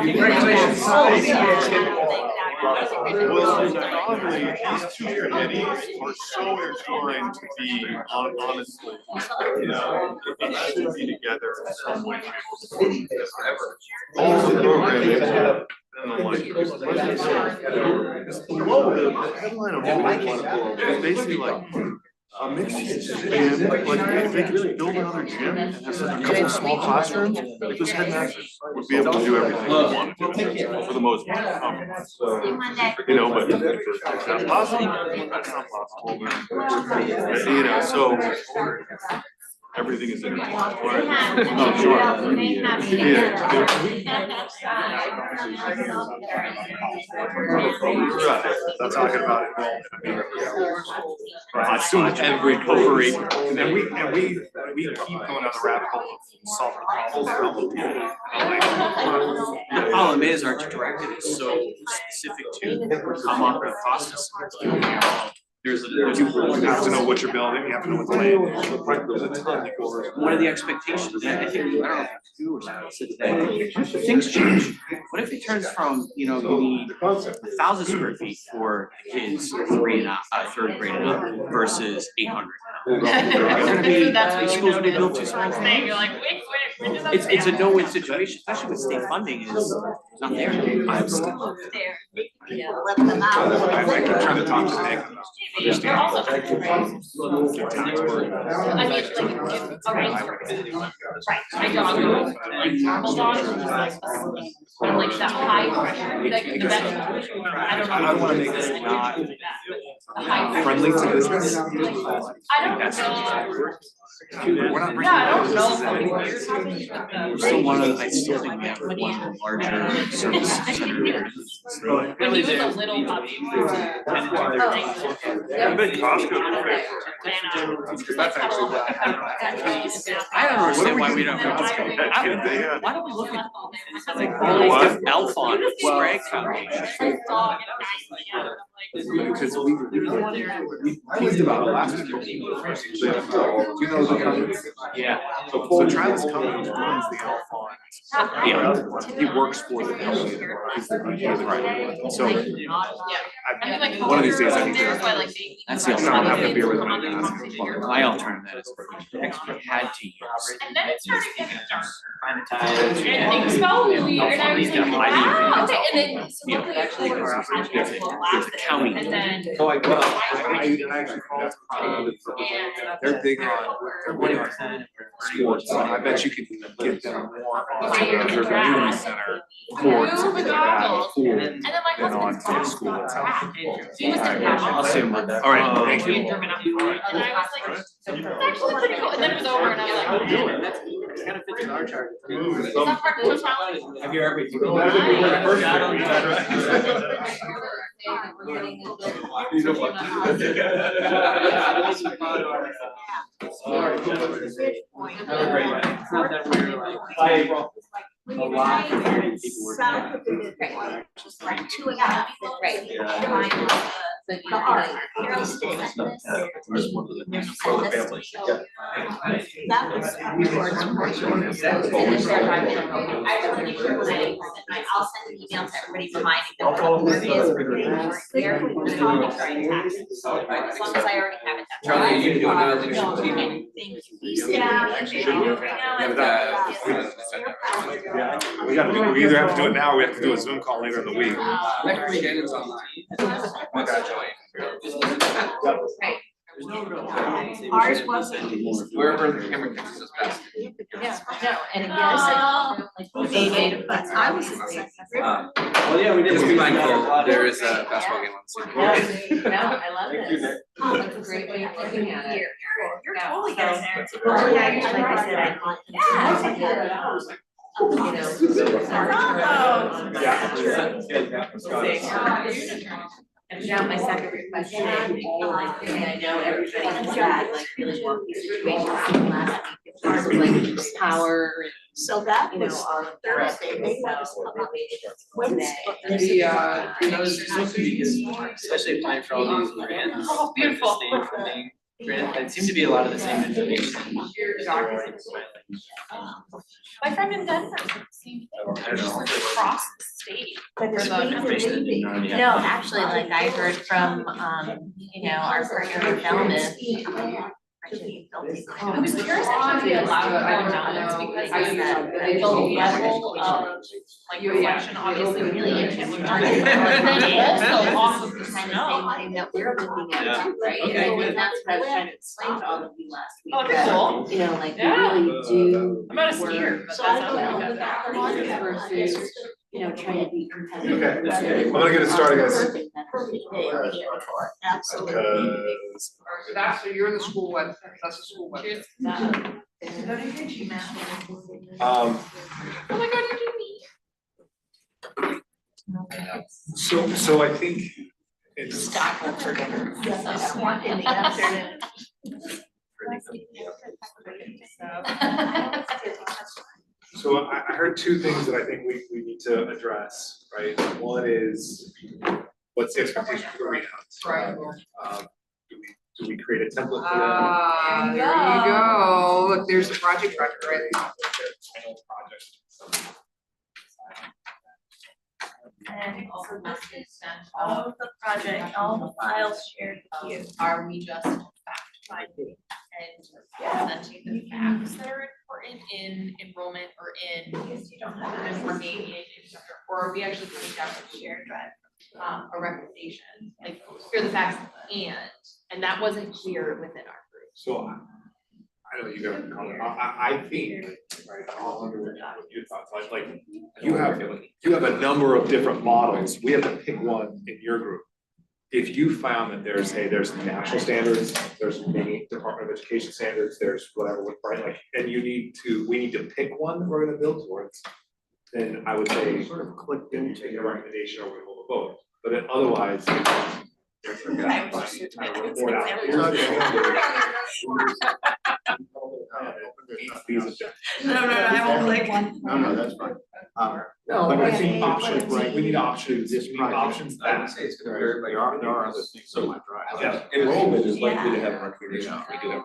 Congratulations. Well, oddly, these 2 committees are so intertwined to be, honestly, it should be together in some way. All the programming, and I'm like, the headline of what we want to go over is basically like, mixed use, and like, if they could build another gym and have a couple of small classrooms, like those headmasters would be able to do everything they want to do, for the most part. But it's not possible, that's not possible, so everything is intertwined. Oh, sure. Not talking about it. Every recovery. And we keep going down the rabbit hole of solving problems. The problem is our directive is so specific to come up with cost estimates. You have to know what you're building, you have to know what the land is. There's a ton that goes. What are the expectations? And I think, I don't know if you or something said today, if things change. What if it turns from, you need 1,000 square feet for kids 3 and up, 3rd grade and up versus 800? These schools will be built too small. You're like, wait, when does that? It's a no-win situation, especially when state funding is not there. I'm still. There. Yeah, let them out. I'm trying to talk to Nick. They're also right. I mean, like, right, my dog, like normal dog, is like, kind of like that high pressure, like the best. I don't know. I want to make this not friendly to business. I don't know. We're not bringing businesses in anything. We're still I still think we have one of the larger service centers in the Really? When he was a little puppy. I bet Costco. That's actually what I don't understand why we don't. Why don't we look at like Alphon spray coverage? Because we teased about it last year. Do you know the Cummins? Yeah. So Travis Cummins runs the Alphon. Yeah. He works for the company. He's the VP of the company. So One of these days I need to. That's the I don't have the beer with alternative. me. My alternative is actually had to use. And then it started getting dark. And And things felt weird, and I was like, wow, okay, and then so luckily Actually, there's a county. and then. So I actually called. They're big on sports, so I bet you could get them more on their community center courts and things like that, pool, And then my than on husband the school itself. He was in I'll see him with that. All right, thank you. And I was like, it's actually pretty cool, and then it was over, and I was like. That's kind of fits in our chart. Is that part of the challenge? Have you ever? It's not that we're like. A lot of people were. South of the Midway, just like 2.5, right? The art, Carol State. That was I'll send an email to everybody reminding them what the is. Clear, as long as I already have it. Charlie, are you doing a leadership team? Yeah, we gotta do, we either have to do it now or we have to do a Zoom call later in the week. Next weekend is online. I got Ours wasn't. Wherever the camera catches us best. No, and again, I was. Well, yeah, we did. Just be mindful, there is a basketball game on Sunday. No, I love this. Oh, That's a great way of looking at it. You're totally getting there. Well, yeah, like I said, I call it. And now my second request today, I know everybody has had like really one situation last week, as far as like power and. So that You know, was all of Thursday, they let us come up Wednesday. Those supposed to be, especially applying for all these grants. Oh, beautiful. Like the state funding grant, it seemed to be a lot of the same information. My friend in Denver, seemed just like across the state. But it's For the information that didn't already have. No, actually, like I heard from, our partner in Falmouth. I was curious actually to be allowed to go down because the level of like reflection obviously really interesting. But then also off of the snow. Same thing that we're looking at, too, right? Okay, And good. that's what I was trying to explain to all of you last week. Oh, that, cool. You know, like we Yeah. really do. I'm not a work skier, but So that's I how don't we know got that. versus, trying to be competitive. Okay, I'm gonna get it started, guys. Perfect day, we get it for it, absolutely. Because That's, so you're in the school web, that's the school web. Cheers. Go to your Gmail. Oh my God, you're doing me. So I think it's. Stockholm for dinner. So, one in the afternoon. So I heard two things that I think we need to address, right? One is, what's the expectation for readouts? Right. Do we create a template for them? There you go, look, there's the project tracker right there. And also this is all of the project, all the files shared with you. Are we just fact finding and presenting the facts that are important in enrollment or in information? Or are we actually coming down with a shared drive, a recommendation, like here are the facts and that wasn't clear within our group. So I know you guys can comment, I think, right, I'll wonder what your thoughts, like, you have a number of different models, we have to pick one in your group. If you found that there's national standards, there's many Department of Education standards, there's whatever, right, like, and we need to pick one that we're gonna build towards, then I would say sort of click into your recommendation or we hold quote, but it otherwise. Report out. I won't click. No, that's fine. No, but I yeah, think yeah, options, yeah. right, we need options, This we need project. options I that. would say it's There are other things, so much, right? Yeah, enrollment is likely to have a recommendation, we do have,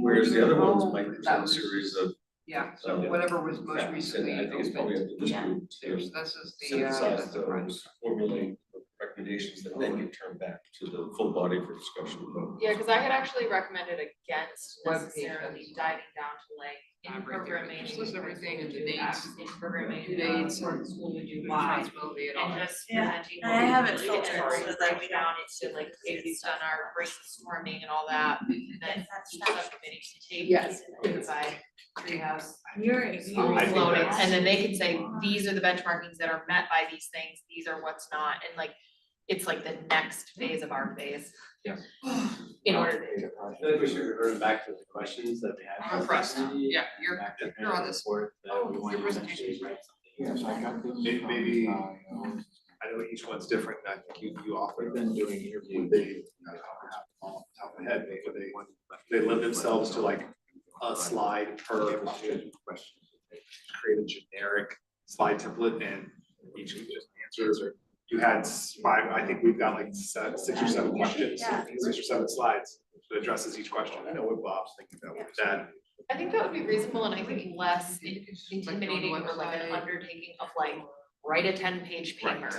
whereas the other ones might have a series of. Yeah, so whatever was most facts, recently and I think it's probably up to this group to This is the, synthesize those, formulate recommendations that then get turned back to the full body for discussion. Yeah, because I had actually recommended against necessarily diving down to like in programming. Just list everything and the dates. In programming. Due dates what school would do and why. responsibility and all And that. just Yeah. presenting. And I have it what we did, filtered so that we down into like, okay, we've done our brainstorming and all that, and then each subcommittee can take. Yes. Inside treehouse. You're. Floating, and then they can say, these are the benchmarkings that are met by these things, these are what's not, and like, it's like the next phase of our phase. Yeah. In order to. I feel like we should revert back to the questions that we had. I'm impressed. Yeah, you're on this. Your presentation. Maybe, I know each one's different, and I think you offered them doing interview, they, top of the head, they limit themselves to like a slide per question. Create a generic slide template and each of just answers, or you had five, I think we've got like 6 or 7 questions, 6 or 7 slides that addresses each question. I know what Bob's thinking about that. I think that would be reasonable, and I think less intimidating or like an undertaking of like, write a 10-page paper.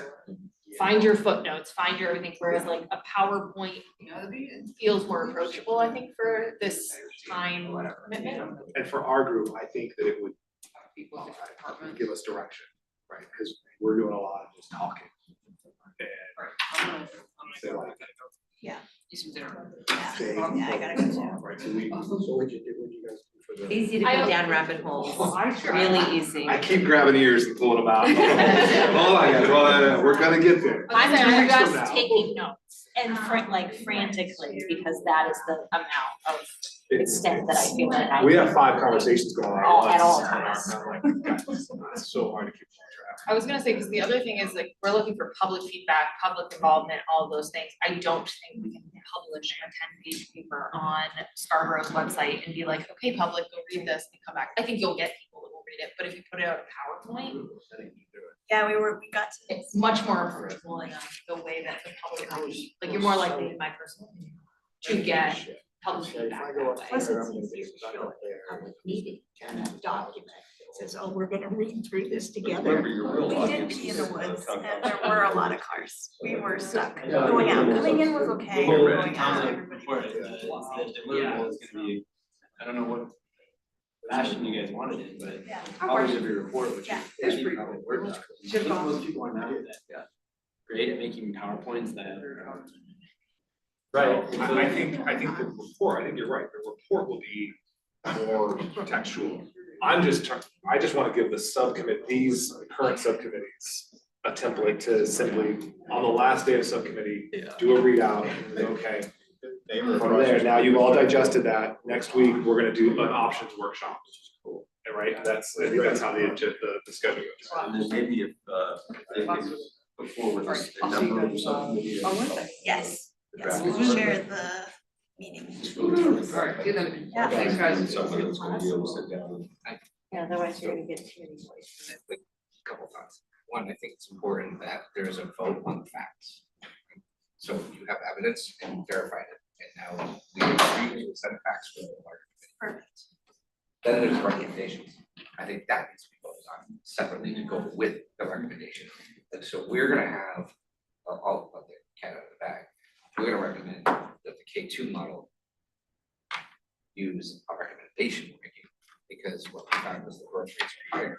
Find your footnotes, find your everything, whereas like a PowerPoint feels more approachable, I think, for this time commitment. And for our group, I think that it would give us direction, right? Because we're doing a lot of just talking. And so like. Yeah. Eat some dinner. Yeah, I gotta go too. Right, so what'd you guys do for the? Easy to go down rabbit holes, really easy. I keep grabbing ears and pulling them out. Hold on, guys, hold on, we're gonna get there. I'm 2 weeks from just now. taking notes and frantically, because that is the amount of extent that I feel like I. We have 5 conversations going on At all once. times. I'm like, guys, it's so hard to keep track. I was gonna say, because the other thing is like, we're looking for public feedback, public involvement, all of those things. I don't think we can publish a 10-page paper on Scarborough's website and be like, okay, public, go read this and come back. I think you'll get people that will read it, but if you put it out in PowerPoint, Yeah, we got to. it's much more approachable in the way that the public will be, like, you're more likely, in my personal opinion, to get public feedback that way. Plus it's easier to show a public meeting kind of document. It says, oh, we're gonna read through this together. Remember, your real We did audience pee in is the the woods town and council. there were a lot of cars. We were stuck Yeah. going out. Coming in was okay. Well, Going out, everybody. The deliverable is gonna be, I don't know what fashion you guys wanted it, but Yeah. always every report, which Yeah. is pretty cool. I think most people are now great at making PowerPoints that. Right, I think the report, I think you're right, the report will be more textual. I just wanna give the subcommittee, these current subcommittees, a template to simply, on the last day of subcommittee, do a readout, and okay. From there, now you've all digested that, next week, we're gonna do an options workshop. Right, I think that's how the schedule goes. And then maybe if they can put forward a number of subcommittee. Yes, yes, draft. we'll share the meeting. Alright, see you then. Yeah. Thanks, guys. Somebody that's gonna be able to sit down and. Yeah, otherwise you're gonna get too many voices. Couple thoughts. One, I think it's important that there is a vote on the facts. So you have evidence and you verified it, and now we agree to a set of facts for the larger committee. Perfect. Then there's recommendations. I think that needs to be voted on separately to go with the recommendation. And so we're gonna have, I'll put the cat out of the bag. We're gonna recommend that the K2 model use a recommendation ranking, because what we found was the growth rates are higher,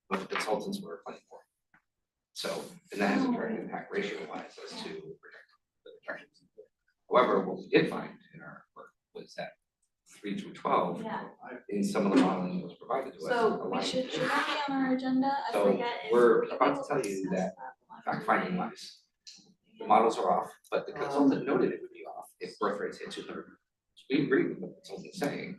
but the consultants were planning for. So, and that has a direct impact ratio wise as to the projections. However, what we did find in our work was that 3 through 12, in some of the modeling that was provided to us. So we aligned. should that be on our agenda? I So forget if we're we about will to tell you discuss that one fact way or finding the other. wise, the models are off, but the consultant noted it would be off if birth rates hit 200. So we agree with what the consultant's saying.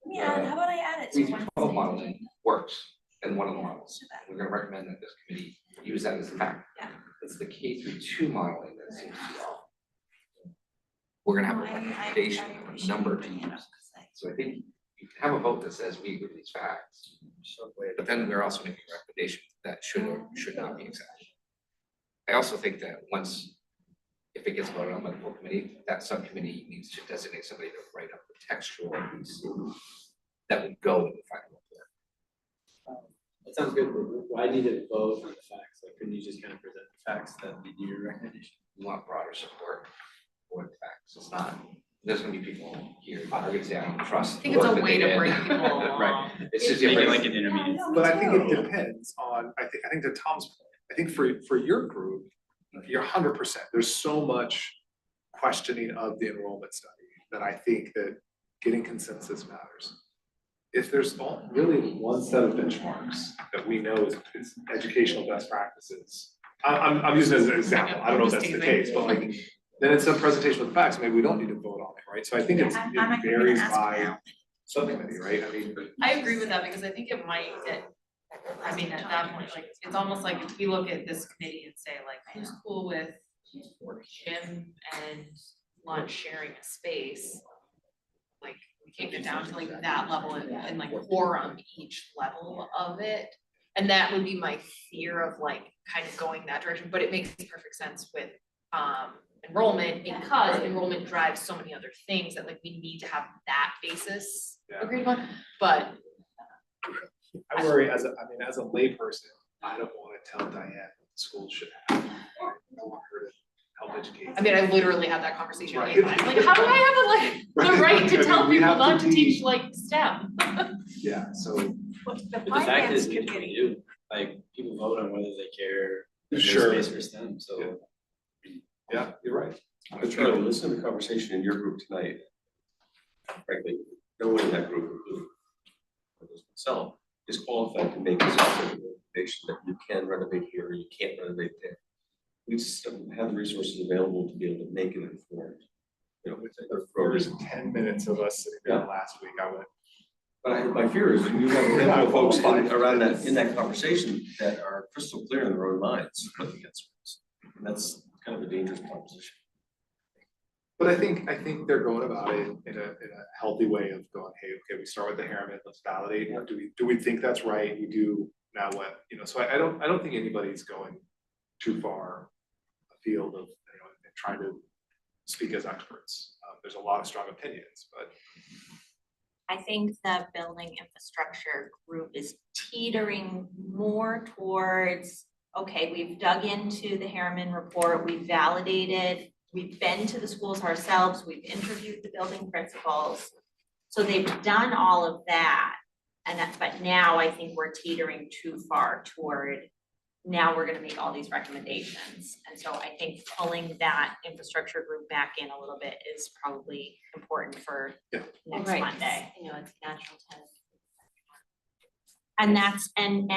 Yeah, how about I add it to 3 through Wednesday? 12 modeling works in one of the models. We're gonna recommend that this committee use that as a fact. Yeah. it's the K-2 modeling that seems to be off. We're gonna have a recommendation from a number of teams, so I think you can have a vote that says we agree with these facts. But then we're also making a recommendation that should or should not be accepted. I also think that once, if it gets voted on by the full committee, that subcommittee needs to designate somebody to write up the textual piece that would go in the final report. That sounds good, but I need to vote on the facts, like, couldn't you just kind of present the facts that lead to your recommendation? We want broader support for the facts, it's not, there's gonna be people here who are gonna say, I don't trust. I think it's a way to bring people Right, it's just Make it different. like an intermediate. But I think it depends on, I think to Tom's point, I think for your group, you're 100%, there's so much questioning of the enrollment study that I think that getting consensus matters. If there's really one set of benchmarks that we know is educational best practices, I'm using it as an example, I don't know if that's the case, but like, then it's a presentation of the facts, maybe we don't need to vote on it, right? So I think it varies by subcommittee, right? I mean, I agree with that because I think it might, I mean, at that point, like, it's almost like if we look at this committee and say like, who's cool with gym and lunch sharing a space? Like, we can't get down to like that level and like quorum each level of it. And that would be my fear of like kind of going that direction, but it makes perfect sense with enrollment because enrollment drives so many other things that like we need to have that basis agreed upon, but. I worry as a layperson, I don't wanna tell Diane what schools should have. I want her to help educate. I mean, I literally had that conversation Right. with my, like, how do I have the right to tell We people have not to be- teach like STEM? Yeah, so. But the fact is, we do, like, people vote on whether they care, there's Sure. space for STEM, so. Yeah, you're right. But Charlie, listen to the conversation in your group tonight. Frankly, no one in that group, including myself, is qualified to make a recommendation that you can renovate here or you can't renovate there. We just don't have the resources available to be able to make it informed. You know, with the There was 10 minutes of us sitting there last week, I went. But my fear is you have a handful of folks around that, in that conversation that are crystal clear in their own minds looking at schools. And that's kind of a dangerous proposition. But I think they're going about it in a healthy way of going, hey, okay, we start with the Harriman, let's validate, do we think that's right, we do, now what, you know, so I don't think anybody's going too far afield of, you know, and trying to speak as experts. There's a lot of strong opinions, but. I think the building infrastructure group is teetering more towards, okay, we've dug into the Harriman report, we've validated, we've been to the schools ourselves, we've interviewed the building principals. So they've done all of that. But now I think we're teetering too far toward, now we're gonna make all these recommendations. And so I think pulling that infrastructure group back in a little bit is probably important for next Right. Monday. You know, it's natural to. And that's, and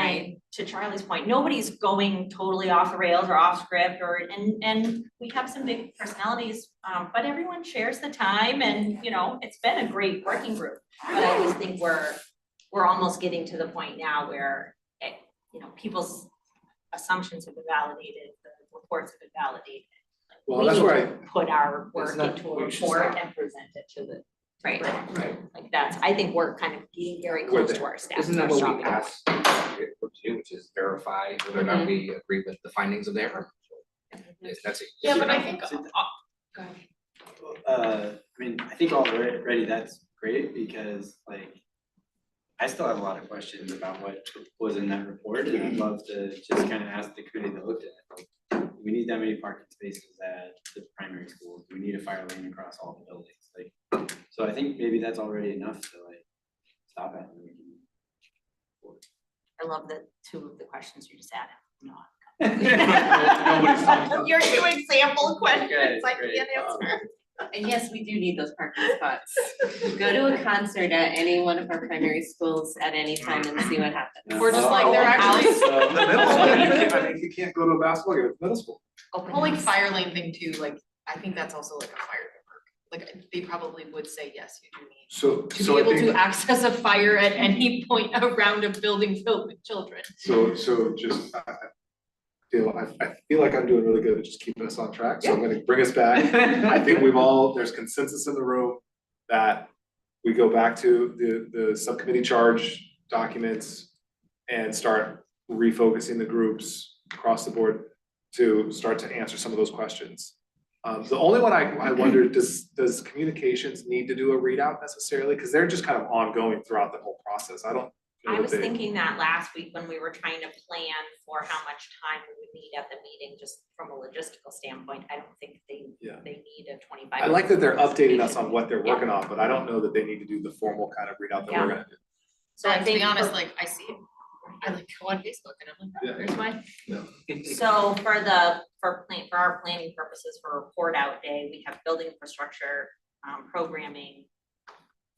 to Charlie's point, nobody's going totally off the rails or off script and we have some big personalities, but everyone shares the time and, you know, it's been a great working group. But I just think we're almost getting to the point now where, you know, people's assumptions have been validated, the reports have been validated. Like, Well, we that's need where to put our work not- into a we should report stop. and present it to the. Right. Like that's, I think we're kind of getting very close to our staff. Isn't that what we shopping. asked to do, which is verify whether or not we agree with the findings of the error? That's it. Yeah, but I think, go ahead. I mean, I think already that's great because like, I still have a lot of questions about what was in that report and I'd love to just kind of ask the committee that looked at it. Like, do we need that many parking spaces at the primary schools? Do we need a fire lane across all the buildings? Like, so I think maybe that's already enough to like stop at. I love the two of the questions you just added. Nobody's Your two example questions, I great. can't answer. And yes, we do need those parking spots. Go to a concert at any one of our primary schools at any time and see what happens. We're just like, they're actually. The middle school, I mean, you can't go to a basketball game at the middle school. The whole like fire lane thing too, like, I think that's also like a fire work. Like, they probably would say, yes, you do need So to be able to access a fire at any point around a building filled with children. So just, I feel like I'm doing really good at just keeping us on track, so I'm gonna bring us back. I think there's consensus in the room that we go back to the subcommittee charge documents and start refocusing the groups across the board to start to answer some of those questions. The only one I wonder, does communications need to do a readout necessarily? Because they're just kind of ongoing throughout the whole process. I don't know I that was they- thinking that last week when we were trying to plan for how much time we would need at the meeting, just from a logistical standpoint, I don't think they need a 25. I like that they're updating us on what they're working on, but I don't know that they need to do the formal kind of readout that we're gonna do. So I To think be honest, for- like, I see it, I like go on Facebook and I'm like, Yeah. oh, there's mine. So for our planning purposes for report out day, we have building infrastructure, programming,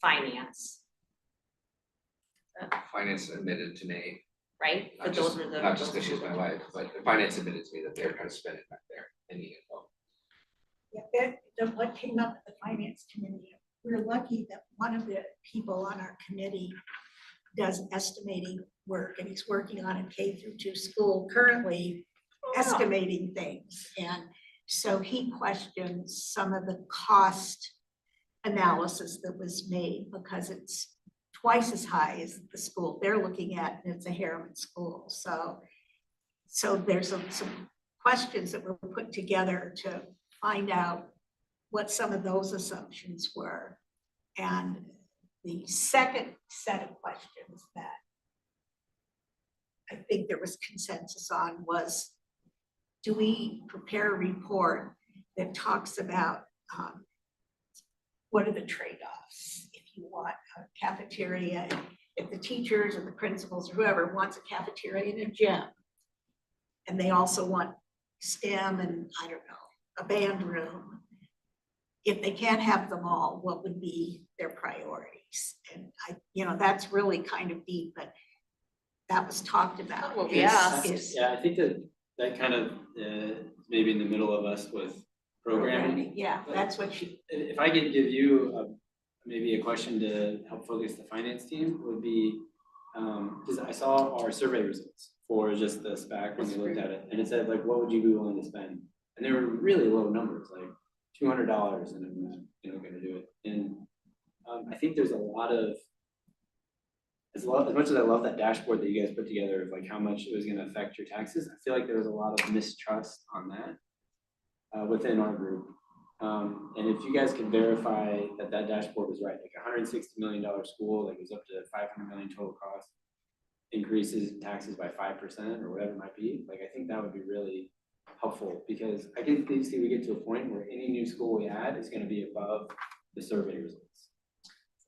finance, Finance admitted to me, right? not But just, those are the. not just because she's my wife, but the finance admitted to me that they're gonna spend it back there in the info. What came up at the finance committee, we're lucky that one of the people on our committee does estimating work, and he's working on a K-2 school currently estimating things. And so he questions some of the cost analysis that was made because it's twice as high as the school they're looking at, and it's a Harriman school. So there's some questions that were put together to find out what some of those assumptions were. And the second set of questions that I think there was consensus on was, do we prepare a report that talks about what are the trade-offs if you want a cafeteria, if the teachers or the principals or whoever wants a cafeteria and a gym, and they also want STEM and, I don't know, a band room. If they can't have them all, what would be their priorities? And that's really kind of deep, but that was talked about. Well, is- Yeah, I think that kind of maybe in the middle of us with programming. Yeah, that's what she, If I could give you maybe a question to help focus the finance team would be, because I saw our survey results for just the SPAC when we looked at it, and it said like, what would you be willing to spend? And they were really low numbers, like $200, and I'm not, gonna do it. And I think there's a lot of, as much as I love that dashboard that you guys put together of like how much it was gonna affect your taxes, I feel like there was a lot of mistrust on that within our group. And if you guys can verify that dashboard is right, like $160 million school, like it was up to 500 million total cost, increases taxes by 5% or whatever it might be, like I think that would be really helpful, because I can see we get to a point where any new school we add is gonna be above the survey results.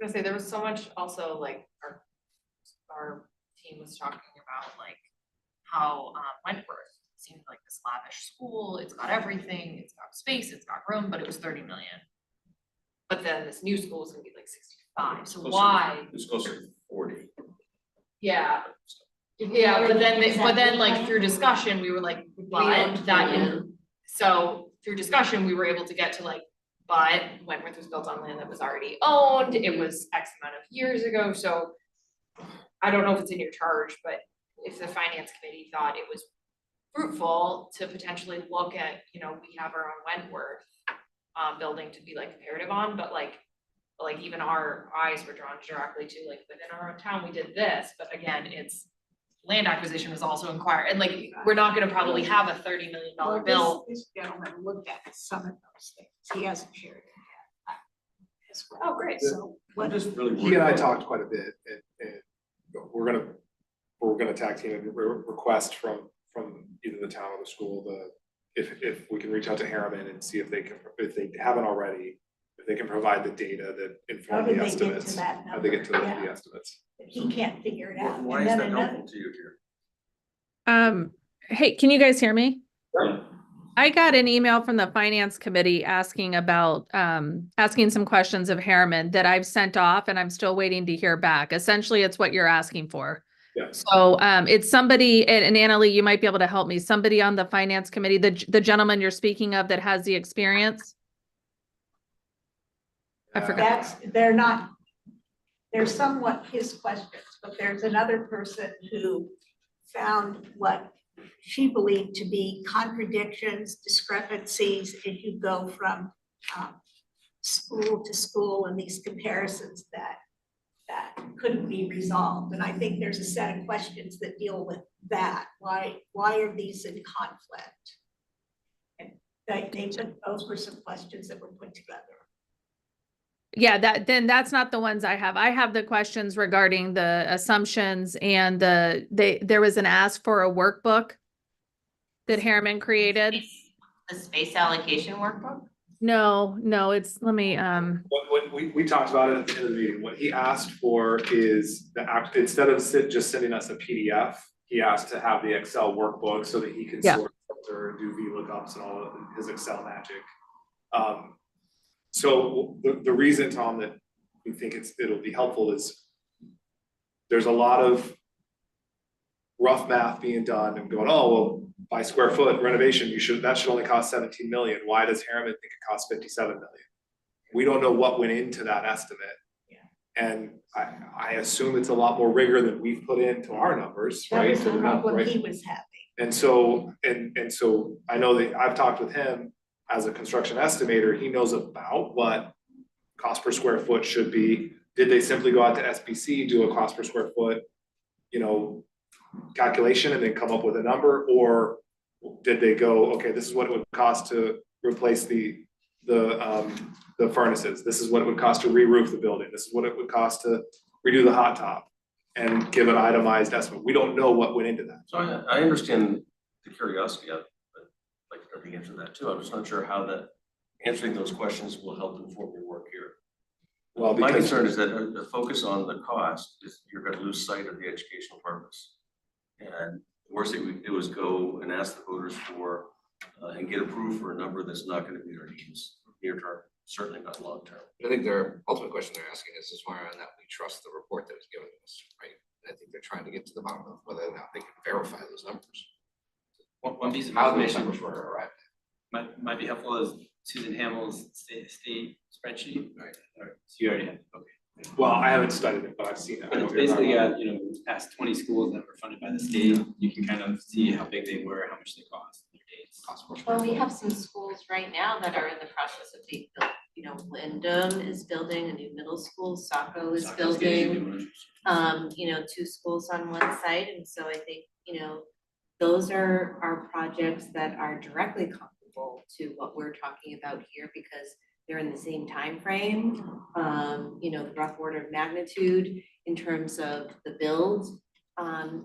I was gonna say, there was so much also, like, our team was talking about like how Wentworth seemed like this lavish school, it's got everything, it's got space, it's got room, but it was 30 million. But then this new school is gonna be like 65, so why? It's closer to 40. Yeah. Yeah, but then like through discussion, we were like, but that, so through discussion, we were able to get to like, but Wentworth was built on land that was already owned, it was X amount of years ago, so I don't know if it's in your charge, but if the finance committee thought it was fruitful to potentially look at, we have our own Wentworth building to be like comparative on, but like even our eyes were drawn directly to like within our own town, we did this, but again, it's land acquisition was also inquired, and like, we're not gonna probably have a $30 million bill. This gentleman looked at some of those things. He hasn't shared it yet. As well. Oh, great. So what Just really. He and I talked quite a bit, and we're gonna tag team and request from either the town or the school, if we can reach out to Harriman and see if they haven't already, if they can provide the data that How inform did the they get to estimates. that How they get to the number? Yeah. estimates. he can't figure it out. Why And is then that another- helpful to you here? Hey, can you guys hear me? I got an email from the finance committee asking about, asking some questions of Harriman that I've sent off and I'm still waiting to hear back. Essentially, it's what you're asking for. Yeah. So, it's somebody, and Annalee, you might be able to help me, somebody on the finance committee, the gentleman you're speaking of that has the experience? I forgot. They're somewhat his questions, but there's another person who found what she believed to be contradictions, discrepancies as you go from school to school and these comparisons that couldn't be resolved. And I think there's a set of questions that deal with that. Why are these in conflict? And those were some questions that were put together. Yeah, that's not the ones I have. I have the questions regarding the assumptions and there was an ask for a workbook that Harriman created. The space allocation workbook? No, it's, let me, What we talked about it at the end of the meeting, what he asked for is instead of just sending us a PDF, he asked to have the Excel workbook so that he can sort, filter, do VLOOKUPs and all of his Excel magic. So the reason, Tom, that we think it'll be helpful is there's a lot of rough math being done and going, oh, well, by square foot renovation, that should only cost 17 million. Why does Harriman think it costs 57 million? We don't know what went into that estimate. Yeah. And I assume it's a lot more rigor than we've put into our numbers, right? That was the problem he was having. And so I know that I've talked with him as a construction estimator. He knows about what cost per square foot should be. Did they simply go out to SBC, do a cost per square foot, calculation and then come up with a number? Or did they go, okay, this is what it would cost to replace the furnaces. This is what it would cost to re-roof the building. This is what it would cost to redo the hot top and give an itemized estimate. We don't know what went into that. So I understand the curiosity of it, but I'd like to know the answer to that too. I'm just not sure how answering those questions will help inform your work here. Well, my concern is that the focus on the cost is you're going to lose sight of the educational purpose. And the worst thing we can do is go and ask the voters for and get approved for a number that's not going to meet our needs near term, certainly not long term. I think their ultimate question they're asking is whether or not we trust the report that was given to us, right? I think they're trying to get to the bottom of whether or not they can verify those numbers. One piece of How those information numbers were arrived at. might be helpful is Susan Hamill's state spreadsheet. Right. So you already have, okay. Well, I haven't studied it, but I've seen it. But it's basically past 20 schools that were funded by the state. You can kind of see how big they were, how much they cost, their dates. Well, we have some schools right now that are in the process of being built. Wyndham is building a new middle school, Saco is building, 2 schools on one site. And so I think, those are projects that are directly comparable to what we're talking about here because they're in the same time frame. The rough order of magnitude in terms of the build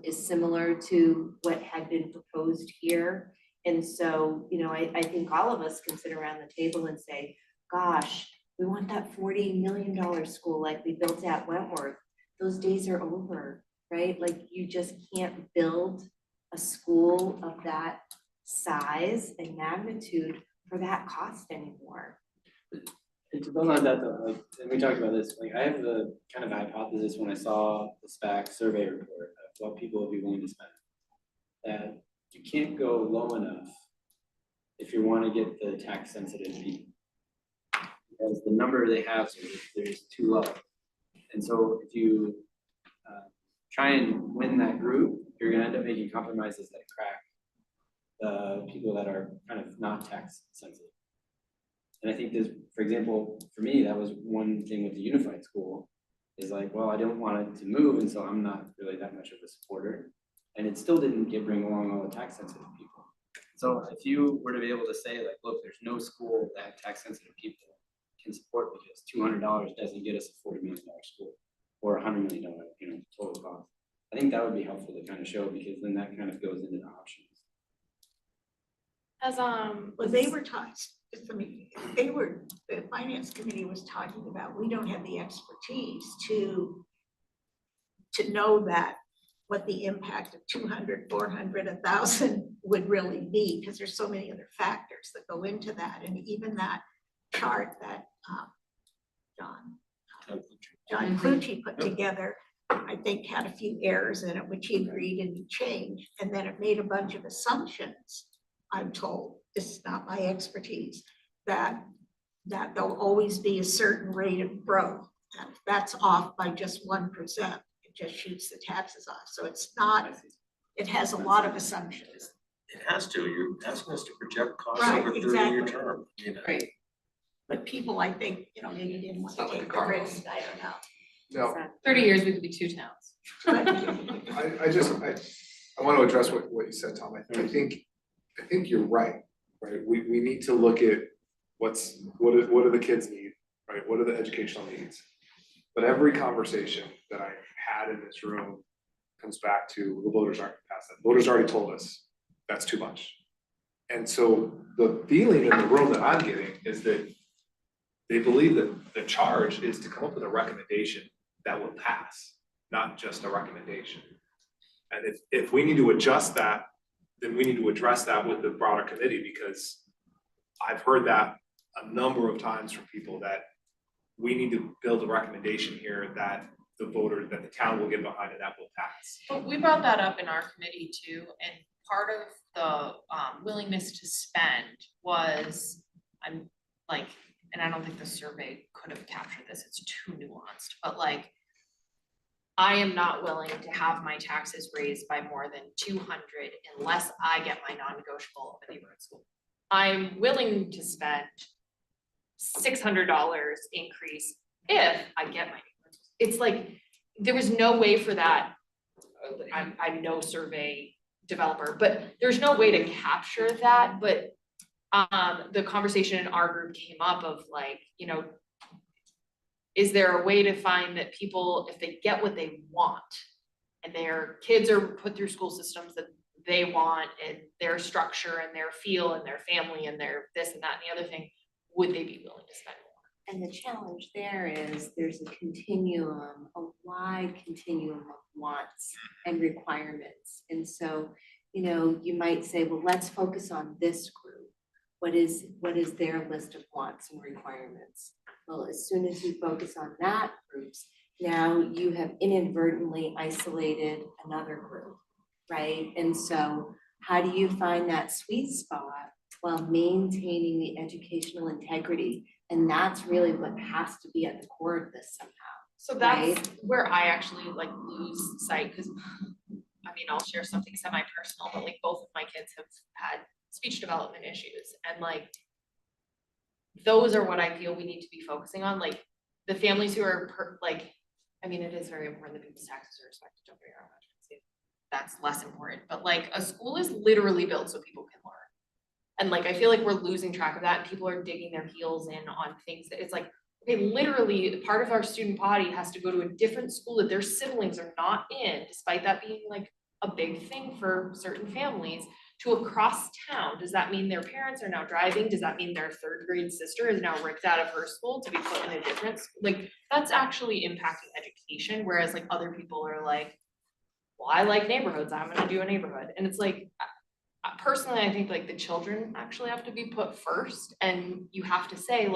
is similar to what had been proposed here. And so, I think all of us can sit around the table and say, gosh, we want that $40 million school like we built at Wentworth. Those days are over, right? Like you just can't build a school of that size and magnitude for that cost anymore. And to build on that though, and we talked about this, I have the kind of hypothesis when I saw the SPAC survey report of what people would be willing to spend, that you can't go low enough if you want to get the tax sensitive people. Because the number they have is too low. And so if you try and win that group, you're gonna end up making compromises that crack the people that are kind of not tax sensitive. And I think this, for example, for me, that was one thing with the unified school is like, well, I don't want it to move, and so I'm not really that much of a supporter. And it still didn't bring along all the tax sensitive people. So if you were to be able to say like, look, there's no school that tax sensitive people can support because $200 doesn't get us a $40 million school or $100 million, total cost. I think that would be helpful to kind of show because then that kind of goes into the options. As well, the finance committee was talking about, we don't have the expertise to know that what the impact of 200, 400, 1,000 would really be, because there's so many other factors that go into that. And even that chart that John Clucci put together, I think had a few errors in it, which he agreed and he changed. And then it made a bunch of assumptions, I'm told, this is not my expertise, that there'll always be a certain rate of growth. And if that's off by just 1%, it just shoots the taxes off. So it's not it has a lot of assumptions. It has to, you're asking us to project costs Right, over a 30-year exactly. term, you know. Right. But people, I think, maybe didn't want to take the risk, I don't know. No, 30 years, we could be 2 towns. I want to address what you said, Tom. I think you're right? We need to look at what do the kids need, right? What are the educational needs? But every conversation that I had in this room comes back to the voters aren't gonna pass that. Voters already told us that's too much. And so the feeling in the room that I'm getting is that they believe that the charge is to come up with a recommendation that will pass, not just a recommendation. And if we need to adjust that, then we need to address that with the broader committee, because I've heard that a number of times from people that we need to build a recommendation here that the town will get behind and that will pass. But we brought that up in our committee too, and part of the willingness to spend was, and I don't think the survey could have captured this, it's too nuanced, but like, I am not willing to have my taxes raised by more than 200 unless I get my non-negotiable of a neighborhood school. I'm willing to spend $600 increase if I get my neighborhood school. It's like, there was no way for that. I'm no survey developer, but there's no way to capture that. But the conversation in our group came up of like, is there a way to find that people, if they get what they want and their kids are put through school systems that they want and their structure and their feel and their family and their this and that and the other thing, would they be willing to spend more? And the challenge there is there's a continuum, a wide continuum of wants and requirements. And so, you might say, well, let's focus on this group. What is their list of wants and requirements? Well, as soon as you focus on that groups, now you have inadvertently isolated another group, right? And so how do you find that sweet spot while maintaining the educational integrity? And that's really what has to be at the core of this somehow. So that's where I actually lose sight, because I'll share something semi-personal, but both of my kids have had speech development issues, and those are what I feel we need to be focusing on. The families who are it is very important that people's taxes are respected, don't get me wrong, that's less important, but a school is literally built so people can learn. And I feel like we're losing track of that, and people are digging their heels in on things that it's okay, literally part of our student body has to go to a different school that their siblings are not in, despite that being a big thing for certain families, to across town. Does that mean their parents are now driving? Does that mean their 3rd grade sister is now ripped out of her school to be put in a different school? That's actually impacting education, whereas other people are well, I like neighborhoods, I'm gonna do a neighborhood. And it's personally, I think the children actually have to be put first, and you have to say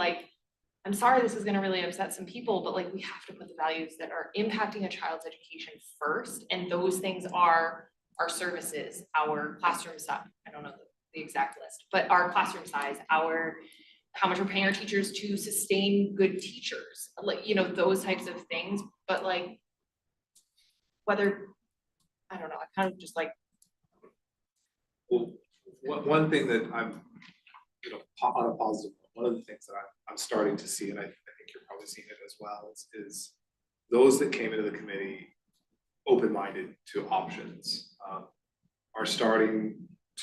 I'm sorry this is gonna really upset some people, but we have to put the values that are impacting a child's education first, and those things are our services, our classroom size, I don't know the exact list, but our classroom size, how much we're paying our teachers to sustain good teachers, those types of things. But whether, I don't know, I kind of just Well, one thing that I'm, on a positive, one of the things that I'm starting to see, and I think you're probably seeing it as well, is those that came into the committee open-minded to options are starting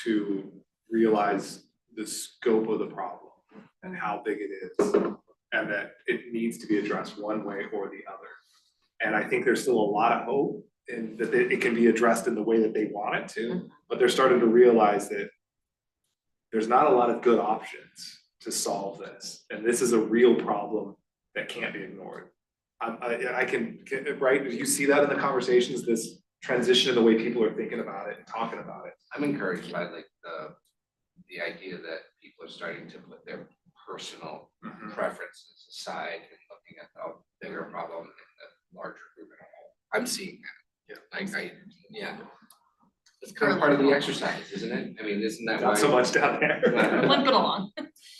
to realize the scope of the problem and how big it is, and that it needs to be addressed one way or the other. And I think there's still a lot of hope in that it can be addressed in the way that they want it to, but they're starting to realize that there's not a lot of good options to solve this, and this is a real problem that can't be ignored. I can, right? Do you see that in the conversations, this transition in the way people are thinking about it and talking about it? I'm encouraged by the idea that people are starting to put their personal preferences aside and looking at the bigger problem in the larger group at all. I'm seeing that. Yeah. It's kind of part of the exercise, isn't it? Isn't that why? Not so much down there. limping along.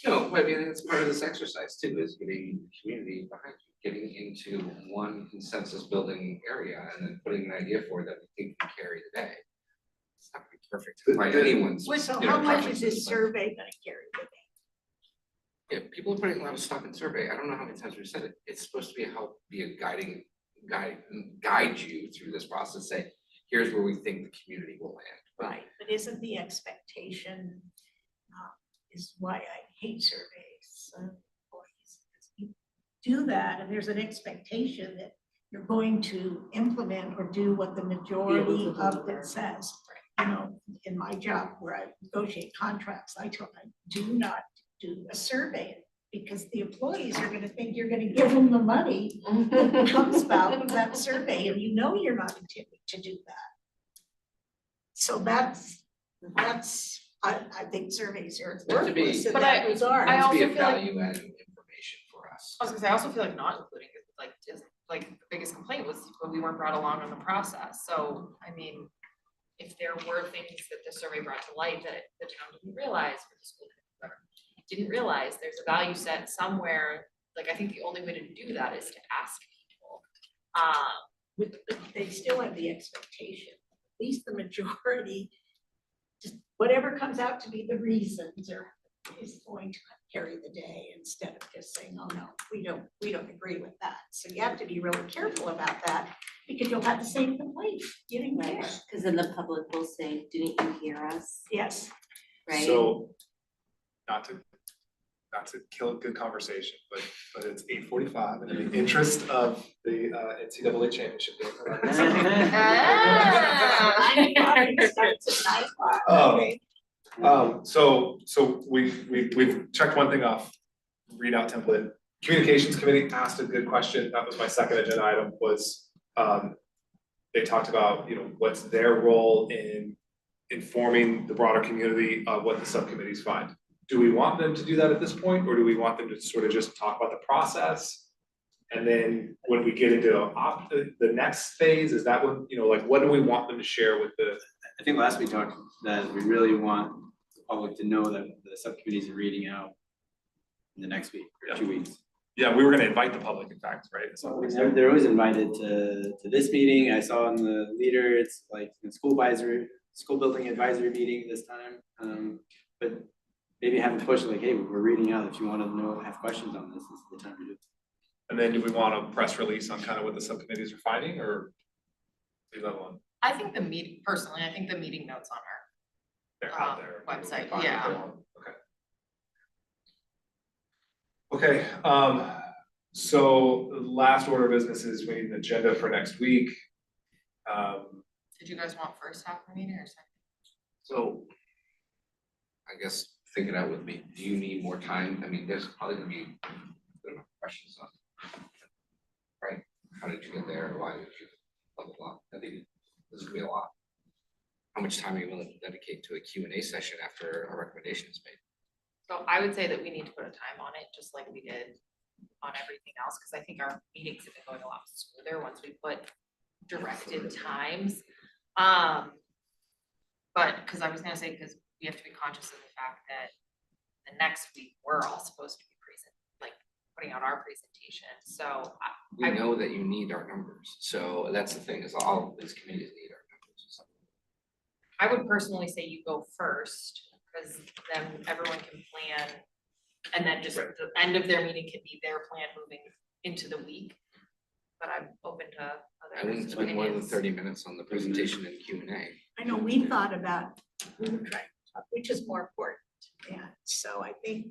No, it's part of this exercise too, is getting the community behind you, getting into one consensus building area and then putting an idea forward that we think can carry the day. perfect by anyone's. So you know, how much preference, is this but- survey gonna carry with it? Yeah, people are putting a lot of stock in survey. I don't know how many times we've said it. It's supposed to be a guide you through this process, say, here's where we think the community will land. Right, but isn't the expectation, is why I hate surveys, employees, because you do that, and there's an expectation that you're going to implement or do what the majority of it says. You know, in my job where I negotiate contracts, I do not do a survey, because the employees are gonna think you're gonna give them the money that comes about that survey, and you know you're not intending to do that. So that's, I think surveys are To be- worthless in But that regard. I To be also a feel like, value added information for us. I was gonna say, I also feel like not including it, like, is, like, the biggest complaint was when we weren't brought along on the process, so, I mean, if there were things that the survey brought to light that the town didn't realize, or the school didn't realize, there's a value set somewhere, like, I think the only way to do that is to ask people. But they still have the expectation, at least the majority, just whatever comes out to be the reasons is going to carry the day, instead of just saying, oh no, we don't agree with that. So you have to be really careful about that, because you'll have the same complaint getting there. Cause then the public will say, didn't you hear us? Yes. Right? So, not to kill a good conversation, but it's 8:45, and in the interest of the NCAA championship game. So we've checked one thing off, readout template. Communications committee asked a good question. That was my second agenda item, was they talked about, you know, what's their role in informing the broader community of what the subcommittees find. Do we want them to do that at this point, or do we want them to sort of just talk about the process? And then when we get into the next phase, is that when, you know, like, what do we want them to share with the? I think last we talked that we really want the public to know that the subcommittees are reading out in the next week or 2 weeks. Yeah, we were gonna invite the public, in fact, right? So They're always invited to this meeting. I saw in the leader, it's like the school building advisory meeting this time. But maybe have a push like, hey, we're reading out. If you want to know, have questions on this is the time to do it. And then do we want a press release on kind of what the subcommittees are finding, or leave that alone? I think the meeting, personally, I think the meeting notes on They're out there. our website, Fine, yeah. Okay, so the last order of business is we need an agenda for next week. Did you guys want first half of the meeting or second? So, I guess, think it out with me. Do you need more time? I mean, there's probably gonna be good enough questions on, right? How did you get there? Why did you, blah, blah, blah. I think this is gonna be a lot. How much time are you willing to dedicate to a Q&A session after a recommendation is made? So I would say that we need to put a time on it, just like we did on everything else, because I think our meetings have been going a lot smoother once we put directed times. But, because I was gonna say, because we have to be conscious of the fact that the next week, we're all supposed to be putting out our presentation, so. We know that you need our numbers, so that's the thing, is all these committees need our numbers. I would personally say you go first, because then everyone can plan. And then just the end of their meeting can be their plan moving into the week. But I'm open to I other wouldn't spend more than opinions. 30 minutes on the presentation and Q&A. I know we thought about, we were trying, which is more important, and so I think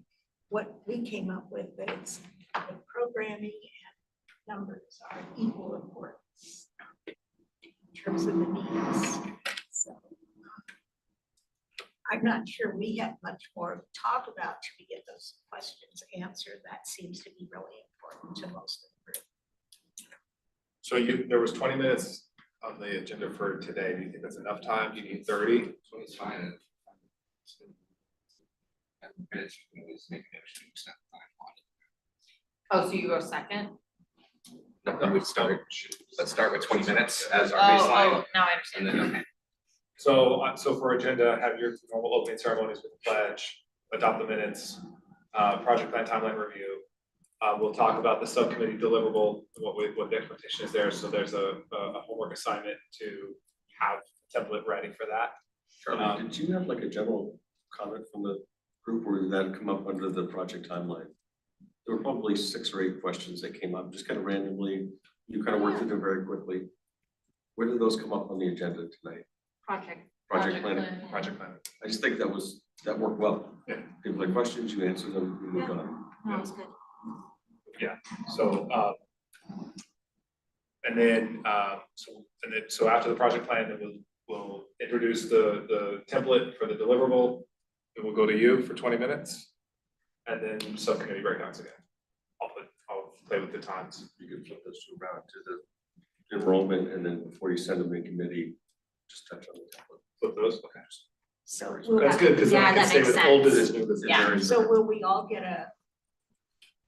what we came up with is the programming and numbers are equal importance in terms of the needs, so. I'm not sure we have much more to talk about till we get those questions answered. That seems to be really important to most of the group. So there was 20 minutes on the agenda for today. Do you think that's enough time? Do you need 30? 20 is fine. And minutes, you can always make an extra extent time on it. Oh, so you go second? No, let's start with 20 minutes as our Oh, baseline. now I And understand, then, okay. So for agenda, have your normal opening ceremonies with the pledge, adopt the minutes, project plan timeline review. We'll talk about the subcommittee deliverable, what the expectation is there. So there's a homework assignment to have a template ready for that. Um, Did you have like a general comment from the group, or did that come up under the project timeline? There were probably 6 or 8 questions that came up, just kind of randomly, you kind of worked through them very quickly. Where did those come up on the agenda tonight? Project planning? Project planning. I just think that worked well. Yeah. People had questions, you answered them, you moved on. That was good. Yeah, so, so after the project plan, then we'll introduce the template for the deliverable. Then we'll go to you for 20 minutes. And then subcommittee breakdowns again. I'll play with the times. You could flip those 2 around to the enrollment, and then before you send them in committee, just touch on the template. Flip those, okay. So That's good, because then I can say with old business, new business. Yeah. So will we all get a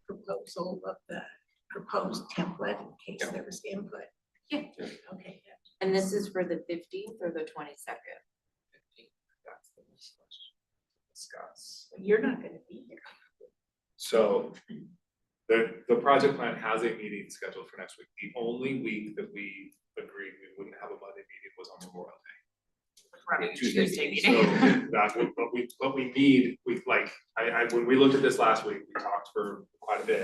proposal of the proposed template in case there was input? Yeah. Okay. And this is for the 15th or the 22nd? Discuss. You're not gonna be here. So the project plan has a meeting scheduled for next week. The only week that we agreed we wouldn't have a Monday meeting was on Memorial Day. Tuesday So that's what we need, when we looked at this last week, we talked for quite a bit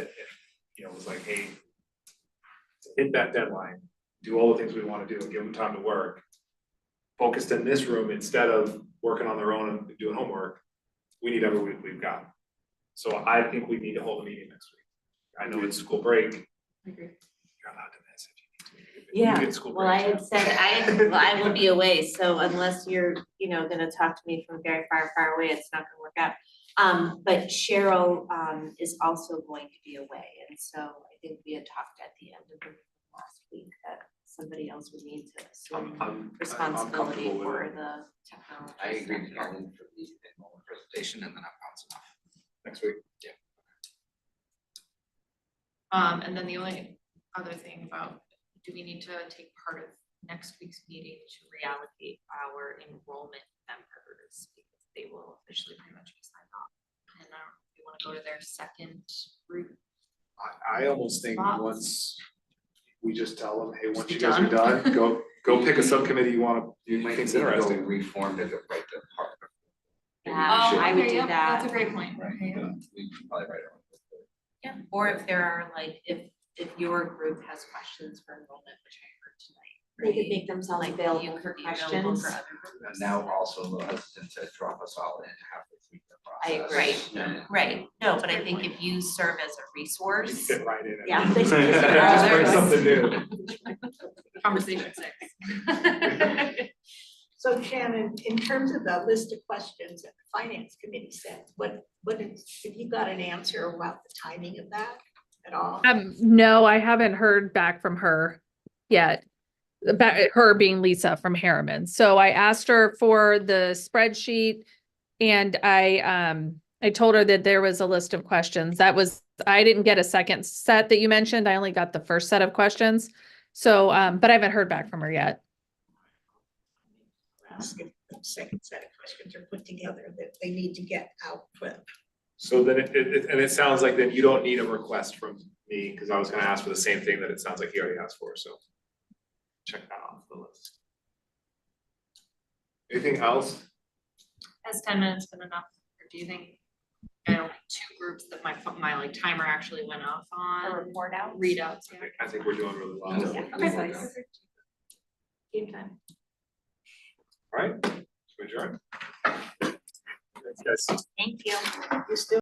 and, it was like, hey, to hit that deadline, do all the things we wanna do and give them time to work. Focused in this room instead of working on their own and doing homework, we need every week we've got. So I think we need to hold a meeting next week. I know it's school break. You're allowed to miss if you need to. You get school Well, I break. had said, I will be away, so unless you're, gonna talk to me from very far, far away, it's not gonna work out. But Cheryl, is also going to be away, and so I think we had talked at the end of the last week that somebody else would need to assume responsibility comfortable with for it. the technology. I agree with stuff. Carlin for the enrollment presentation, and then I'm bouncing off. Next week. Yeah. And then the only other thing about, do we need to take part of next week's meeting to reallocate our enrollment members? Because they will officially pretty much be signed off. And I don't know if you wanna go to their second group. I almost think Thoughts? once we just tell them, hey, once Be you guys are done, go pick a subcommitte you might think's need to go interesting. reform to go right to part. Yeah, I would do that. That's a great point. We should probably write it on. Yeah, or if there are like, if your group has questions for enrollment, which I heard tonight. They could right? make themselves Like, available you for could be available questions. for other And groups. now also a little hesitant to drop us all in halfway through the I process. agree, Yeah. right, no, but I think if you serve as a You resource. fit right in. Yeah. Just bring something new. Conversation 6. So Shannon, in terms of the list of questions that the finance committee sent, have you got an answer about the timing of that at all? No, I haven't heard back from her yet. About her being Lisa from Harriman. So I asked her for the spreadsheet and I told her that there was a list of questions. I didn't get a second set that you mentioned. I only got the first set of questions. So, but I haven't heard back from her yet. Ask if the second set of questions are put together that they need to get output. So then it sounds like then you don't need a request from me, because I was gonna ask for the same thing that it sounds like he already asked for, so. Check that off the list. Anything else? Has 10 minutes been enough, or do you think, I don't know, 2 groups that my like timer actually went off on? A report out. Readouts, yeah. I think we're doing really well. Yeah, okay. Game time. All right, so adjourn. Thanks, guys. Thank you. You still